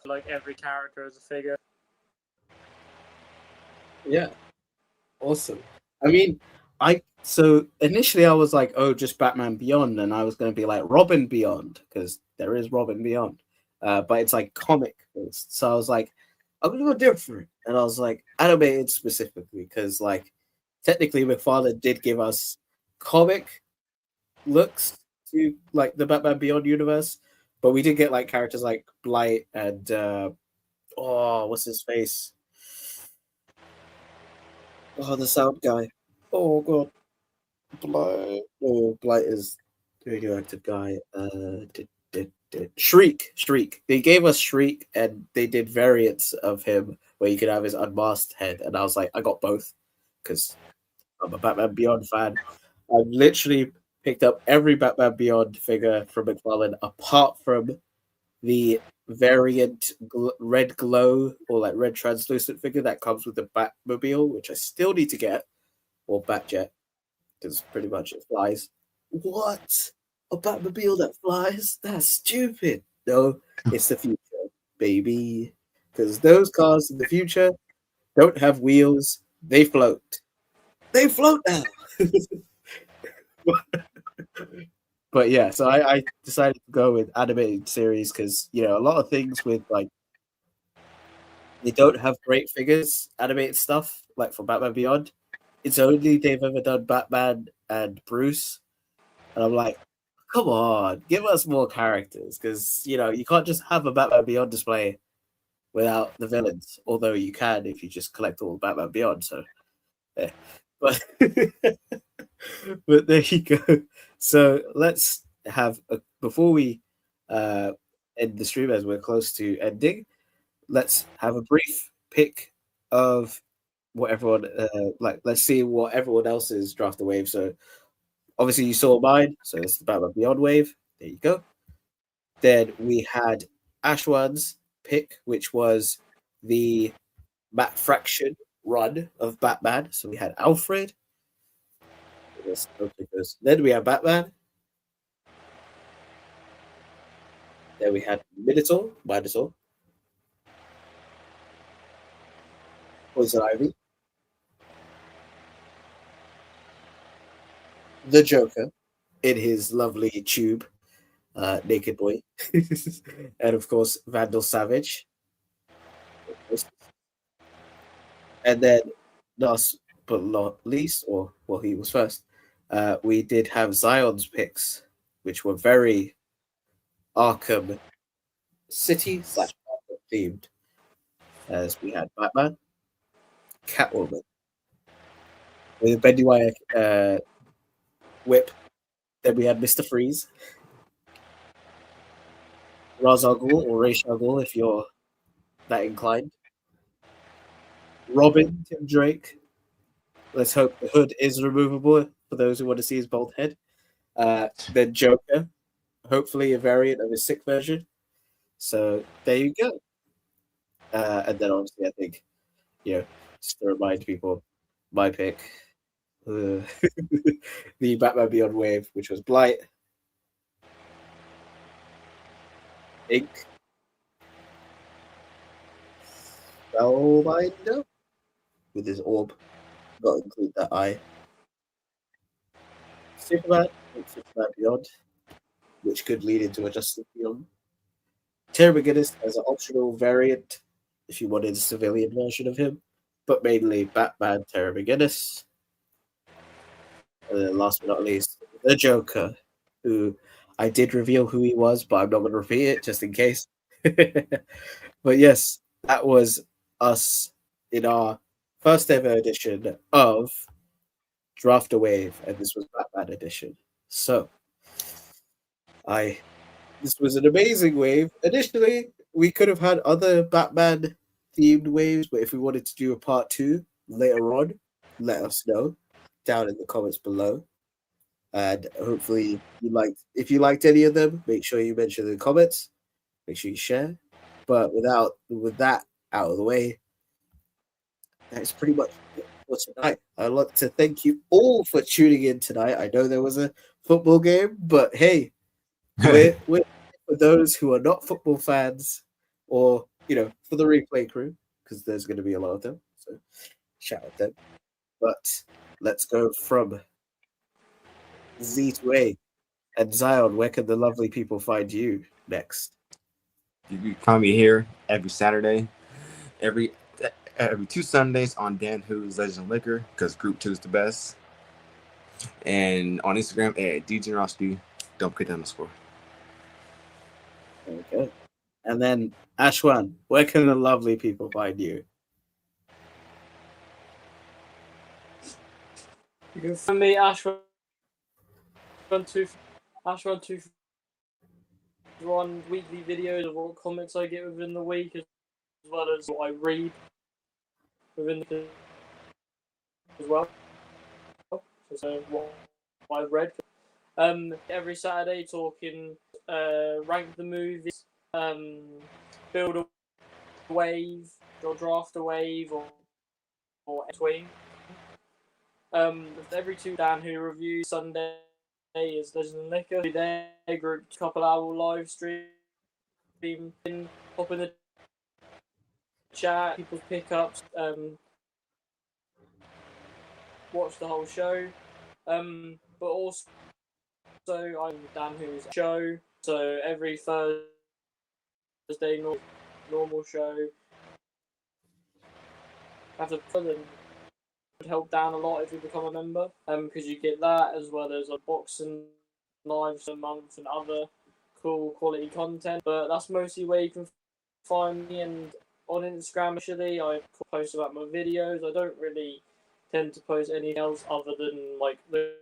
put like every character as a figure. Yeah, awesome. I mean, so initially I was like, oh, just Batman Beyond, and I was going to be like Robin Beyond because there is Robin Beyond, but it's like comic based. So I was like, I'm gonna go different, and I was like animated specifically because like technically McFarlane did give us comic looks to like the Batman Beyond universe, but we did get like characters like Blight and what's his face? Oh, the sound guy. Oh god, Blight. Oh, Blight is the radioactive guy. Shriek. They gave us Shriek, and they did variants of him where you could have his unmasked head, and I was like, I got both because I'm a Batman Beyond fan. I literally picked up every Batman Beyond figure from McFarlane, apart from the variant red glow or like red translucent figure that comes with the Batmobile, which I still need to get, or Batjet, because pretty much it flies. What? A Batmobile that flies? That's stupid. No, it's the future, baby. Because those cars in the future don't have wheels, they float. They float now. But yeah, so I decided to go with animated series because a lot of things with like they don't have great figures, animated stuff like for Batman Beyond. It's only they've ever done Batman and Bruce, and I'm like, come on, give us more characters because you can't just have a Batman Beyond display without the villains. Although you can if you just collect all Batman Beyond. So, yeah. But but there you go. So let's have before we end the stream as we're close to ending. Let's have a brief pick of what everyone like. Let's see what everyone else's draft the wave. So obviously you saw mine. So it's the Batman Beyond wave. There you go. Then we had Ashwan's pick, which was the Matt Fraction run of Batman. So we had Alfred. Then we have Batman. Then we had Minotaur, Poison Ivy, the Joker in his lovely tube, Naked Boy, and of course Vandal Savage. And then last but not least, or well, he was first, we did have Zion's picks, which were very Arkham City / Arkham themed, as we had Batman, Catwoman, with a Bendy Wire whip. Then we had Mr. Freeze, Ra's al Ghul or Ra's al Ghul if you're that inclined. Robin, Tim Drake. Let's hope the hood is removable for those who want to see his bald head. Then Joker, hopefully a variant of his sick version. So there you go. And then obviously I think, just to remind people, my pick, the Batman Beyond wave, which was Blight, Ink, Spellbinder with his orb, got to include that eye. Superman Beyond, which could lead into a Justice Beyond. Terry McGinnis as an optional variant if you wanted a civilian version of him, but mainly Batman Terry McGinnis. And then last but not least, the Joker, who I did reveal who he was, but I'm not going to repeat it just in case. But yes, that was us in our first ever edition of Draft a Wave, and this was Batman edition. So, this was an amazing wave. Initially, we could have had other Batman themed waves, but if we wanted to do a part 2 later on, let us know down in the comments below. And hopefully if you liked any of them, make sure you mention in the comments. Make sure you share. But with that out of the way, that's pretty much it for tonight. I'd like to thank you all for tuning in tonight. I know there was a football game, but hey, we're for those who are not football fans, or for the replay crew, because there's going to be a lot of them. So shout out them. But let's go from Z to A. And Zion, where can the lovely people find you next? You can find me here every Saturday, every 2 Sundays on Dan Who's Legend Liquor, because Group 2 is the best. And on Instagram at DGenerosity, don't forget the underscore. Okay. And then Ashwan, where can the lovely people find you? You can find me Ashwan 2 on weekly videos of what comments I get within the week, as well as what I read within the as well. So what I read. Every Saturday talking rank the movies, build a wave, or draft a wave, or between. Every 2 Dan Who reviews. Sunday is Legend and Liquor. Their group couple hour live stream, hop in the chat, people's pickups, watch the whole show. But also I'm Dan Who's show. So every Thursday normal show. After would help Dan a lot if you become a member, because you get that as well as a boxing lives a month and other cool quality content. But that's mostly where you can find me. And on Instagram, actually, I post about my videos. I don't really tend to post anything else other than like the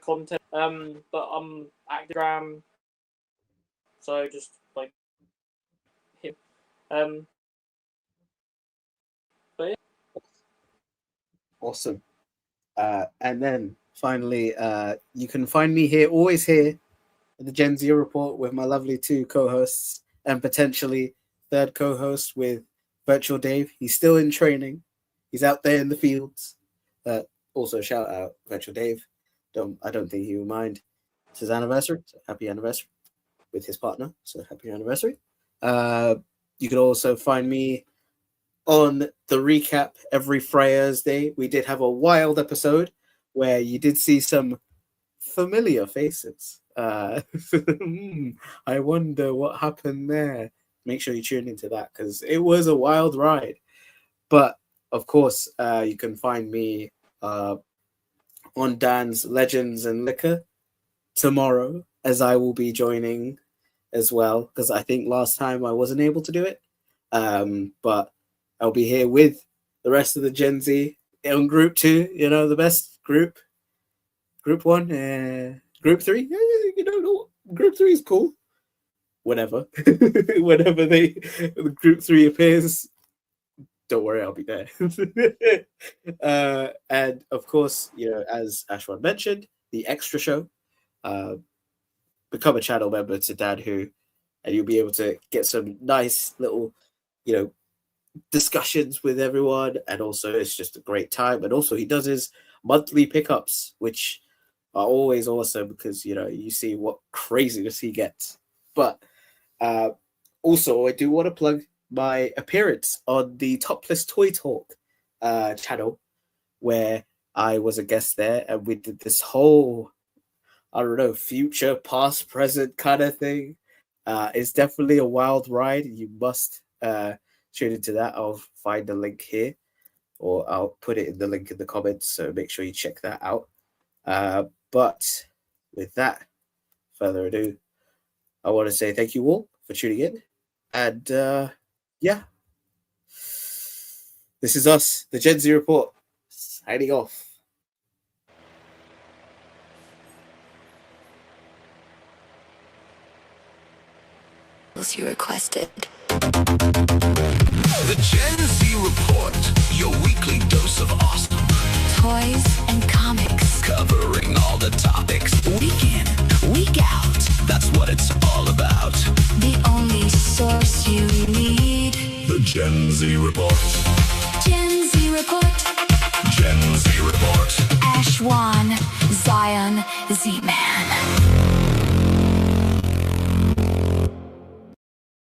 content. But I'm active Instagram, so just like him. But yeah. Awesome. And then finally, you can find me here, always here, at the Gen Z Report with my lovely 2 co-hosts and potentially 3rd co-host with Virtual Dave. He's still in training. He's out there in the fields. Also, shout out Virtual Dave. I don't think he will mind. It's his anniversary, so happy anniversary. with his partner. So happy anniversary. You can also find me on the recap every Thursday. We did have a wild episode where you did see some familiar faces. I wonder what happened there. Make sure you tune into that because it was a wild ride. But of course, you can find me on Dan's Legends and Liquor tomorrow, as I will be joining as well, because I think last time I wasn't able to do it. But I'll be here with the rest of the Gen Z on Group 2, the best group. Group 1, Group 3, Group 3 is cool. Whenever the Group 3 appears, don't worry, I'll be there. And of course, as Ashwan mentioned, the extra show, become a channel member to Dan Who, and you'll be able to get some nice little, discussions with everyone. And also, it's just a great time. And also, he does his monthly pickups, which are always awesome because you see what craziness he gets. But also, I do want to plug my appearance on the Topless Toy Talk channel, where I was a guest there, and we did this whole, I don't know, future, past, present kind of thing. It's definitely a wild ride. You must tune into that. I'll find the link here, or I'll put it in the link in the comments, so make sure you check that out. But with that, further ado, I want to say thank you all for tuning in. And yeah, this is us, the Gen Z Report, signing off. You requested. The Gen Z Report, your weekly dose of awesome. Toys and comics. Covering all the topics. Week in, week out. That's what it's all about. The only source you need. The Gen Z Report. Gen Z Report. Gen Z Report. Ashwan, Zion, Z-Man.